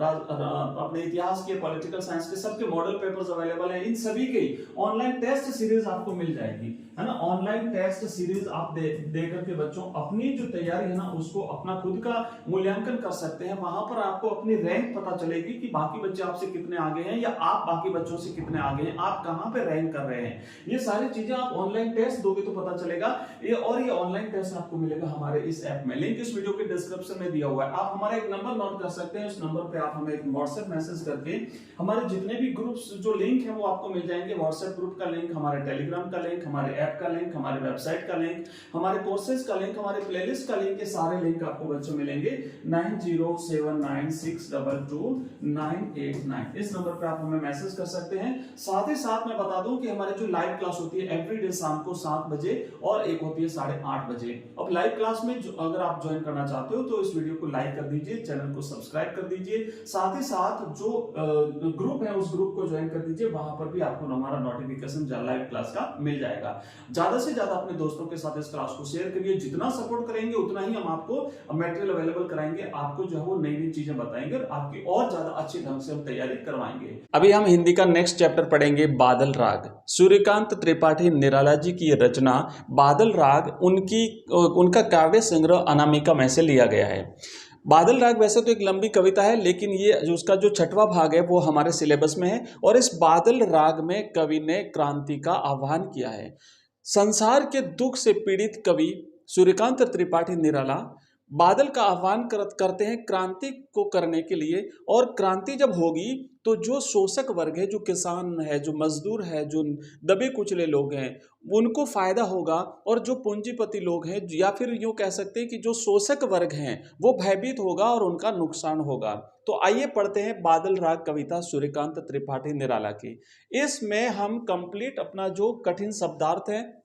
Speaker 3: अपने इतिहास के, पॉलिटिकल साइंस के, सबके मॉडल पेपर्स अवेलेबल हैं। इन सभी की ऑनलाइन टेस्ट सीरीज आपको मिल जाएगी, है ना। ऑनलाइन टेस्ट सीरीज आप दे करके बच्चों अपनी जो तैयारी है ना उसको अपना खुद का मूल्यांकन कर सकते हैं। वहां पर आपको अपनी रैंक पता चलेगी कि बाकी बच्चे आपसे कितने आगे हैं या आप बाकी बच्चों से कितने आगे हैं, आप कहां पे रैंक कर रहे हैं। ये सारी चीजें आप ऑनलाइन टेस्ट दोगे तो पता चलेगा। ये ऑनलाइन टेस्ट आपको मिलेगा हमारे इस ऐप में। लिंक इस वीडियो के डिस्क्रिप्शन में दिया हुआ है। आप हमारा एक नंबर नोट कर सकते हैं। उस नंबर पे आप हमें एक व्हाट्सएप मैसेज करके हमारे जितने भी ग्रुप्स जो लिंक है वो आपको मिल जाएंगे। व्हाट्सएप ग्रुप का लिंक, हमारे टेलीग्राम का लिंक, हमारे ऐप का लिंक, हमारे वेबसाइट का लिंक, हमारे कोर्सेज का लिंक, हमारे प्लेलिस्ट का लिंक, ये सारे लिंक आपको बच्चों मिलेंगे 9079622989। इस नंबर पे आप हमें मैसेज कर सकते हैं। साथ ही साथ मैं बता दूं कि हमारी जो लाइव क्लास होती है एवरीडे शाम को 7 बजे और एक होती है 8:30 बजे। अब लाइव क्लास में अगर आप ज्वाइन करना चाहते हो तो इस वीडियो को लाइक कर दीजिए, चैनल को सब्सक्राइब कर दीजिए। साथ ही साथ जो ग्रुप है उस ग्रुप को ज्वाइन कर दीजिए, वहां पर भी आपको हमारा नोटिफिकेशन लाइव क्लास का मिल जाएगा। ज्यादा से ज्यादा अपने दोस्तों के साथ इस क्लास को शेयर करिए। जितना सपोर्ट करेंगे उतना ही हम आपको मटेरियल अवेलेबल कराएंगे, आपको जो है वो नई नई चीजें बताएंगे और आपकी और ज्यादा अच्छे ढंग से हम तैयारी करवाएंगे।
Speaker 4: अभी हम हिंदी का नेक्स्ट चैप्टर पढ़ेंगे बादल राग। सूर्यकांत त्रिपाठी निराला जी की रचना बादल राग उनका काव्य संग्रह अनामिका में से लिया गया है। बादल राग वैसे तो एक लंबी कविता है, लेकिन ये जो उसका जो 6वां भाग है वो हमारे सिलेबस में है। और इस बादल राग में कवि ने क्रांति का आह्वान किया है। संसार के दुख से पीड़ित कवि सूर्यकांत त्रिपाठी निराला बादल का आह्वान करते हैं क्रांति को करने के लिए। और क्रांति जब होगी तो जो शोषक वर्ग है, जो किसान है, जो मजदूर है, जो दबे कुचले लोग हैं, उनको फायदा होगा। और जो पूंजीपति लोग हैं या फिर यूँ कह सकते हैं कि जो शोषक वर्ग हैं वो भयभीत होगा और उनका नुकसान होगा। तो आइए पढ़ते हैं बादल राग कविता सूर्यकांत त्रिपाठी निराला की। इसमें हम कंप्लीट अपना जो कठिन शब्दार्थ है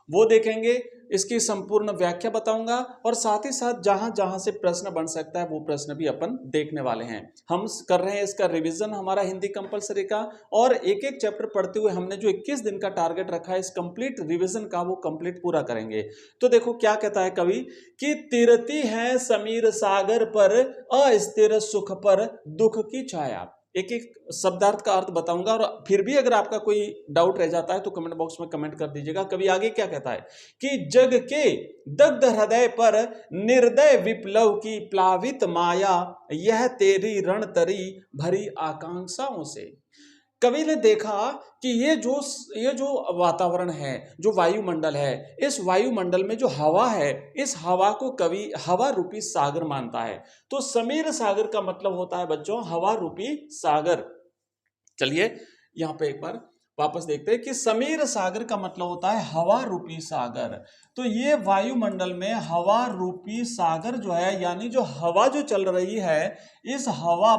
Speaker 4: वो देखेंगे, इसकी संपूर्ण व्याख्या बताऊंगा और साथ ही साथ जहां जहां से प्रश्न बन सकता है वो प्रश्न भी अपन देखने वाले हैं। हम कर रहे हैं इसका रिवीजन हमारा हिंदी कंपलसरी का, और एक एक चैप्टर पढ़ते हुए हमने जो 21 दिन का टारगेट रखा है इस कंप्लीट रिवीजन का वो कंप्लीट पूरा करेंगे। तो देखो क्या कहता है कवि कि तिरती है समीर सागर पर, अस्थिर सुख पर दुख की छाया। एक एक शब्दार्थ का अर्थ बताऊंगा और फिर भी अगर आपका कोई डाउट रह जाता है तो कमेंट बॉक्स में कमेंट कर दीजिएगा। कभी आगे क्या कहता है कि जग के दग्ध हृदय पर निर्दय विप्लव की प्लावित माया, यह तेरी रणतरी भरी आकांक्षाओं से। कवि ने देखा कि ये जो वातावरण है, जो वायुमंडल है, इस वायुमंडल में जो हवा है, इस हवा को कवि हवा रूपी सागर मानता है। तो समीर सागर का मतलब होता है बच्चों हवा रूपी सागर। चलिए यहाँ पे एक बार वापस देखते हैं कि समीर सागर का मतलब होता है हवा रूपी सागर। तो ये वायुमंडल में हवा रूपी सागर जो है, यानी जो हवा जो चल रही है, इस हवा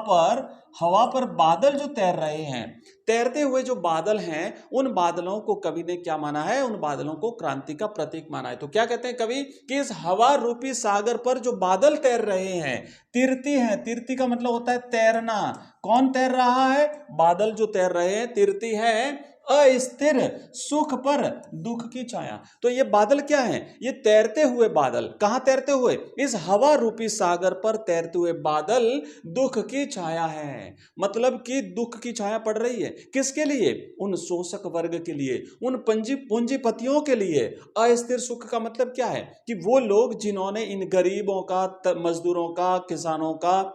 Speaker 4: पर बादल जो तैर रहे हैं, तैरते हुए जो बादल हैं, उन बादलों को कवि ने क्या माना है, उन बादलों को क्रांति का प्रतीक माना है। तो क्या कहते हैं कवि कि इस हवा रूपी सागर पर जो बादल तैर रहे हैं, तीर्थी हैं, तीर्थी का मतलब होता है तैरना। कौन तैर रहा है? बादल जो तैर रहे हैं तिरती है अस्थिर सुख पर दुख की छाया। तो ये बादल क्या है? ये तैरते हुए बादल। कहां तैरते हुए? इस हवा रूपी सागर पर तैरते हुए बादल दुख की छाया है। मतलब कि दुख की छाया पड़ रही है। किसके लिए? उन शोषक वर्ग के लिए, उन पूंजीपतियों के लिए। अस्थिर सुख का मतलब क्या है? कि वो लोग जिन्होंने इन गरीबों का, मजदूरों का, किसानों का,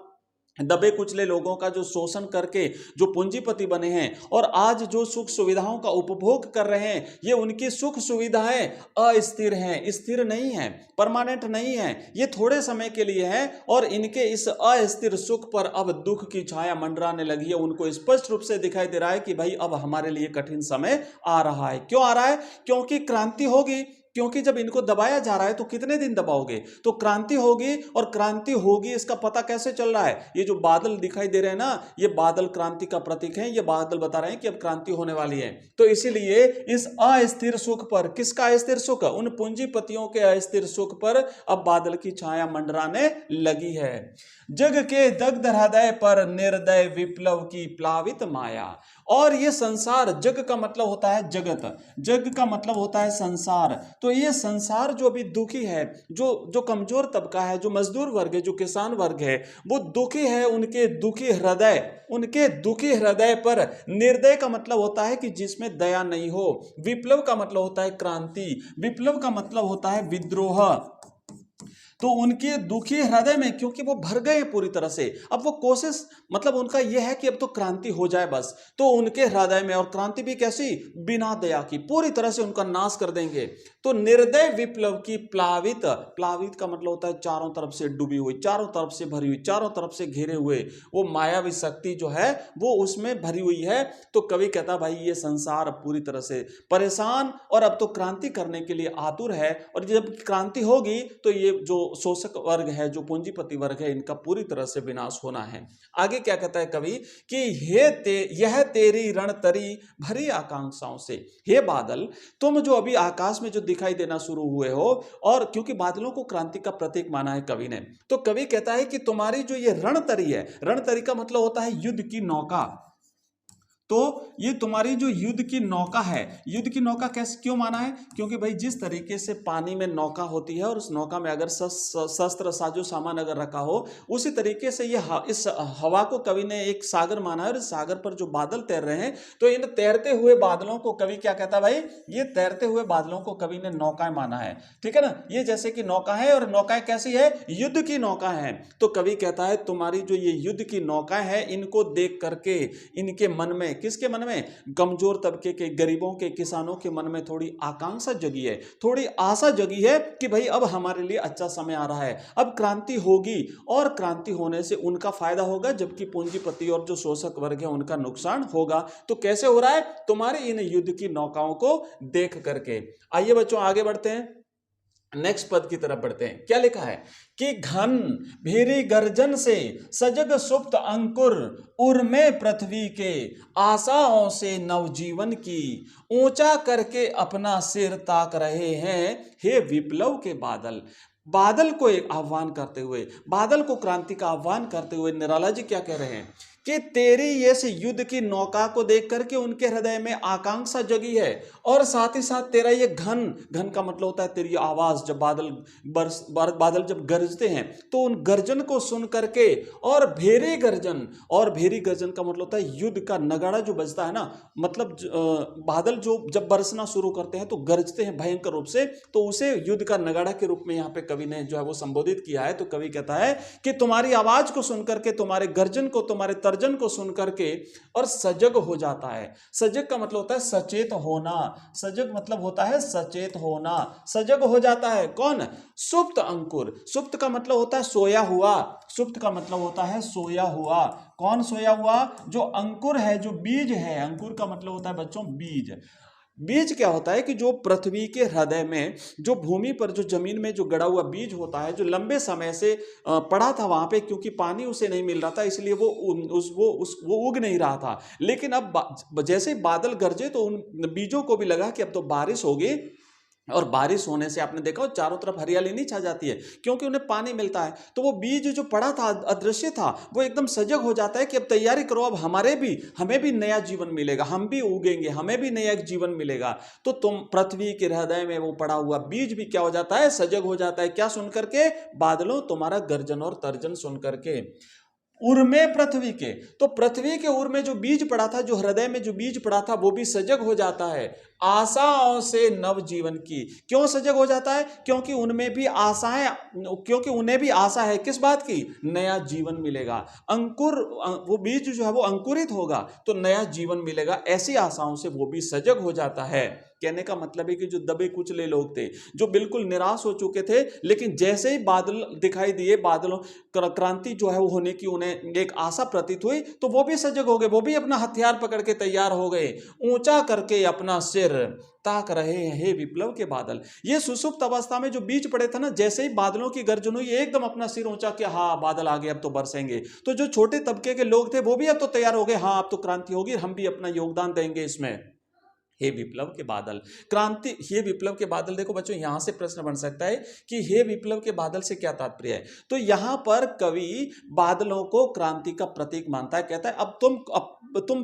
Speaker 4: दबे कुचले लोगों का जो शोषण करके जो पूंजीपति बने हैं और आज जो सुख सुविधाओं का उपभोग कर रहे हैं, ये उनकी सुख सुविधाएं अस्थिर हैं, स्थिर नहीं है, परमानेंट नहीं है, ये थोड़े समय के लिए है। और इनके इस अस्थिर सुख पर अब दुख की छाया मंडराने लगी है। उनको स्पष्ट रूप से दिखाई दे रहा है कि भाई अब हमारे लिए कठिन समय आ रहा है। क्यों आ रहा है? क्योंकि क्रांति होगी। क्योंकि जब इनको दबाया जा रहा है तो कितने दिन दबाओगे? तो क्रांति होगी, और क्रांति होगी इसका पता कैसे चल रहा है? ये जो बादल दिखाई दे रहे हैं ना, ये बादल क्रांति का प्रतीक है। ये बादल बता रहे हैं कि अब क्रांति होने वाली है। तो इसीलिए इस अस्थिर सुख पर, किसका अस्थिर सुख? उन पूंजीपतियों के अस्थिर सुख पर अब बादल की छाया मंडराने लगी है। जग के दग्ध हृदय पर निर्दय विप्लव की प्लावित माया। और ये संसार, जग का मतलब होता है जगत, जग का मतलब होता है संसार। तो ये संसार जो अभी दुखी है, जो कमजोर तबका है, जो मजदूर वर्ग है, जो किसान वर्ग है, वो दुखी है। उनके दुखी हृदय पर, निर्दय का मतलब होता है कि जिसमें दया नहीं हो। विप्लव का मतलब होता है क्रांति, विप्लव का मतलब होता है विद्रोह। तो उनके दुखी हृदय में, क्योंकि वो भर गए पूरी तरह से, अब वो कोशिश, मतलब उनका यह है कि अब तो क्रांति हो जाए बस। तो उनके हृदय में, और क्रांति भी कैसी? बिना दया की, पूरी तरह से उनका नाश कर देंगे। तो निर्दय विप्लव की प्लावित, प्लावित का मतलब होता है चारों तरफ से डूबी हुई, चारों तरफ से भरी हुई, चारों तरफ से घेरे हुए, वो मायावी शक्ति जो है वो उसमें भरी हुई है। तो कवि कहता भाई ये संसार पूरी तरह से परेशान और अब तो क्रांति करने के लिए आतुर है। और जब क्रांति होगी तो ये जो शोषक वर्ग है, जो पूंजीपति वर्ग है, इनका पूरी तरह से विनाश होना है। आगे क्या कहता है कवि कि यह तेरी रणतरी भरी आकांक्षाओं से। हे बादल, तुम जो अभी आकाश में जो दिखाई देना शुरू हुए हो, और क्योंकि बादलों को क्रांति का प्रतीक माना है कवि ने, तो कवि कहता है कि तुम्हारी जो ये रणतरी है, रणतरी का मतलब होता है युद्ध की नौका। तो ये तुम्हारी जो युद्ध की नौका है, युद्ध की नौका कैसे क्यों माना है? क्योंकि भाई जिस तरीके से पानी में नौका होती है और उस नौका में अगर शस्त्र साजो सामान अगर रखा हो, उसी तरीके से ये इस हवा को कवि ने एक सागर माना है। और इस सागर पर जो बादल तैर रहे हैं, तो इन तैरते हुए बादलों को कवि क्या कहता है भाई? ये तैरते हुए बादलों को कवि ने नौकाएं माना है। ठीक है ना? ये जैसे कि नौका है, और नौकाएं कैसी है? युद्ध की नौका है। तो कवि कहता है तुम्हारी जो ये युद्ध की नौकाएं है, इनको देख करके इनके मन में, किसके मन में? कमजोर तबके के, गरीबों के, किसानों के मन में थोड़ी आकांक्षा जगी है, थोड़ी आशा जगी है कि भाई अब हमारे लिए अच्छा समय आ रहा है, अब क्रांति होगी। और क्रांति होने से उनका फायदा होगा, जबकि पूंजीपति और जो शोषक वर्ग है उनका नुकसान होगा। तो कैसे हो रहा है? तुम्हारे इन युद्ध की नौकाओं को देख करके। आइए बच्चों आगे बढ़ते हैं, नेक्स्ट पद की तरफ बढ़ते हैं। क्या लिखा है कि घन भीरी गर्जन से सजग सुप्त अंकुर, उर्मे पृथ्वी के आशाओं से नवजीवन की, ऊंचा करके अपना सिर ताक रहे हैं हे विप्लव के बादल। बादल को एक आह्वान करते हुए, बादल को क्रांति का आह्वान करते हुए निराला जी क्या कह रहे हैं कि तेरी ये युद्ध की नौका को देख करके उनके हृदय में आकांक्षा जगी है। और साथ ही साथ तेरा ये घन का मतलब होता है तेरी आवाज, जब बादल जब गरजते हैं तो उन गर्जन को सुन करके, और भेरी गर्जन, और भेरी गर्जन का मतलब होता है युद्ध का नगाड़ा जो बजता है ना, मतलब बादल जो जब बरसना शुरू करते हैं तो गरजते हैं भयंकर रूप से, तो उसे युद्ध का नगाड़ा के रूप में यहाँ पे कवि ने जो है वो संबोधित किया है। तो कवि कहता है कि तुम्हारी आवाज को सुन करके, तुम्हारे गर्जन को, तुम्हारे तर्जन को सुन करके और सजग हो जाता है। सजग का मतलब होता है सचेत होना, सजग मतलब होता है सचेत होना, सजग हो जाता है। कौन? सुप्त अंकुर। सुप्त का मतलब होता है सोया हुआ, सुप्त का मतलब होता है सोया हुआ। कौन सोया हुआ? जो अंकुर है, जो बीज है। अंकुर का मतलब होता है बच्चों बीज। बीज क्या होता है कि जो पृथ्वी के हृदय में, जो भूमि पर, जो जमीन में जो गड़ा हुआ बीज होता है, जो लंबे समय से पड़ा था वहां पे, क्योंकि पानी उसे नहीं मिल रहा था, इसलिए वो उग नहीं रहा था। लेकिन अब जैसे बादल गरजे तो उन बीजों को भी लगा कि अब तो बारिश होगी, और बारिश होने से आपने देखा चारों तरफ हरियाली नहीं छा जाती है, क्योंकि उन्हें पानी मिलता है। तो वो बीज जो पड़ा था, अदृश्य था, वो एकदम सजग हो जाता है कि अब तैयारी करो, अब हमें भी नया जीवन मिलेगा, हम भी उगेंगे, हमें भी नया एक जीवन मिलेगा। तो तुम पृथ्वी के हृदय में वो पड़ा हुआ बीज भी क्या हो जाता है, सजग हो जाता है। क्या सुन करके? बादलों तुम्हारा गर्जन और तर्जन सुन करके। उर्मे पृथ्वी के, तो पृथ्वी के उर में जो बीज पड़ा था, जो हृदय में जो बीज पड़ा था, वो भी सजग हो जाता है आशाओं से नव जीवन की। क्यों सजग हो जाता है? क्योंकि उनमें भी आशाएं, क्योंकि उन्हें भी आशा है किस बात की? नया जीवन मिलेगा। अंकुर, वो बीज जो है वो अंकुरित होगा तो नया जीवन मिलेगा, ऐसी आशाओं से वो भी सजग हो जाता है। कहने का मतलब है कि जो दबे कुचले लोग थे, जो बिल्कुल निराश हो चुके थे, लेकिन जैसे ही बादल दिखाई दिए, बादलों क्रांति जो है वो होने की उन्हें एक आशा प्रतीत हुई, तो वो भी सजग हो गए, वो भी अपना हथियार पकड़ के तैयार हो गए। ऊंचा करके अपना सिर ताक रहे हैं हे विप्लव के बादल। ये सुसुप्त अवस्था में जो बीज पड़े थे ना, जैसे ही बादलों की गर्जन हुई, एकदम अपना सिर ऊंचा किया, हाँ बादल आ गए, अब तो बरसेंगे। तो जो छोटे तबके के लोग थे वो भी अब तो तैयार हो गए, हाँ अब तो क्रांति होगी, हम भी अपना योगदान देंगे इसमें। हे विप्लव के बादल, क्रांति, हे विप्लव के बादल। देखो बच्चों, यहां से प्रश्न बन सकता है कि हे विप्लव के बादल से क्या तात्पर्य है। तो यहां पर कवि बादलों को क्रांति का प्रतीक मानता है, कहता है अब तुम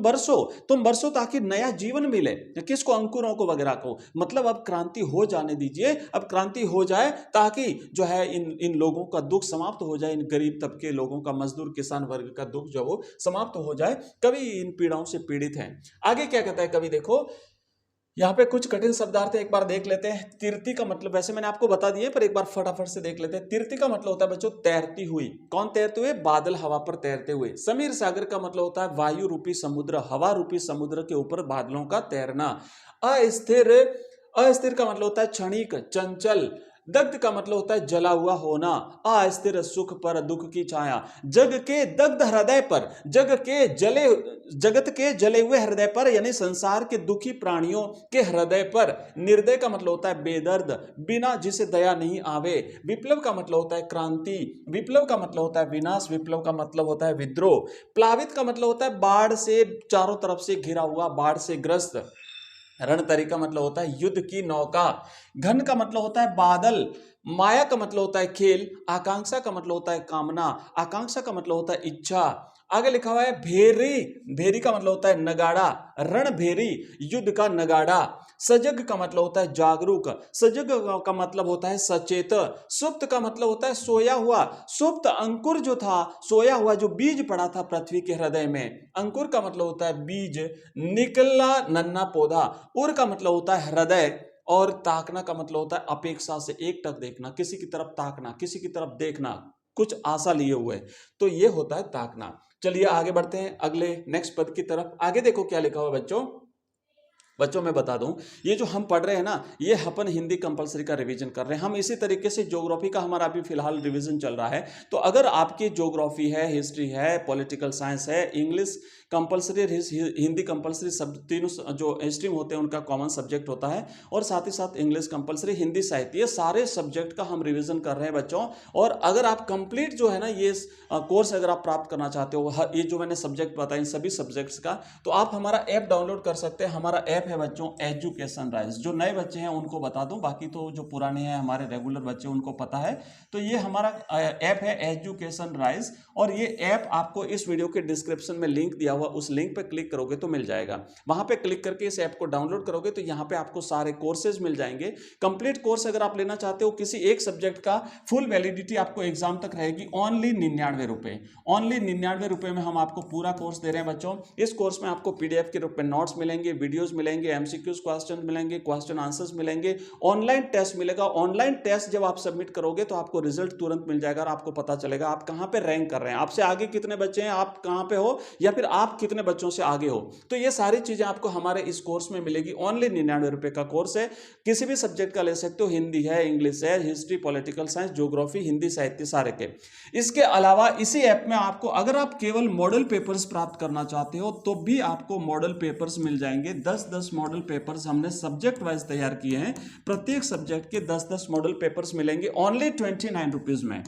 Speaker 4: बरसो ताकि नया जीवन मिले। किसको? अंकुरों को, वगैरह को। मतलब अब क्रांति हो जाने दीजिए, अब क्रांति हो जाए ताकि जो है इन लोगों का दुख समाप्त हो जाए, इन गरीब तबके लोगों का, मजदूर किसान वर्ग का दुख जो वो समाप्त हो जाए। कवि इन पीड़ाओं से पीड़ित हैं। आगे क्या कहता है कवि, देखो यहाँ पे कुछ कठिन शब्दार्थ एक बार देख लेते हैं। तीर्थी का मतलब वैसे मैंने आपको बता दिए, पर एक बार फटाफट से देख लेते हैं। तीर्थी का मतलब होता है बच्चों तैरती हुई। कौन तैरते हुए? बादल हवा पर तैरते हुए। समीर सागर का मतलब होता है वायु रूपी समुद्र, हवा रूपी समुद्र के ऊपर बादलों का तैरना। अस्थिर, अस्थिर का मतलब होता है क्षणिक, चंचल। दग्ध का मतलब होता है जला हुआ होना। अस्थिर सुख पर दुख की छाया। जग के दग्ध हृदय पर, जगत के जले हुए हृदय पर, यानी संसार के दुखी प्राणियों के हृदय पर। निर्दय का मतलब होता है बेदर्द, बिना जिसे दया नहीं आवे। विप्लव का मतलब होता है क्रांति। विप्लव का मतलब होता है विनाश। विप्लव का मतलब होता है विद्रोह। प्लावित का मतलब होता है बाढ़ से चारों तरफ से घिरा हुआ, बाढ़ से ग्रस्त। रणतरी का मतलब होता है युद्ध की नौका। घन का मतलब होता है बादल। माया का मतलब होता है खेल। आकांक्षा का मतलब होता है कामना। आकांक्षा का मतलब होता है इच्छा। आगे लिखा हुआ है भेरी। भेरी का मतलब होता है नगाड़ा। रण भेरी, युद्ध का नगाड़ा। सजग का मतलब होता है जागरूक। सजग का मतलब होता है सचेत। सुप्त का मतलब होता है सोया हुआ। सुप्त अंकुर जो था, सोया हुआ जो बीज पड़ा था पृथ्वी के हृदय में। अंकुर का मतलब होता है बीज, निकला नन्ना पौधा। उर का मतलब होता है हृदय। और ताकना का मतलब होता है अपेक्षा से एकटक देखना, किसी की तरफ ताकना, किसी की तरफ देखना, कुछ आशा लिए हुए। तो ये होता है ताकना। चलिए आगे बढ़ते हैं अगले नेक्स्ट पद की तरफ। आगे देखो क्या लिखा हुआ बच्चों मैं बता दूं, ये जो हम पढ़ रहे हैं ना, ये अपन हिंदी कंपलसरी का रिवीजन कर रहे हैं। हम इसी तरीके से ज्योग्राफी का हमारा अभी फिलहाल रिवीजन चल रहा है। तो अगर आपकी ज्योग्राफी है, हिस्ट्री है, पॉलिटिकल साइंस है, इंग्लिश कंपलसरी, हिंदी कंपलसरी, सब तीनों जो स्ट्रीम होते हैं उनका कॉमन सब्जेक्ट होता है, और साथ ही साथ इंग्लिश कंपलसरी, हिंदी साहित्य, ये सारे सब्जेक्ट का हम रिवीजन कर रहे हैं बच्चों। और अगर आप कंप्लीट जो है ना ये कोर्स अगर आप प्राप्त करना चाहते हो, ये जो मैंने सब्जेक्ट बताए इन सभी सब्जेक्ट्स का, तो आप हमारा ऐप डाउनलोड कर सकते हैं। हमारा ऐप है बच्चों एजुकेशन राइज। जो नए बच्चे हैं उनको बता दूं, बाकी तो जो पुराने हैं हमारे रेगुलर बच्चे उनको पता है। तो ये हमारा ऐप है एजुकेशन राइज, और ये ऐप आपको इस वीडियो के डिस्क्रिप्शन में लिंक दिया हुआ, उस लिंक पे क्लिक करोगे तो मिल जाएगा। वहां पे क्लिक करके इस ऐप को डाउनलोड करोगे तो यहाँ पे आपको सारे कोर्सेज मिल जाएंगे। कंप्लीट कोर्स अगर आप लेना चाहते हो, किसी एक सब्जेक्ट का फुल वैलिडिटी आपको एग्जाम तक रहेगी, ओनली 99 रुपए। ओनली 99 रुपए में हम आपको पूरा कोर्स दे रहे हैं बच्चों। इस कोर्स में आपको पीडीएफ के रूप में नोट्स मिलेंगे, वीडियोज मिलेंगे, एमसीक्यूज क्वेश्चन मिलेंगे, क्वेश्चन आंसर्स मिलेंगे, ऑनलाइन टेस्ट मिलेगा। ऑनलाइन टेस्ट जब आप सबमिट करोगे तो आपको रिजल्ट तुरंत मिल जाएगा और आपको पता चलेगा आप कहां पे रैंक कर रहे हैं, आपसे आगे कितने बच्चे हैं, आप कहां पे हो, या फिर आप कितने बच्चों से आगे हो। तो ये सारी चीजें आपको हमारे इस कोर्स में मिलेगी। ओनली 99 रुपए का कोर्स है, किसी भी सब्जेक्ट का ले सकते हो, हिंदी है, इंग्लिश है, history, political science, geography, Hindi साहित्य, सारे के। इसके अलावा इसी ऐप में आपको, अगर आप केवल मॉडल पेपर्स प्राप्त करना चाहते हो तो भी आपको मॉडल पेपर्स मिल जाएंगे। 10-10 मॉडल पेपर्स हमने सब्जेक्ट वाइज तैयार किए हैं। प्रत्येक सब्जेक्ट के 10-10 मॉडल पेपर्स मिलेंगे ओनली 29 रुपीज में।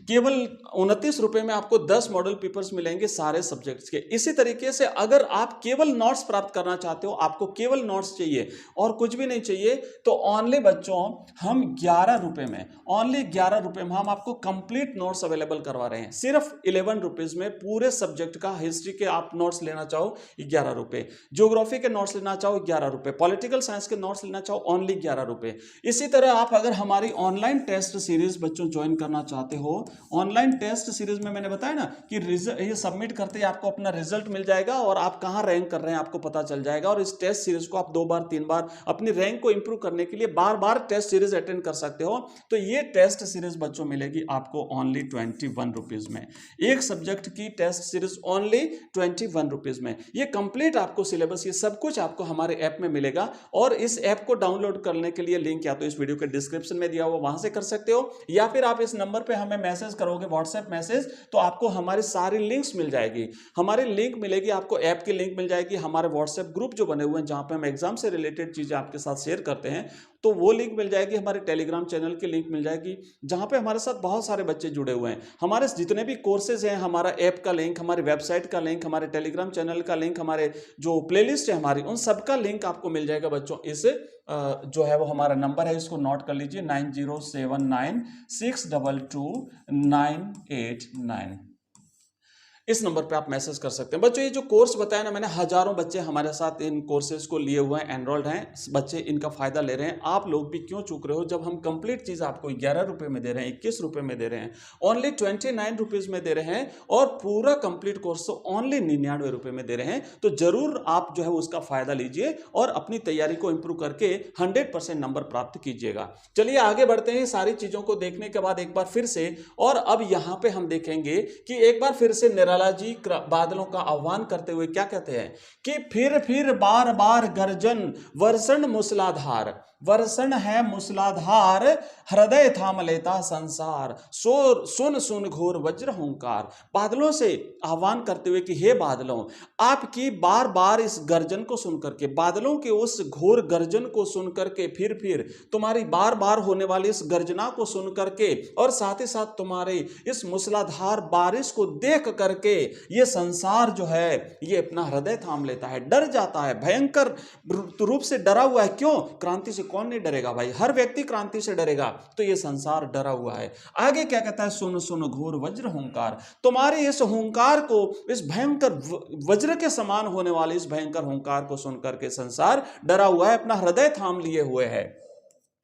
Speaker 4: केवल 29 रुपए में आपको 10 मॉडल पेपर्स मिलेंगे सारे सब्जेक्ट्स के। इसी तरीके से अगर आप केवल नोट्स प्राप्त करना चाहते हो, आपको केवल नोट्स चाहिए और कुछ भी नहीं चाहिए, तो ऑनली बच्चों हम 11 रुपए में, ऑनली 11 रुपए में हम आपको कंप्लीट नोट्स अवेलेबल करवा रहे हैं। सिर्फ 11 रुपीज में पूरे सब्जेक्ट का, हिस्ट्री के आप नोट्स लेना चाहो 11 रुपए, ज्योग्राफी के नोट्स लेना चाहो 11 रुपए, पॉलिटिकल साइंस के नोट्स लेना चाहो ओनली 11 रुपए। इसी तरह आप अगर हमारी ऑनलाइन टेस्ट सीरीज बच्चों ज्वाइन करना चाहते हो, ऑनलाइन टेस्ट सीरीज में मैंने बताया ना कि ये सबमिट करते ही आपको अपना रिजल्ट मिल जाएगा और आप कहां रैंक कर रहे हैं आपको पता चल जाएगा। और इस टेस्ट सीरीज को आप 2 बार 3 बार अपनी रैंक को इंप्रूव करने के लिए बार बार टेस्ट सीरीज अटेंड कर सकते हो। तो ये टेस्ट सीरीज बच्चों मिलेगी आपको ओनली 21 रुपीज में। एक सब्जेक्ट की टेस्ट सीरीज ओनली 21 रुपीज में। ये कंप्लीट आपको सिलेबस, ये सब कुछ आपको हमारे ऐप में मिलेगा। और इस ऐप को डाउनलोड करने के लिए लिंक या तो इस वीडियो के डिस्क्रिप्शन में दिया हुआ, वहां से कर सकते हो, या फिर आप इस नंबर पे हमें मैसेज करोगे, व्हाट्सएप मैसेज, तो आपको हमारी सारी लिंक्स मिल जाएगी। हमारी लिंक मिलेगी आपको, ऐप की लिंक मिल जाएगी, हमारे व्हाट्सएप ग्रुप जो बने हुए हैं जहां पे हम एग्जाम से रिलेटेड चीजें आपके साथ शेयर करते हैं, तो वो लिंक मिल जाएगी। हमारे टेलीग्राम चैनल की लिंक मिल जाएगी जहां पे हमारे साथ बहुत सारे बच्चे जुड़े हुए हैं। हमारे जितने भी कोर्सेज हैं, हमारा ऐप का लिंक, हमारी वेबसाइट का लिंक, हमारे टेलीग्राम चैनल का लिंक, हमारे जो प्लेलिस्ट है हमारी, उन सब का लिंक आपको मिल जाएगा बच्चों। इस जो है वो हमारा नंबर है, इसको नोट कर लीजिए, 9079622989। इस नंबर पे आप मैसेज कर सकते हैं। बच्चों ये जो कोर्स बताया ना मैंने, हजारों बच्चे हमारे साथ इन कोर्सेज को लिए हुए हैं, एनरोल्ड हैं, बच्चे इनका फायदा ले रहे हैं। आप लोग भी क्यों चूक रहे हो जब हम कंप्लीट चीज आपको 11 रुपए में दे रहे हैं, 21 रुपए में दे रहे हैं, ओनली 29 रुपीज में दे रहे हैं, और पूरा कंप्लीट कोर्स तो ओनली 99 रुपए में दे रहे हैं। तो जरूर आप जो है उसका फायदा लीजिए और अपनी तैयारी को इंप्रूव करके 100% नंबर प्राप्त कीजिएगा। चलिए आगे बढ़ते हैं। सारी चीजों को देखने के बाद एक बार फिर से, और अब यहां पे हम देखेंगे कि एक बार फिर से निराला जी बादलों का आह्वान करते हुए क्या कहते हैं कि फिर बार बार गर्जन, वर्षण मूसलाधार, वर्षण है मूसलाधार, हृदय थाम लेता संसार, सुन घोर वज्र हुंकार। बादलों से आह्वान करते हुए कि हे बादलों, आपकी बार बार इस गर्जन को सुनकर के, बादलों के उस घोर गर्जन को सुनकर के, फिर तुम्हारी बार बार होने वाली इस गर्जना को सुनकर के, और साथ ही साथ तुम्हारे इस मूसलाधार बारिश को देख करके ये संसार जो है ये अपना हृदय थाम लेता है, डर जाता है, भयंकर रूप से डरा हुआ है। क्यों? क्रांति से कौन नहीं डरेगा भाई, हर व्यक्ति क्रांति से डरेगा। तो ये संसार डरा हुआ है। आगे क्या कहता है, सुन घोर वज्र हुंकार, तुम्हारे इस हुंकार को, इस भयंकर वज्र के समान होने वाले इस भयंकर हुंकार को सुनकर के संसार डरा हुआ है, अपना हृदय थाम लिए हुए है।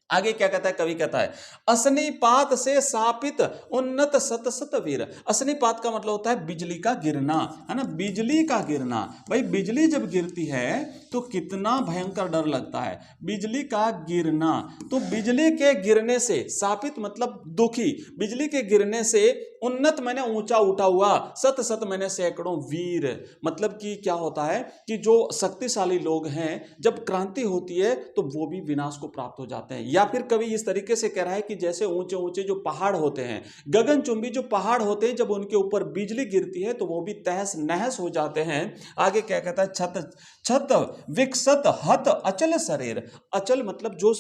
Speaker 4: आगे क्या कहता है, कवि कहता है, असनीपात से सापित उन्नत सत सत वीर। असनीपात का मतलब होता है बिजली का गिरना, है ना, बिजली का गिरना। भाई बिजली जब गिरती है तो कितना भयंकर डर लगता है, बिजली का गिरना। तो बिजली के गिरने से, सापित मतलब दुखी, बिजली के गिरने से, उन्नत मैंने ऊंचा उठा हुआ, सत सत मैंने सैकड़ों वीर। मतलब कि क्या होता है कि जो शक्तिशाली लोग हैं, जब क्रांति होती है तो वो भी विनाश को प्राप्त हो जाते हैं। या फिर कवि इस तरीके से कह रहा है कि जैसे ऊंचे ऊंचे जो पहाड़ होते हैं, गगनचुंबी जो पहाड़ होते हैं, जब उनके ऊपर बिजली गिरती है तो वो भी तहस नहस हो जाते हैं। आगे क्या कहता है, छत छत विकसत हत अचल शरीर। अचल मतलब जो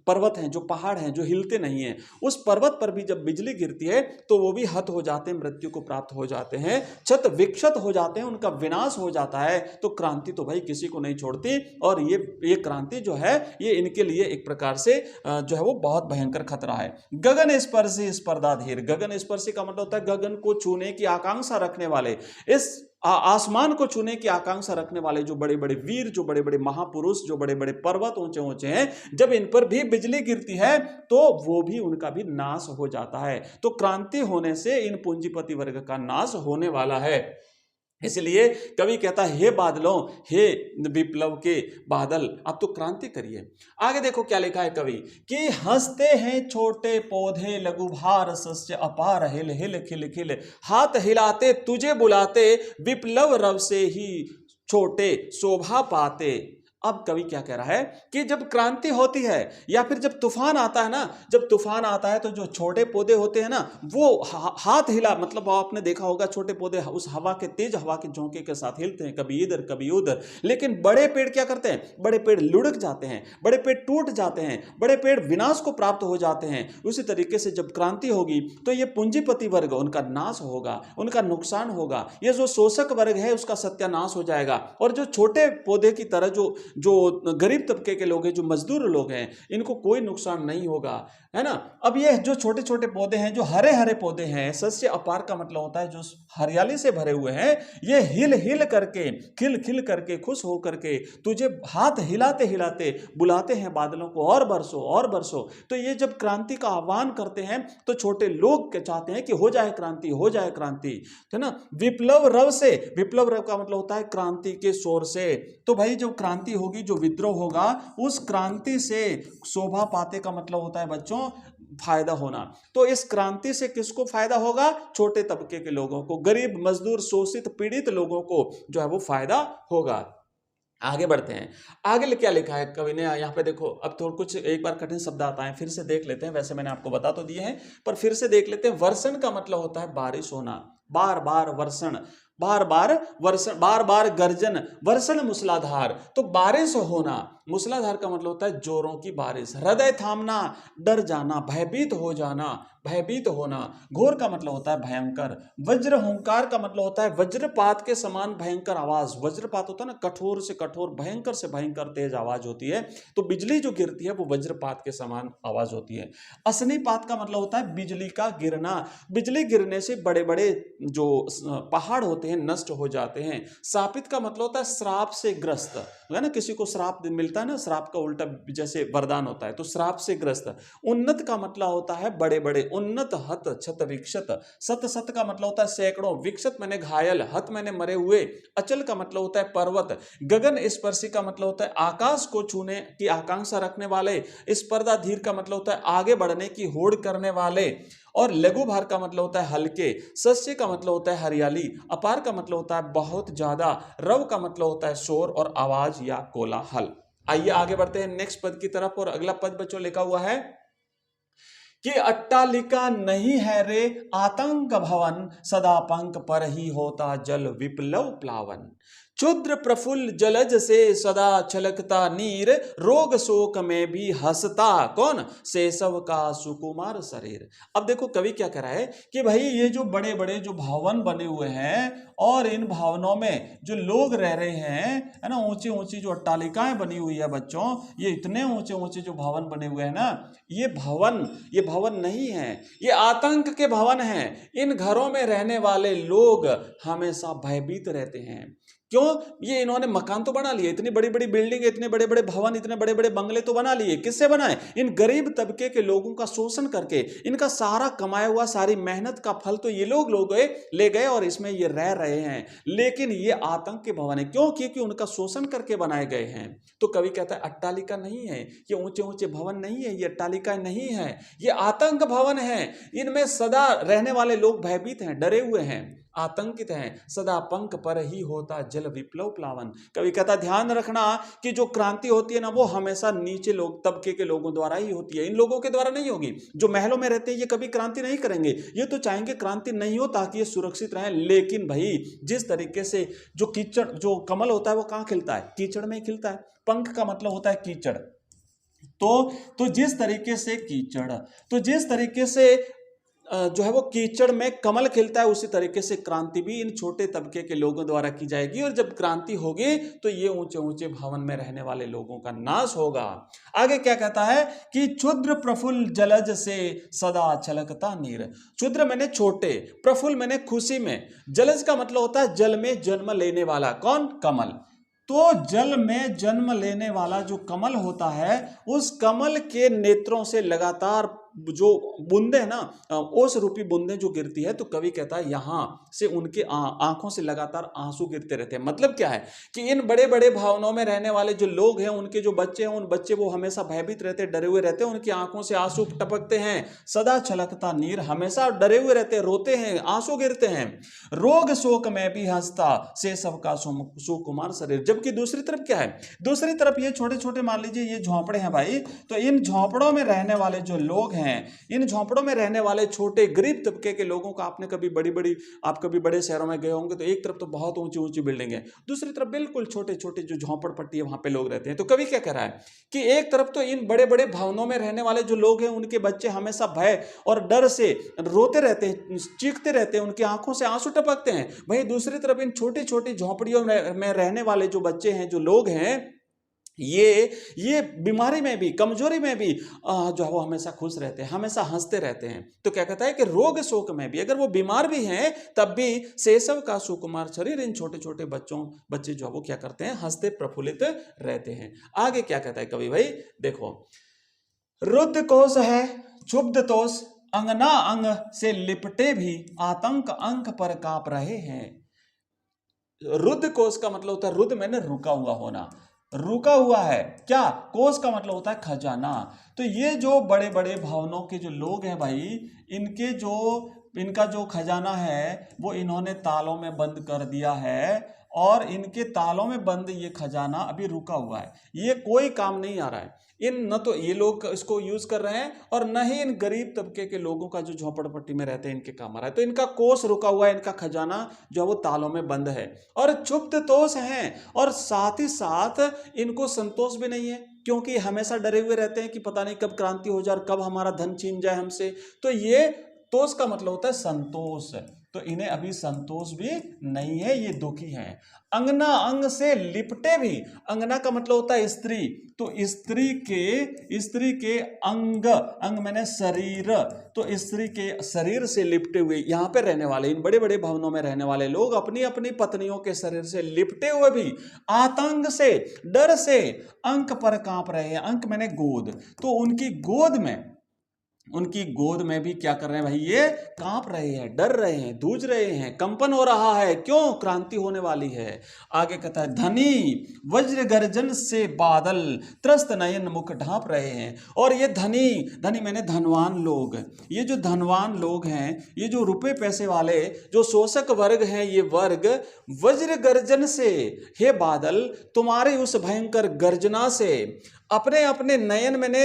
Speaker 4: पर्वत हैं, जो पहाड़ हैं, जो हिलते नहीं हैं, उस पर्वत पर भी जब बिजली गिरती है तो वो भी हत हो जाते हैं, मृत्यु को प्राप्त हो जाते हैं, छत विकसित हो जाते हैं, उनका विनाश हो जाता है। तो क्रांति तो भाई किसी को नहीं छोड़ती, और ये क्रांति जो है ये इनके लिए एक प्रकार से जो है वो बहुत भयंकर खतरा है। गगन स्पर्शी स्पर्धाधीर, गगन स्पर्शी का मतलब होता है गगन को छूने की आकांक्षा रखने वाले, इस आसमान को छूने की आकांक्षा रखने वाले जो बड़े बड़े वीर, जो बड़े बड़े महापुरुष, जो बड़े बड़े पर्वत ऊंचे ऊंचे हैं, जब इन पर भी बिजली गिरती है तो वो भी, उनका भी नाश हो जाता है। तो क्रांति होने से इन पूंजीपति वर्ग का नाश होने वाला है। इसलिए कवि कहता है, हे बादलों, हे विप्लव के बादल, अब तो क्रांति करिए। आगे देखो क्या लिखा है कवि कि हंसते हैं छोटे पौधे, लघु भार सस्य अपार, हिल हिल खिल खिल, हाथ हिलाते तुझे बुलाते, विप्लव रव से ही छोटे शोभा पाते। अब कवि क्या कह रहा है कि जब क्रांति होती है या फिर जब तूफान आता है ना, जब तूफान आता है तो जो छोटे पौधे होते हैं ना वो हाथ हिला, मतलब आपने देखा होगा छोटे पौधे उस हवा के, तेज हवा के झोंके के साथ हिलते हैं, कभी इधर कभी उधर। लेकिन बड़े पेड़ क्या करते हैं, बड़े पेड़ लुढ़क जाते हैं, बड़े पेड़ टूट जाते हैं, बड़े पेड़ विनाश को प्राप्त हो जाते हैं। उसी तरीके से जब क्रांति होगी तो ये पूंजीपति वर्ग, उनका नाश होगा, उनका नुकसान होगा, ये जो शोषक वर्ग है उसका सत्यानाश हो जाएगा। और जो छोटे पौधे की तरह जो गरीब तबके के लोग हैं, जो मजदूर लोग हैं, इनको कोई नुकसान नहीं होगा, है ना। अब ये जो छोटे छोटे पौधे हैं, जो हरे हरे पौधे हैं, सस्य अपार का मतलब होता है जो हरियाली से भरे हुए हैं, ये हिल हिल करके, खिल खिल करके, खुश हो करके तुझे हाथ हिलाते हिलाते बुलाते हैं बादलों को, और बरसो और बरसो। तो ये जब क्रांति का आह्वान करते हैं तो छोटे लोग चाहते हैं कि हो जाए क्रांति, हो जाए क्रांति, है ना। विप्लव रव से, विप्लव रव का मतलब होता है क्रांति के शोर से। तो भाई जो क्रांति होगी, जो विद्रोह होगा, उस क्रांति से शोभा पाते का मतलब होता है बच्चों फायदा होना। तो इस क्रांति से किसको फायदा होगा, छोटे तबके के लोगों को, गरीब मजदूर शोषित पीड़ित लोगों को जो है वो फायदा होगा। आगे बढ़ते हैं, आगे क्या लिखा है कवि ने यहाँ पे देखो। अब तो कुछ एक बार कठिन शब्द आता है, फिर से देख लेते हैं। वैसे मैंने आपको बता तो दिए हैं पर फिर से देख लेते हैं। वर्षण का मतलब होता है बारिश होना, बार बार वर्षण, बार बार वर्षण, बार बार गर्जन, वर्षण मूसलाधार। तो बारिश होना, मूसलाधार का मतलब होता है जोरों की बारिश। हृदय थामना, डर जाना, भयभीत हो जाना, भयभीत होना। घोर का मतलब होता है भयंकर। वज्र हुंकार का मतलब होता है वज्रपात के समान भयंकर आवाज। वज्रपात होता है ना, कठोर से कठोर, भयंकर से भयंकर तेज आवाज होती है। तो बिजली जो गिरती है वो वज्रपात के समान आवाज होती है। असनीपात का मतलब होता है बिजली का गिरना। बिजली गिरने से बड़े बड़े जो पहाड़ होते हैं नष्ट हो जाते हैं। शापित का मतलब होता है श्राप से ग्रस्त, है ना। किसी को श्राप मिलता है ना, श्राप का उल्टा जैसे वरदान होता है, तो श्राप से ग्रस्त। उन्नत का मतलब होता है बड़े बड़े, उन्नत हत छत विक्षत। सत सत का मतलब होता है सैकड़ों, विक्षत मैंने घायल, हत मैंने मरे हुए। अचल का मतलब होता है पर्वत। गगन स्पर्शी का मतलब होता है आकाश को छूने की आकांक्षा रखने वाले। स्पर्धा धीर का मतलब होता है आगे बढ़ने की होड़ करने वाले। और लघु भार का मतलब होता है हल्के। सस्य का मतलब होता है हरियाली। अपार का मतलब होता है बहुत ज्यादा। रव का मतलब होता है शोर और आवाज या कोलाहल। आइए आगे बढ़ते हैं नेक्स्ट पद की तरफ। और अगला पद बच्चों लिखा हुआ है कि अट्टालिका नहीं है रे आतंक भवन, सदा पंख पर ही होता जल विप्लव प्लावन। क्षुद्र प्रफुल्ल जलज से सदा छलकता नीर, रोग शोक में भी हंसता कौन, सेसव का सुकुमार शरीर। अब देखो कवि क्या कह रहा है कि भाई ये जो बड़े बड़े जो भवन बने हुए हैं और इन भवनों में जो लोग रह रहे हैं, है ना, ऊंची ऊंची जो अट्टालिकाएं बनी हुई है बच्चों, ये इतने ऊंचे ऊंचे जो भवन बने हुए हैं ना, ये भवन नहीं है, ये आतंक के भवन हैं। इन घरों में रहने वाले लोग हमेशा भयभीत रहते हैं। क्यों? ये इन्होंने मकान तो बना लिए, इतनी बड़ी बड़ी बिल्डिंग, इतने बड़े बड़े भवन, इतने बड़े बड़े बंगले तो बना लिए। किससे बनाए? इन गरीब तबके के लोगों का शोषण करके। इनका सारा कमाया हुआ, सारी मेहनत का फल तो ये लोग ले गए और इसमें ये रह रहे हैं। लेकिन ये आतंक के भवन है। क्यों? क्योंकि उनका शोषण करके बनाए गए हैं। तो कवि कहता है अट्टालिका नहीं है, ये ऊंचे ऊंचे भवन नहीं है, ये अट्टालिका नहीं है, ये आतंक भवन है। इनमें सदा रहने वाले लोग भयभीत हैं, डरे हुए हैं, आतंकित हैं। सदा पंख पर ही होता जल विप्लव प्लावन। कवि कहता ध्यान रखना कि जो क्रांति होती है ना, वो हमेशा नीचे लोग तबके के लोगों द्वारा ही होती है, इन लोगों के द्वारा नहीं होगी। जो महलों में रहते हैं ये कभी क्रांति नहीं करेंगे, ये तो चाहेंगे क्रांति नहीं हो ताकि ये सुरक्षित रहें। लेकिन भाई जिस तरीके से जो कीचड़, जो कमल होता है वो कहाँ खिलता है? कीचड़ में खिलता है। पंख का मतलब होता है कीचड़। तो जिस तरीके से कीचड़, तो जिस तरीके से जो है वो कीचड़ में कमल खिलता है, उसी तरीके से क्रांति भी इन छोटे तबके के लोगों द्वारा की जाएगी। और जब क्रांति होगी तो ये ऊंचे ऊंचे भवन में रहने वाले लोगों का नाश होगा। आगे क्या कहता है कि क्षुद्र प्रफुल्ल जलज से सदा छलकता नीर। क्षुद्र मैंने छोटे, प्रफुल्ल मैंने खुशी में, जलज का मतलब होता है जल में जन्म लेने वाला। कौन? कमल। तो जल में जन्म लेने वाला जो कमल होता है, उस कमल के नेत्रों से लगातार जो बूंदे है ना, ओस रूपी बूंदे जो गिरती है, तो कवि कहता है यहाँ से उनके आंखों से लगातार आंसू गिरते रहते हैं। मतलब क्या है कि इन बड़े बड़े भावनाओं में रहने वाले जो लोग हैं, उनके जो बच्चे हैं, उन बच्चे वो हमेशा भयभीत रहते हैं, डरे हुए रहते हैं, उनकी आंखों से आंसू टपकते हैं, सदा छलकता नीर, हमेशा डरे हुए रहते हैं, रोते हैं, आंसू गिरते हैं। रोग शोक में भी हंसता से सबका सुकुमार शरीर। जबकि दूसरी तरफ क्या है, दूसरी तरफ ये छोटे छोटे, मान लीजिए ये झोंपड़े हैं भाई, तो इन झोंपड़ों में रहने वाले जो लोग हैं, इन झोंपड़ों में रहने वाले छोटे गरीब तबके के लोगों का, आपने कभी आप कभी बड़े शहरों में गए होंगे, तो एक तरफ तो बहुत ऊंची ऊंची बिल्डिंग है, दूसरी तरफ बिल्कुल छोटे छोटे जो झोंपड़पट्टी है, वहां पे लोग रहते हैं। तो कवि क्या कह रहा है कि एक तरफ तो इन बड़े बड़े भवनों में रहने वाले जो लोग हैं, उनके बच्चे हमेशा भय और डर से रोते रहते हैं, चीखते रहते हैं, उनकी आंखों से आंसू टपकते हैं। वहीं दूसरी तरफ इन छोटी छोटी झोंपड़ियों में रहने वाले जो बच्चे हैं, जो लोग हैं, ये बीमारी में भी, कमजोरी में भी जो है वो हमेशा खुश रहते हैं, हमेशा हंसते रहते हैं। तो क्या कहता है कि रोग शोक में भी, अगर वो बीमार भी हैं, तब भी सेसव का सुकुमार शरीर, इन छोटे छोटे बच्चे जो है वो क्या करते हैं, हंसते प्रफुल्लित रहते हैं। आगे क्या कहता है कवि भाई, देखो, रुद्ध कोश है क्षुब्ध तोष, अंगना अंग से लिपटे भी आतंक अंक पर कांप रहे हैं। रुद्ध कोश का मतलब होता है, रुद्ध मैंने रुका हुआ होना, रुका हुआ है क्या, कोष का मतलब होता है खजाना। तो ये जो बड़े बड़े भवनों के जो लोग हैं भाई, इनका जो खजाना है वो इन्होंने तालों में बंद कर दिया है, और इनके तालों में बंद ये खजाना अभी रुका हुआ है, ये कोई काम नहीं आ रहा है। न तो ये लोग इसको यूज कर रहे हैं, और न ही इन गरीब तबके के लोगों का जो झोपड़पट्टी में रहते हैं इनके काम आ रहा है। तो इनका कोष रुका हुआ है, इनका खजाना जो है वो तालों में बंद है, और क्षुब्ध तोष हैं, और साथ ही साथ इनको संतोष भी नहीं है, क्योंकि हमेशा डरे हुए रहते हैं कि पता नहीं कब क्रांति हो जाए और कब हमारा धन छीन जाए हमसे। तो ये तोष का मतलब होता है संतोष, तो इन्हें अभी संतोष भी नहीं है, ये दुखी हैं। अंगना अंग से लिपटे भी, अंगना का मतलब होता है स्त्री, तो स्त्री के अंग, अंग मैंने शरीर, तो स्त्री के शरीर से लिपटे हुए, यहाँ पे रहने वाले, इन बड़े बड़े भवनों में रहने वाले लोग अपनी अपनी पत्नियों के शरीर से लिपटे हुए भी आतंक से, डर से अंक पर कांप रहे हैं। अंक मैंने गोद, तो उनकी गोद में भी क्या कर रहे हैं भाई, ये कांप रहे हैं, डर रहे हैं, जूझ रहे हैं, कंपन हो रहा है। क्यों, क्रांति होने वाली है। आगे कहता है, धनी वज्र गर्जन से बादल त्रस्त नयन मुख ढांप रहे हैं। और ये धनी मैंने धनवान लोग, ये जो धनवान लोग हैं, ये जो रुपए पैसे वाले जो शोषक वर्ग हैं, ये वर्ग वज्र गर्जन से, हे बादल तुम्हारी उस भयंकर गर्जना से अपने अपने नयन मैंने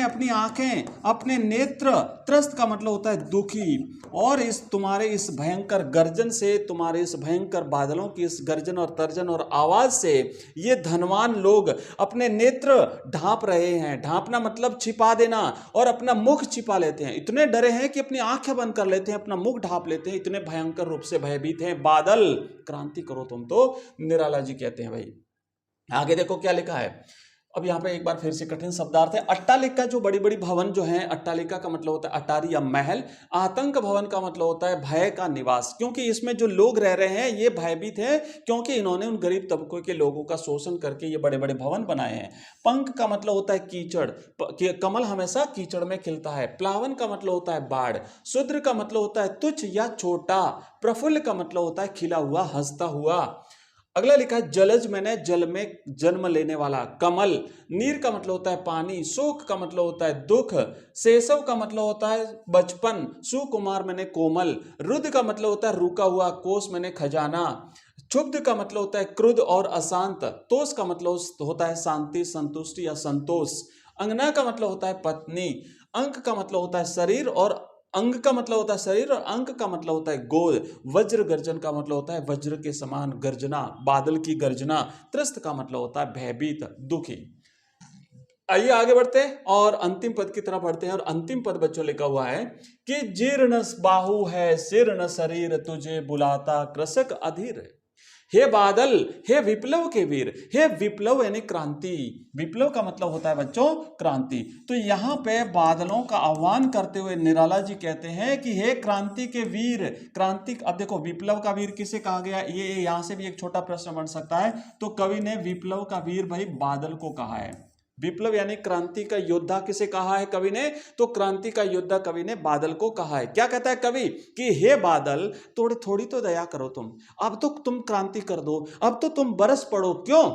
Speaker 4: अपनी आंखें, अपने नेत्र, त्रस्त का मतलब होता है दुखी, और तुम्हारे इस भयंकर गर्जन से, तुम्हारे इस भयंकर बादलों की इस गर्जन और तर्जन और आवाज से ये धनवान लोग अपने नेत्र ढांप रहे हैं। ढांपना मतलब छिपा देना, और अपना मुख छिपा लेते हैं, इतने डरे हैं कि अपनी आंखें बंद कर लेते हैं, अपना मुख ढांप लेते हैं, इतने भयंकर रूप से भयभीत हैं। बादल क्रांति करो तुम, तो निराला जी कहते हैं भाई। आगे देखो क्या लिखा है। अब यहाँ पे एक बार फिर से कठिन शब्दार्थ है। अट्टालिका, जो बड़ी बड़ी भवन जो हैं, अट्टालिका का मतलब होता है अटारी या महल। आतंक भवन का मतलब होता है भय का निवास, क्योंकि इसमें जो लोग रह रहे हैं ये भयभीत हैं, क्योंकि इन्होंने उन गरीब तबकों के लोगों का शोषण करके ये बड़े बड़े भवन बनाए हैं। पंख का मतलब होता है कीचड़, कमल हमेशा कीचड़ में खिलता है। प्लावन का मतलब होता है बाढ़। शूद्र का मतलब होता है तुच्छ या छोटा। प्रफुल्ल का मतलब होता है खिला हुआ, हंसता हुआ। अगला लिखा है, जलज मैंने जल में जन्म लेने वाला। कमल, नीर का मतलब होता है पानी। शोक का मतलब होता है दुख। सेसव का मतलब होता है बचपन। सुकुमार मैंने कोमल। रुद्ध का मतलब होता है रुका हुआ। कोष मैंने खजाना। क्षुब्ध का मतलब होता है क्रुद्ध और अशांत। तोष का मतलब होता है शांति, संतुष्टि या संतोष। अंगना का मतलब होता है पत्नी। अंक का मतलब होता है शरीर, और अंग का मतलब होता है शरीर, और अंक का मतलब होता है गोद। वज्र गर्जन का मतलब होता है वज्र के समान गर्जना, बादल की गर्जना। त्रस्त का मतलब होता है भयभीत, दुखी। आइए आगे बढ़ते हैं और अंतिम पद की तरफ बढ़ते हैं। और अंतिम पद बच्चों लिखा हुआ है कि जीर्ण बाहु है शीर्ण शरीर, तुझे बुलाता कृषक अधीर। हे बादल, हे विप्लव के वीर। हे विप्लव यानी क्रांति। विप्लव का मतलब होता है बच्चों क्रांति। तो यहाँ पे बादलों का आह्वान करते हुए निराला जी कहते हैं कि हे क्रांति के वीर। क्रांति, अब देखो विप्लव का वीर किसे कहा गया, ये यहाँ से भी एक छोटा प्रश्न बन सकता है। तो कवि ने विप्लव का वीर भाई बादल को कहा है। विप्लव यानी क्रांति का योद्धा किसे कहा है कवि ने? तो क्रांति का योद्धा कवि ने बादल को कहा है। क्या कहता है कवि कि हे बादल, थोड़ी तो दया करो तुम, अब तो तुम क्रांति कर दो, अब तो तुम बरस पड़ो। क्यों?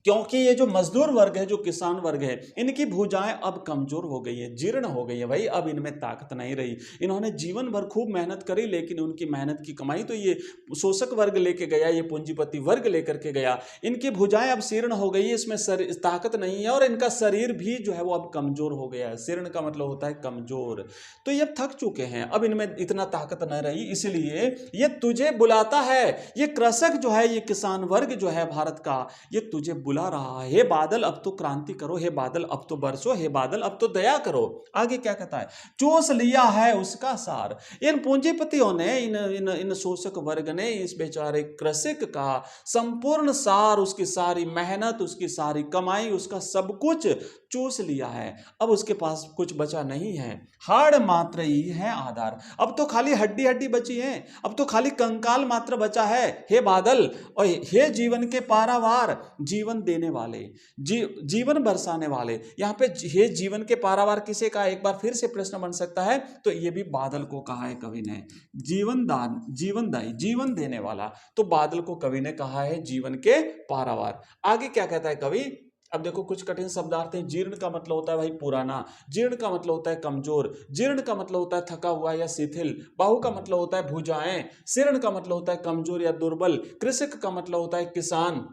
Speaker 4: क्योंकि ये जो मजदूर वर्ग है, जो किसान वर्ग है, इनकी भुजाएं अब कमजोर हो गई है, जीर्ण हो गई है भाई, अब इनमें ताकत नहीं रही। इन्होंने जीवन भर खूब मेहनत करी, लेकिन उनकी मेहनत की कमाई तो ये शोषक वर्ग लेके गया, ये पूंजीपति वर्ग लेकर के गया। इनकी भुजाएं अब शीर्ण हो गई है, इसमें ताकत नहीं है, और इनका शरीर भी जो है वो अब कमजोर हो गया है। शीर्ण का मतलब होता है कमजोर। तो ये थक चुके हैं, अब इनमें इतना ताकत नहीं रही, इसलिए ये तुझे बुलाता है। ये कृषक जो है, ये किसान वर्ग जो है भारत का, ये तुझे बुला रहा है। हे बादल, अब तो क्रांति करो, हे बादल अब तो बरसो, हे बादल अब तो दया करो। आगे क्या कहता है? चूस लिया है उसका सार। इन पूंजीपतियों ने, इन शोषक वर्ग ने इस बेचारे कृषक का संपूर्ण सार, उसकी सारी मेहनत, उसकी सारी कमाई, उसका सब कुछ चूस लिया है। अब उसके पास कुछ बचा नहीं है। हाड़ मात्र ही है आधार। अब तो खाली हड्डी हड्डी बची है, अब तो खाली कंकाल मात्र बचा है। हे बादल और हे जीवन के पारावार, जीवन देने वाले, जीवन बरसाने वाले। यहाँ पे हे जीवन के पारावार किसे कहा? एक बार फिर से प्रश्न बन सकता है, तो ये भी बादल को कहा है कवि ने। जीवन दान, जीवनदायी, जीवन देने वाला, तो बादल को कवि ने कहा है जीवन के पारावार। आगे क्या कहता है कवि? अब देखो कुछ कठिन शब्दार्थ हैं। जीर्ण का मतलब होता है भाई पुराना, जीर्ण का मतलब होता है कमजोर, जीर्ण का मतलब होता है थका हुआ या शिथिल, बाहु का मतलब होता है भुजाएं, शीर्ण का मतलब होता है कमजोर या दुर्बल, कृषक का मतलब होता है किसान,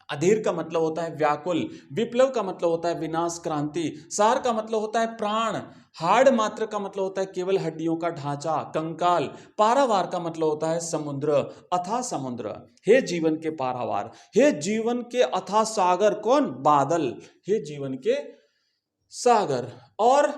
Speaker 4: अधीर का मतलब होता है व्याकुल, विप्लव का मतलब होता है विनाश, क्रांति, सार का मतलब होता है प्राण, हाड़ मात्र का मतलब होता है केवल हड्डियों का ढांचा, कंकाल, पारावार का मतलब होता है समुद्र, अथाह समुद्र। हे जीवन के पारावार, हे जीवन के अथाह सागर, कौन? बादल, हे जीवन के सागर। और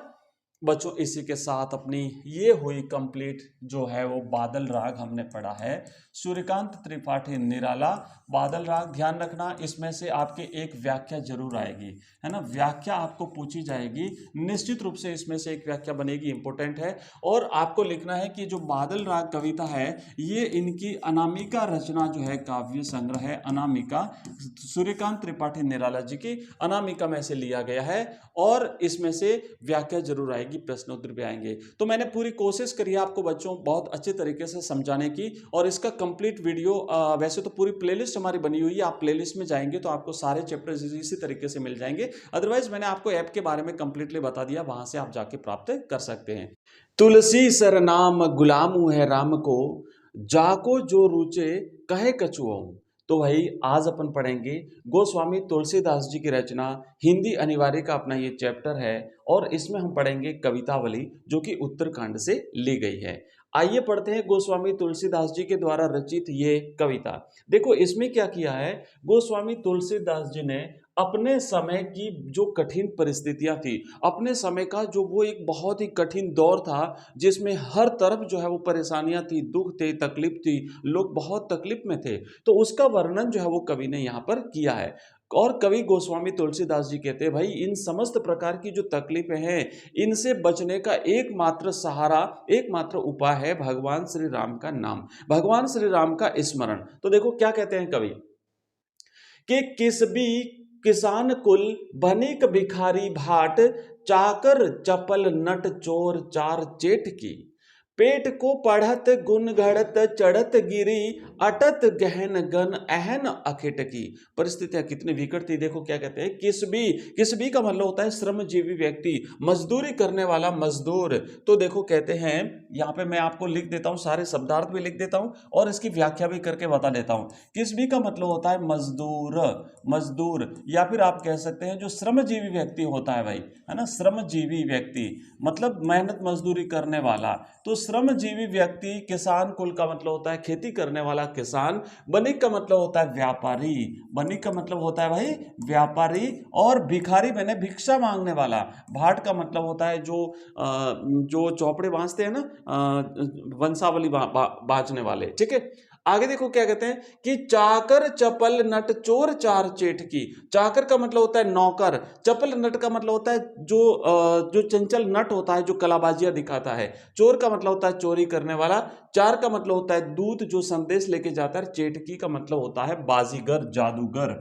Speaker 4: बच्चों इसी के साथ अपनी ये हुई कंप्लीट जो है वो बादल राग हमने पढ़ा है। सूर्यकांत त्रिपाठी निराला बादल राग। ध्यान रखना इसमें से आपके एक व्याख्या जरूर आएगी, है ना, व्याख्या आपको पूछी जाएगी, निश्चित रूप से इसमें से एक व्याख्या बनेगी, इंपॉर्टेंट है। और आपको लिखना है कि जो बादल राग कविता है ये इनकी अनामिका रचना जो है, काव्य संग्रह है अनामिका, सूर्यकांत त्रिपाठी निराला जी की अनामिका में से लिया गया है, और इसमें से व्याख्या जरूर आएगी, प्रश्नोत्तर भी आएंगे। तो मैंने पूरी कोशिश करी है आपको बच्चों बहुत अच्छे तरीके से समझाने की, और इसका कंप्लीट वीडियो वैसे तो पूरी प्लेलिस्ट हमारी बनी हुई है, आप प्लेलिस्ट में जाएंगे तो आपको सारे चैप्टर्स इसी तरीके से मिल जाएंगे। अदरवाइज मैंने आपको ऐप के बारे में कंप्लीटली बता दिया, वहां से आप जाके प्राप्त कर सकते हैं। तुलसी सर नाम गुलामू है राम को, जाको जो रुचे कहे कछुओं। तो भाई आज अपन पढ़ेंगे गोस्वामी तुलसीदास जी की रचना, हिंदी अनिवार्य का अपना ये चैप्टर है, और इसमें हम पढ़ेंगे कवितावली जो कि उत्तरकांड से ली गई है। आइए पढ़ते हैं गोस्वामी तुलसीदास जी के द्वारा रचित ये कविता। देखो इसमें क्या किया है, गोस्वामी तुलसीदास जी ने अपने समय की जो कठिन परिस्थितियां थी, अपने समय का जो वो एक बहुत ही कठिन दौर था जिसमें हर तरफ जो है वो परेशानियां थी, दुख थे, तकलीफ थी, लोग बहुत तकलीफ में थे, तो उसका वर्णन जो है वो कवि ने यहाँ पर किया है। और कवि गोस्वामी तुलसीदास जी कहते हैं भाई इन समस्त प्रकार की जो तकलीफें हैं इनसे बचने का एकमात्र सहारा, एकमात्र उपाय है भगवान श्री राम का नाम, भगवान श्री राम का स्मरण। तो देखो क्या कहते हैं कवि कि किस भी किसान कुल बनिक भिखारी भाट, चाकर चपल नट चोर चार चेट की, पेट को पढ़त गुण घड़त चढ़त गिरी, अटत गहन गन अहन अखिट की। परिस्थितियां कितनी विकट थी। देखो क्या कहते हैं, किस भी का मतलब होता है श्रमजीवी व्यक्ति, मजदूरी करने वाला मजदूर। तो देखो कहते हैं यहाँ पे मैं आपको लिख देता हूँ, सारे शब्दार्थ भी लिख देता हूँ और इसकी व्याख्या भी करके बता देता हूँ। किस भी का मतलब होता है मजदूर, या फिर आप कह सकते हैं जो श्रमजीवी व्यक्ति होता है भाई, है ना, श्रमजीवी व्यक्ति मतलब मेहनत मजदूरी करने वाला। तो श्रमजीवी व्यक्ति, किसान कुल का मतलब होता है खेती करने वाला किसान, बनिक का मतलब होता है व्यापारी, बनिक का मतलब होता है भाई व्यापारी, और भिखारी मैंने भिक्षा मांगने वाला, भाट का मतलब होता है जो चौपड़े बांधते हैं ना, वंशावली बांचने वाले, ठीक है। आगे देखो क्या कहते हैं कि चाकर चपल नट चोर चार चेट की। चाकर का मतलब होता है नौकर, चपल नट का मतलब होता है जो चंचल नट होता है जो कलाबाजियां दिखाता है, चोर का मतलब होता है चोरी करने वाला, चार का मतलब होता है दूत जो संदेश लेके जाता है, चेटकी का मतलब होता है बाजीगर, जादूगर,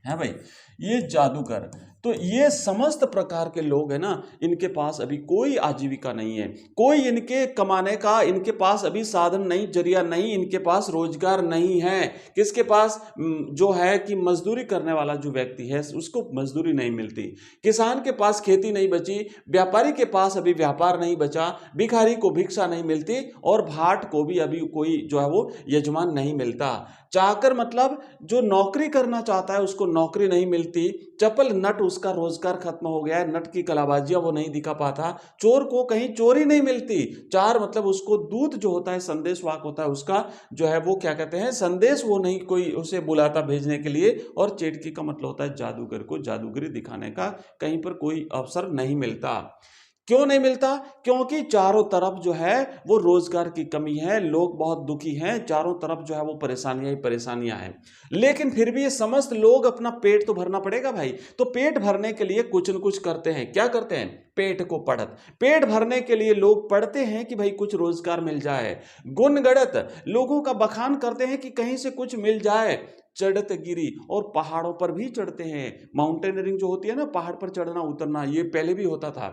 Speaker 4: है भाई, ये जादूगर। तो ये समस्त प्रकार के लोग है ना, इनके पास अभी कोई आजीविका नहीं है, कोई इनके कमाने का इनके पास अभी साधन नहीं, जरिया नहीं, इनके पास रोजगार नहीं है। किसके पास? जो है कि मजदूरी करने वाला जो व्यक्ति है उसको मजदूरी नहीं मिलती, किसान के पास खेती नहीं बची, व्यापारी के पास अभी व्यापार नहीं बचा, भिखारी को भिक्षा नहीं मिलती, और भाट को भी अभी कोई जो है वो यजमान नहीं मिलता। चाकर मतलब जो नौकरी करना चाहता है उसको नौकरी नहीं मिलती, चपल नट उसका रोजगार खत्म हो गया है, नट की कलाबाजियां वो नहीं दिखा पाता, चोर को कहीं चोरी नहीं मिलती, चार मतलब उसको दूत जो होता है, संदेश वाक होता है उसका जो है वो क्या कहते हैं, संदेश वो नहीं कोई उसे बुलाता भेजने के लिए, और चेटकी का मतलब होता है जादूगर को जादूगरी दिखाने का कहीं पर कोई अवसर नहीं मिलता। क्यों नहीं मिलता? क्योंकि चारों तरफ जो है वो रोजगार की कमी है, लोग बहुत दुखी हैं, चारों तरफ जो है वो परेशानियां ही परेशानियां हैं। लेकिन फिर भी ये समस्त लोग अपना पेट तो भरना पड़ेगा भाई, तो पेट भरने के लिए कुछ न कुछ करते हैं। क्या करते हैं? पेट को पढ़त। पेट भरने के लिए लोग पढ़ते हैं कि भाई कुछ रोजगार मिल जाए, गुण गढ़त लोगों का बखान करते हैं कि कहीं से कुछ मिल जाए, चढ़त गिरी, और पहाड़ों पर भी चढ़ते हैं। माउंटेनियरिंग जो होती है ना, पहाड़ पर चढ़ना उतरना, ये पहले भी होता था,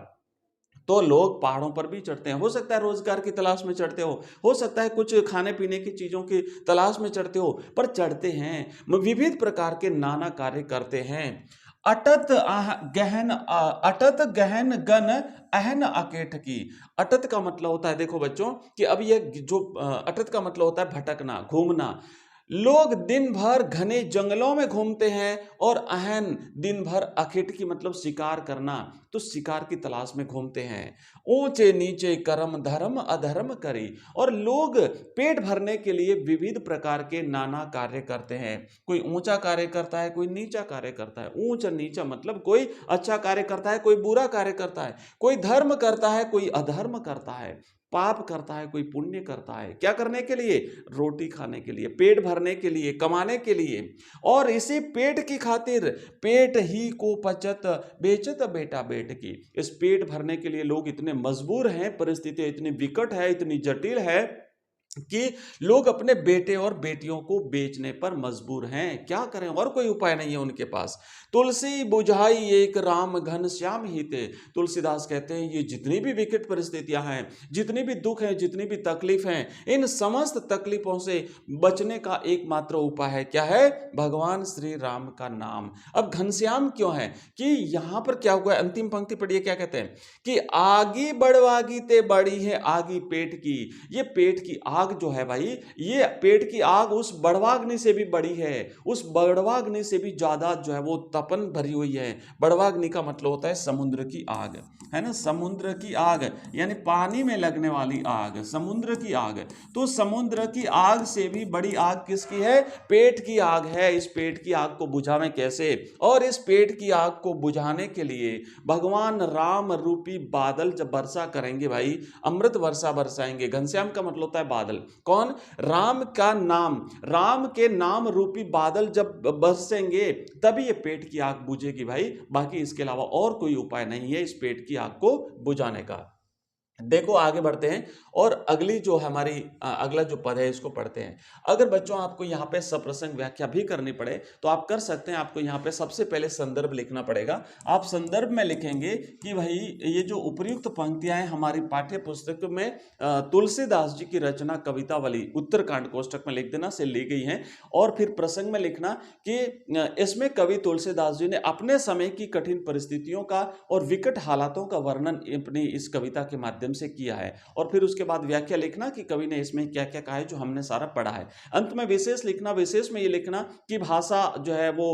Speaker 4: तो लोग पहाड़ों पर भी चढ़ते हैं। हो सकता है रोजगार की तलाश में चढ़ते हो सकता है कुछ खाने पीने की चीजों की तलाश में चढ़ते हो, पर चढ़ते हैं, विविध प्रकार के नाना कार्य करते हैं। अटत गहन गन अहन अकेठ की। अटत का मतलब होता है, देखो बच्चों, कि अब ये जो अटत का मतलब होता है भटकना, घूमना। लोग दिन भर घने जंगलों में घूमते हैं, और अहन दिन भर अखेट की मतलब शिकार करना, तो शिकार की तलाश में घूमते हैं। ऊंचे नीचे कर्म धर्म अधर्म करी, और लोग पेट भरने के लिए विविध प्रकार के नाना कार्य करते हैं। कोई ऊंचा कार्य करता है, कोई नीचा कार्य करता है। ऊंचा नीचा मतलब कोई अच्छा कार्य करता है, कोई बुरा कार्य करता है, कोई धर्म करता है, कोई अधर्म करता है, पाप करता है, कोई पुण्य करता है। क्या करने के लिए? रोटी खाने के लिए, पेट भरने के लिए, कमाने के लिए। और इसी पेट की खातिर पेट ही को पचत बेचत बेटा बेट की। इस पेट भरने के लिए लोग इतने मजबूर हैं, परिस्थितियां इतनी विकट है, इतनी जटिल है कि लोग अपने बेटे और बेटियों को बेचने पर मजबूर हैं। क्या करें, और कोई उपाय नहीं है उनके पास। तुलसी बुझाई एक राम घन श्याम हिते। तुलसीदास कहते हैं ये जितनी भी विकट परिस्थितियां हैं, जितनी भी दुख हैं, जितनी भी तकलीफ हैं, इन समस्त तकलीफों से बचने का एकमात्र उपाय है। क्या है? भगवान श्री राम का नाम। अब घनश्याम क्यों है? कि यहां पर क्या हुआ है, अंतिम पंक्ति पढ़िए, क्या कहते हैं कि आगी बड़वागी ते बड़ी है आगी पेट की। ये पेट की आग जो है भाई, ये पेट की आग उस बड़वाग्नि से भी बड़ी है, उस बड़वाग्नि से भी ज्यादा जो है वो तपन भरी हुई है। बड़वाग्नि का मतलब होता है समुद्र की आग, है ना, समुद्र की आग यानी पानी में लगने वाली आग, समुद्र की आग। तो समुद्र की आग से भी बड़ी आग किसकी है? पेट की आग है। इस पेट की आग को बुझावें कैसे? और इस पेट की आग को बुझाने के लिए भगवान राम रूपी बादल जब वर्षा करेंगे भाई, अमृत वर्षा बरसाएंगे। घनश्याम का मतलब होता है बादल। कौन? राम का नाम, राम के नाम रूपी बादल जब बरसेंगे तभी ये पेट की आग बुझेगी भाई। बाकी इसके अलावा और कोई उपाय नहीं है इस पेट की आग को बुझाने का। देखो आगे बढ़ते हैं और अगली जो हमारी अगला जो पद है इसको पढ़ते हैं। अगर बच्चों आपको यहाँ पे सप्रसंग व्याख्या भी करनी पड़े तो आप कर सकते हैं। आपको यहाँ पे सबसे पहले संदर्भ लिखना पड़ेगा। आप संदर्भ में लिखेंगे कि भाई ये जो उपर्युक्त पंक्तियां हैं हमारी पाठ्य पुस्तक में तुलसीदास जी की रचना कवितावली उत्तरकांड कोष्टक में लिख देना से ली गई है। और फिर प्रसंग में लिखना कि इसमें कवि तुलसीदास जी ने अपने समय की कठिन परिस्थितियों का और विकट हालातों का वर्णन अपनी इस कविता के माध्यम से किया है। और फिर उसके बाद व्याख्या लिखना कि कवि ने इसमें क्या क्या कहा है जो हमने सारा पढ़ा है। अंत में विशेष लिखना, विशेष में ये लिखना कि भाषा जो है वो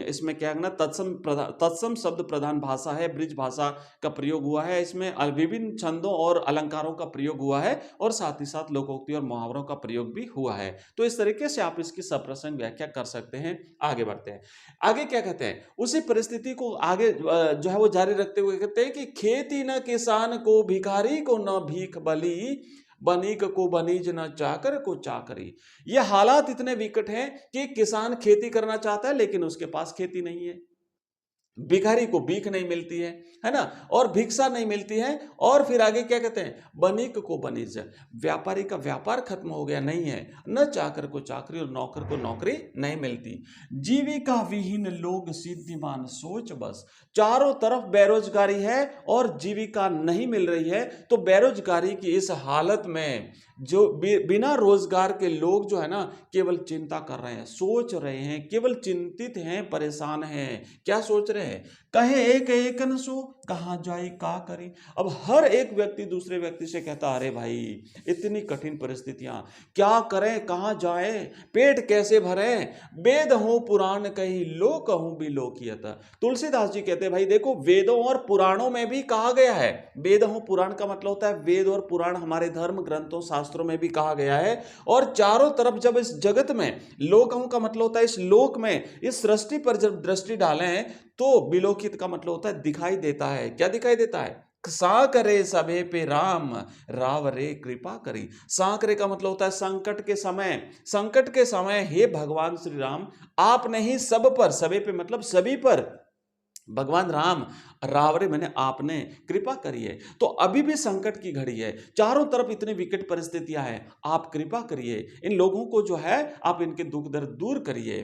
Speaker 4: इसमें क्या है, तत्सम शब्द प्रधान भाषा है, ब्रिज भाषा का प्रयोग हुआ है, इसमें विभिन्न छंदों और अलंकारों का प्रयोग हुआ है और साथ ही साथ लोकोक्ति और मुहावरों का प्रयोग भी हुआ है। तो इस तरीके से आप इसकी सप्रसंग व्याख्या कर सकते हैं। आगे बढ़ते हैं। आगे क्या कहते हैं, उसी परिस्थिति को आगे जो है वो जारी रखते हुए कहते हैं कि खेती न किसान को, भिखारी को न भीख बली, बनीक को बनीज न चाकर को चाकरी। ये हालात इतने विकट हैं कि किसान खेती करना चाहता है लेकिन उसके पास खेती नहीं है, भिखारी को भीख नहीं मिलती है ना, और भिक्षा नहीं मिलती है। और फिर आगे क्या कहते हैं, बनिक को बनिज, व्यापारी का व्यापार खत्म हो गया नहीं है, न चाकर को चाकरी और नौकर को नौकरी नहीं मिलती। जीविका विहीन लोग सिद्धिमान सोच बस, चारों तरफ बेरोजगारी है और जीविका नहीं मिल रही है। तो बेरोजगारी की इस हालत में जो बिना रोजगार के लोग जो है ना केवल चिंता कर रहे हैं, सोच रहे हैं, केवल चिंतित हैं, परेशान हैं। क्या सोच रहे हैं, कहे एक एक न सो कहाँ जाए का करी। अब हर एक व्यक्ति दूसरे व्यक्ति से कहता, अरे भाई इतनी कठिन परिस्थितियां, क्या करें, कहाँ जाए, पेट कैसे भरे, वेद हो पुराण कही लो कहूं भी लोकियत। तुलसीदास जी कहते हैं भाई देखो, वेदों और पुराणों में भी कहा गया है, वेद हो पुराण का मतलब होता है वेद और पुराण हमारे धर्म ग्रंथों शास्त्रों में भी कहा गया है। और चारों तरफ जब इस जगत में, लोकहूं का मतलब होता है इस लोक में, इस सृष्टि पर जब दृष्टि डालें तो विलोकित का मतलब होता है दिखाई देता है। क्या दिखाई देता है, साकरे सबे पे राम राव रे कृपा करी। साकरे का मतलब होता है संकट के समय, संकट के समय हे भगवान श्री राम आपने ही सब पर, सबे पे मतलब सभी पर, भगवान राम रावरे मैंने आपने कृपा करी है। तो अभी भी संकट की घड़ी है, चारों तरफ इतनी विकट परिस्थितियां हैं, आप कृपा करिए, इन लोगों को जो है आप इनके दुख दर्द दूर करिए।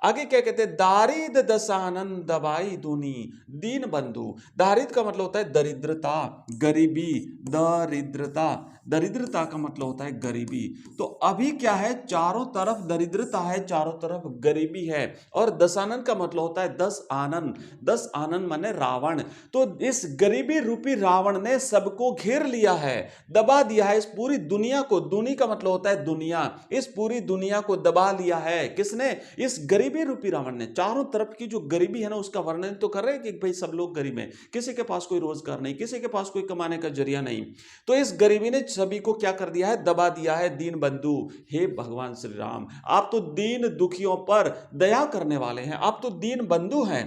Speaker 4: आगे क्या कहते हैं, दारिद दशानंद दबाई दूनी दीन बंधु। दारिद का मतलब होता है दरिद्रता, गरीबी, दरिद्रता, दरिद्रता का मतलब होता है गरीबी। तो अभी क्या है, चारों तरफ दरिद्रता है, चारों तरफ गरीबी है। और दशानन का मतलब होता है 10 आनंद, 10 आनंद माने रावण। तो इस गरीबी रूपी रावण ने सबको घेर लिया है, दबा दिया है इस पूरी दुनिया को। दुनी का मतलब होता है दुनिया, इस पूरी दुनिया को दबा लिया है किसने, इस गरीबी रूपी रावण ने। चारों तरफ की जो गरीबी है ना उसका वर्णन तो कर रहे हैं कि भाई सब लोग गरीब हैं, किसी के पास कोई रोजगार नहीं, किसी के पास कोई कमाने का जरिया नहीं। तो इस गरीबी ने सभी को क्या कर दिया है, दबा दिया है। दीन बंधु, हे भगवान श्री राम आप तो दीन दुखियों पर दया करने वाले हैं, आप तो दीन बंधु हैं।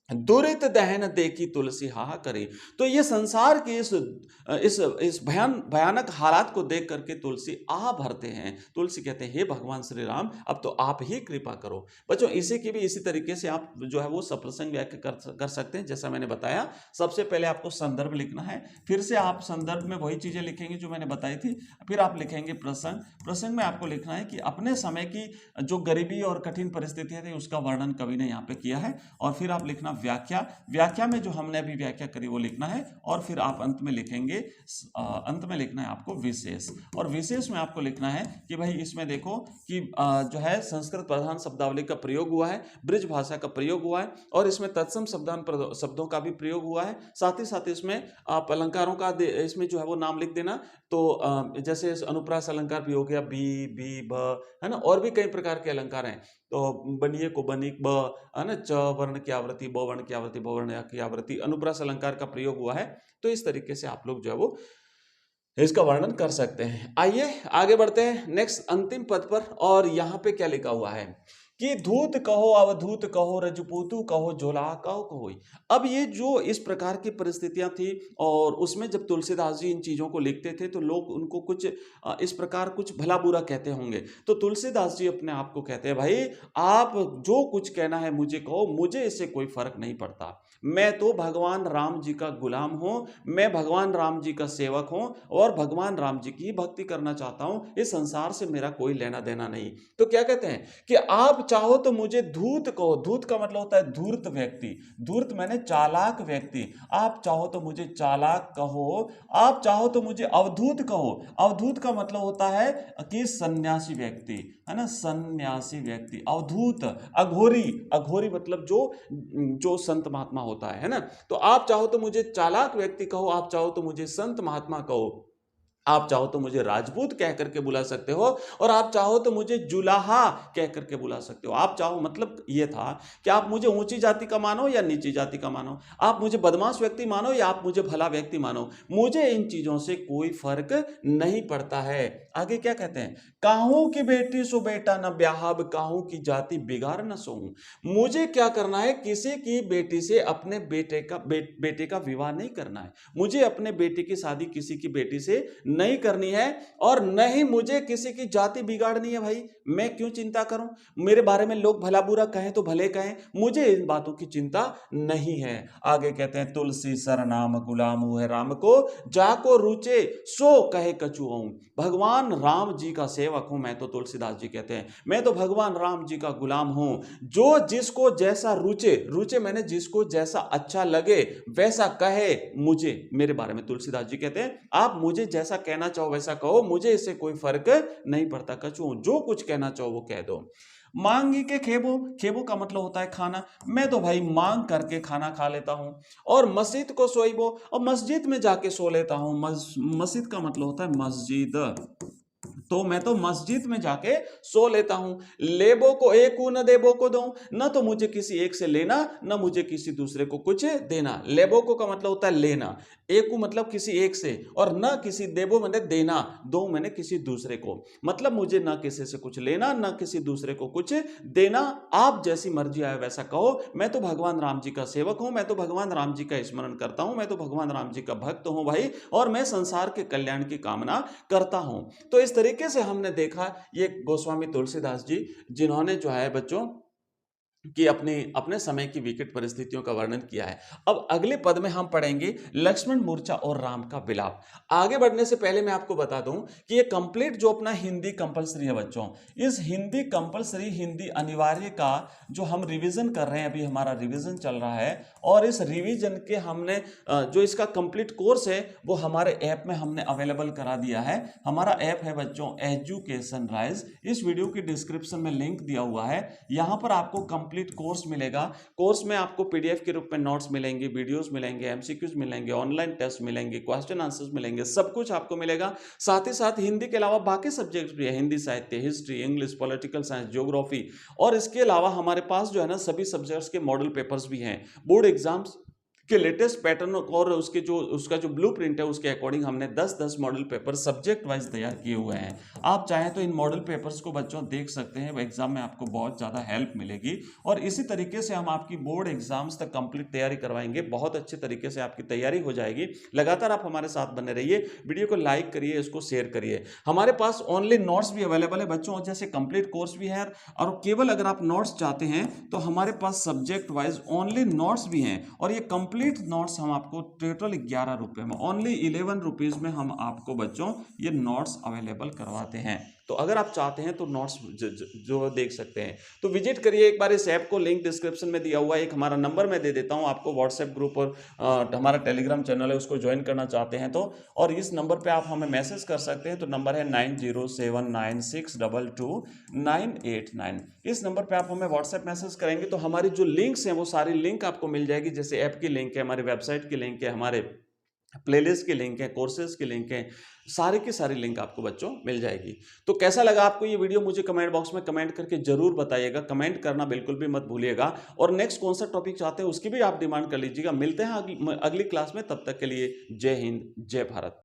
Speaker 4: दुरित दहन देखी तुलसी हाहा करे। तो ये संसार की इस भयानक हालात को देख करके तुलसी आह भरते हैं। तुलसी कहते हैं हे भगवान श्री राम अब तो आप ही कृपा करो। बच्चों इसी की भी इसी तरीके से आप जो है वो सप्रसंग व्याख्या कर सकते हैं। जैसा मैंने बताया, सबसे पहले आपको संदर्भ लिखना है, फिर से आप संदर्भ में वही चीजें लिखेंगे जो मैंने बताई थी, फिर आप लिखेंगे प्रसंग। प्रसंग में आपको लिखना है कि अपने समय की जो गरीबी और कठिन परिस्थितियां थी उसका वर्णन कवि ने यहाँ पे किया है। और फिर आप लिखना व्याख्या, व्याख्या में जो हमने अभी व्याख्या करी वो लिखना है। और फिर आप अंत में लिखेंगे, अंत में लिखना है आपको विशेष। और विशेष में आपको लिखना है कि भाई इसमें देखो कि जो है संस्कृत प्रधान शब्दावली का प्रयोग हुआ है, ब्रिज भाषा का प्रयोग हुआ है, और इसमें तत्सम शब्दों का भी प्रयोग हुआ है। साथ ही साथ इसमें आप अलंकारों का इसमें जो है वो नाम लिख देना। तो जैसे अनुप्रास अलंकार भी हो गया, बी ब, है ना, और भी कई प्रकार के अलंकार हैं। तो बनिए को बनिक, ब है ना, च वर्ण की आवृत्ति, ब वर्ण की आवृत्ति, ब वर्ण की आवृत्ति, अनुप्रास अलंकार का प्रयोग हुआ है। तो इस तरीके से आप लोग जो है वो इसका वर्णन कर सकते हैं। आइए आगे बढ़ते हैं नेक्स्ट अंतिम पद पर। और यहाँ पे क्या लिखा हुआ है कि धूत कहो अवधूत कहो रजपूतु कहो झोला कहो कोई। अब ये जो इस प्रकार की परिस्थितियां थी और उसमें जब तुलसीदास जी इन चीजों को लिखते थे तो लोग उनको कुछ इस प्रकार कुछ भला बुरा कहते होंगे। तो तुलसीदास जी अपने आप को कहते हैं भाई आप जो कुछ कहना है मुझे कहो, मुझे इससे कोई फर्क नहीं पड़ता। मैं तो भगवान राम जी का गुलाम हूं, मैं भगवान राम जी का सेवक हूं और भगवान राम जी की भक्ति करना चाहता हूं। इस संसार से मेरा कोई लेना देना नहीं। तो क्या कहते हैं कि आप चाहो तो मुझे धूत कहो। धूत का मतलब होता है धूर्त व्यक्ति, धूर्त मैंने चालाक व्यक्ति। आप चाहो तो मुझे चालाक कहो, आप चाहो तो मुझे अवधूत कहो। अवधूत का मतलब होता है कि सन्यासी व्यक्ति, है ना, सन्यासी व्यक्ति। अवधूत अघोरी, अघोरी मतलब जो संत महात्मा होता है ना। तो आप चाहो तो मुझे चालाक व्यक्ति कहो, आप चाहो तो मुझे संत महात्मा कहो, आप चाहो तो मुझे राजपूत कह करके बुला सकते हो, और आप चाहो तो मुझे जुलाहा कह करके बुला सकते हो। आप चाहो मतलब ये था कि आप मुझे ऊंची जाति का मानो या नीची जाति का मानो, आप मुझे बदमाश व्यक्ति मानो या आप मुझे भला व्यक्ति मानो, मुझे इन चीजों से कोई फर्क नहीं पड़ता है। आगे क्या कहते हैं, काहू की बेटी सो बेटा न ब्याहब, काहू की जाति बिगाड़ न सोऊं। मुझे क्या करना है, किसी की बेटी से अपने बेटे का विवाह नहीं करना है। मुझे अपने बेटे की शादी किसी की बेटी से नहीं करनी है और न ही मुझे किसी की जाति बिगाड़नी है। भाई मैं क्यों चिंता करूं, मेरे बारे में लोग भला बुरा कहें तो भले कहें, मुझे इन बातों की चिंता नहीं है। आगे कहते हैं तुलसी सर नाम गुलाम है राम को, जाको रुचे सो कहे कछुओं। भगवान राम जी का सेवक हूं मैं, तो तुलसीदास जी कहते हैं मैं तो भगवान राम जी का गुलाम हूं। जो जिसको जैसा रुचे, रुचे मैंने जिसको जैसा अच्छा लगे वैसा कहे मुझे, मेरे बारे में तुलसीदास जी कहते हैं आप मुझे जैसा कहना चाहो वैसा कहो, मुझे इससे कोई फर्क नहीं पड़ता। कछुओं जो कुछ कहना चाहो वो कह दो। मांगी के खेबो, खेबो का मतलब होता है खाना, मैं तो भाई मांग करके खाना खा लेता हूं। और मस्जिद को सोईबो, और मस्जिद में जाके सो लेता हूं। मस्जिद का मतलब होता है मस्जिद, तो मैं तो मस्जिद में जाके सो लेता हूं। लेबो को एक न देबो को दो, न तो मुझे किसी एक से लेना न मुझे किसी दूसरे को कुछ देना। लेबो को का मतलब होता है लेना, एक मतलब किसी एक से, और न किसी देबो मैंने देना, दो मैंने किसी दूसरे को, मतलब मुझे न किसी से कुछ लेना न किसी दूसरे को कुछ देना। आप जैसी मर्जी आए वैसा कहो, मैं तो भगवान राम जी का सेवक हूं, मैं तो भगवान राम जी का स्मरण करता हूं, मैं तो भगवान राम जी का भक्त हूं भाई, और मैं संसार के कल्याण की कामना करता हूं। तो इस तरीके से हमने देखा ये गोस्वामी तुलसीदास जी, जिन्होंने जो है बच्चों कि अपने समय की विकट परिस्थितियों का वर्णन किया है। अब अगले पद में हम पढ़ेंगे लक्ष्मण मूर्छा और राम का विलाप। आगे बढ़ने से पहले मैं आपको बता दूं कि ये कंप्लीट जो अपना हिंदी कंपलसरी है बच्चों, इस हिंदी कंपलसरी, हिंदी अनिवार्य का जो हम रिवीजन कर रहे हैं, अभी हमारा रिवीजन चल रहा है, और इस रिवीजन के हमने जो इसका कंप्लीट कोर्स है वो हमारे ऐप में हमने अवेलेबल करा दिया है। हमारा ऐप है बच्चों एजुकेशन राइज, इस वीडियो की डिस्क्रिप्शन में लिंक दिया हुआ है। यहां पर आपको कंप्लीट कोर्स मिलेगा। कोर्स में आपको पीडीएफ के रूप में नोट्स मिलेंगे, वीडियोस मिलेंगे, एमसीक्यूज मिलेंगे, ऑनलाइन टेस्ट मिलेंगे, क्वेश्चन आंसर्स मिलेंगे, सब कुछ आपको मिलेगा। साथ ही साथ हिंदी के अलावा बाकी सब्जेक्ट्स भी है, हिंदी साहित्य, history, English, political science, geography, और इसके अलावा हमारे पास जो है ना सभी सब्जेक्ट्स के मॉडल पेपर्स भी हैं। बोर्ड एग्जाम्स के लेटेस्ट पैटर्न और उसका जो ब्लूप्रिंट है उसके अकॉर्डिंग हमने 10-10 मॉडल पेपर सब्जेक्ट वाइज तैयार किए हुए हैं। आप चाहें तो इन मॉडल पेपर्स को बच्चों देख सकते हैं, एग्जाम में आपको बहुत ज़्यादा हेल्प मिलेगी। और इसी तरीके से हम आपकी बोर्ड एग्जाम्स तक कंप्लीट तैयारी करवाएंगे, बहुत अच्छे तरीके से आपकी तैयारी हो जाएगी। लगातार आप हमारे साथ बने रहिए, वीडियो को लाइक करिए, इसको शेयर करिए। हमारे पास ओनली नोट्स भी अवेलेबल है बच्चों, जैसे कंप्लीट कोर्स भी है, और केवल अगर आप नोट्स चाहते हैं तो हमारे पास सब्जेक्ट वाइज ओनली नोट्स भी हैं। और ये कंप्लीट नोट्स हम आपको टोटल 11 रुपए में, ओनली 11 रुपीज में हम आपको बच्चों ये नोट्स अवेलेबल करवाते हैं। तो अगर आप चाहते हैं तो नोट्स जो देख सकते हैं, तो विजिट करिए एक बार इस ऐप को, लिंक डिस्क्रिप्शन में दिया हुआ है। एक हमारा नंबर मैं दे देता हूं आपको, व्हाट्सएप ग्रुप और हमारा टेलीग्राम चैनल है, उसको ज्वाइन करना चाहते हैं तो, और इस नंबर पे आप हमें मैसेज कर सकते हैं। तो नंबर है 9079622989। इस नंबर पे आप हमें व्हाट्सएप मैसेज करेंगे तो हमारी जो लिंक्स हैं वो सारी लिंक आपको मिल जाएगी, जैसे ऐप की लिंक है, हमारी वेबसाइट की लिंक है, हमारे प्लेलिस्ट की लिंक है, कोर्सेज की लिंक है, सारी की सारी लिंक आपको बच्चों मिल जाएगी। तो कैसा लगा आपको ये वीडियो, मुझे कमेंट बॉक्स में कमेंट करके जरूर बताइएगा, कमेंट करना बिल्कुल भी मत भूलिएगा। और नेक्स्ट कौन सा टॉपिक चाहते हैं उसकी भी आप डिमांड कर लीजिएगा। मिलते हैं अगली क्लास में, तब तक के लिए जय हिंद, जय भारत।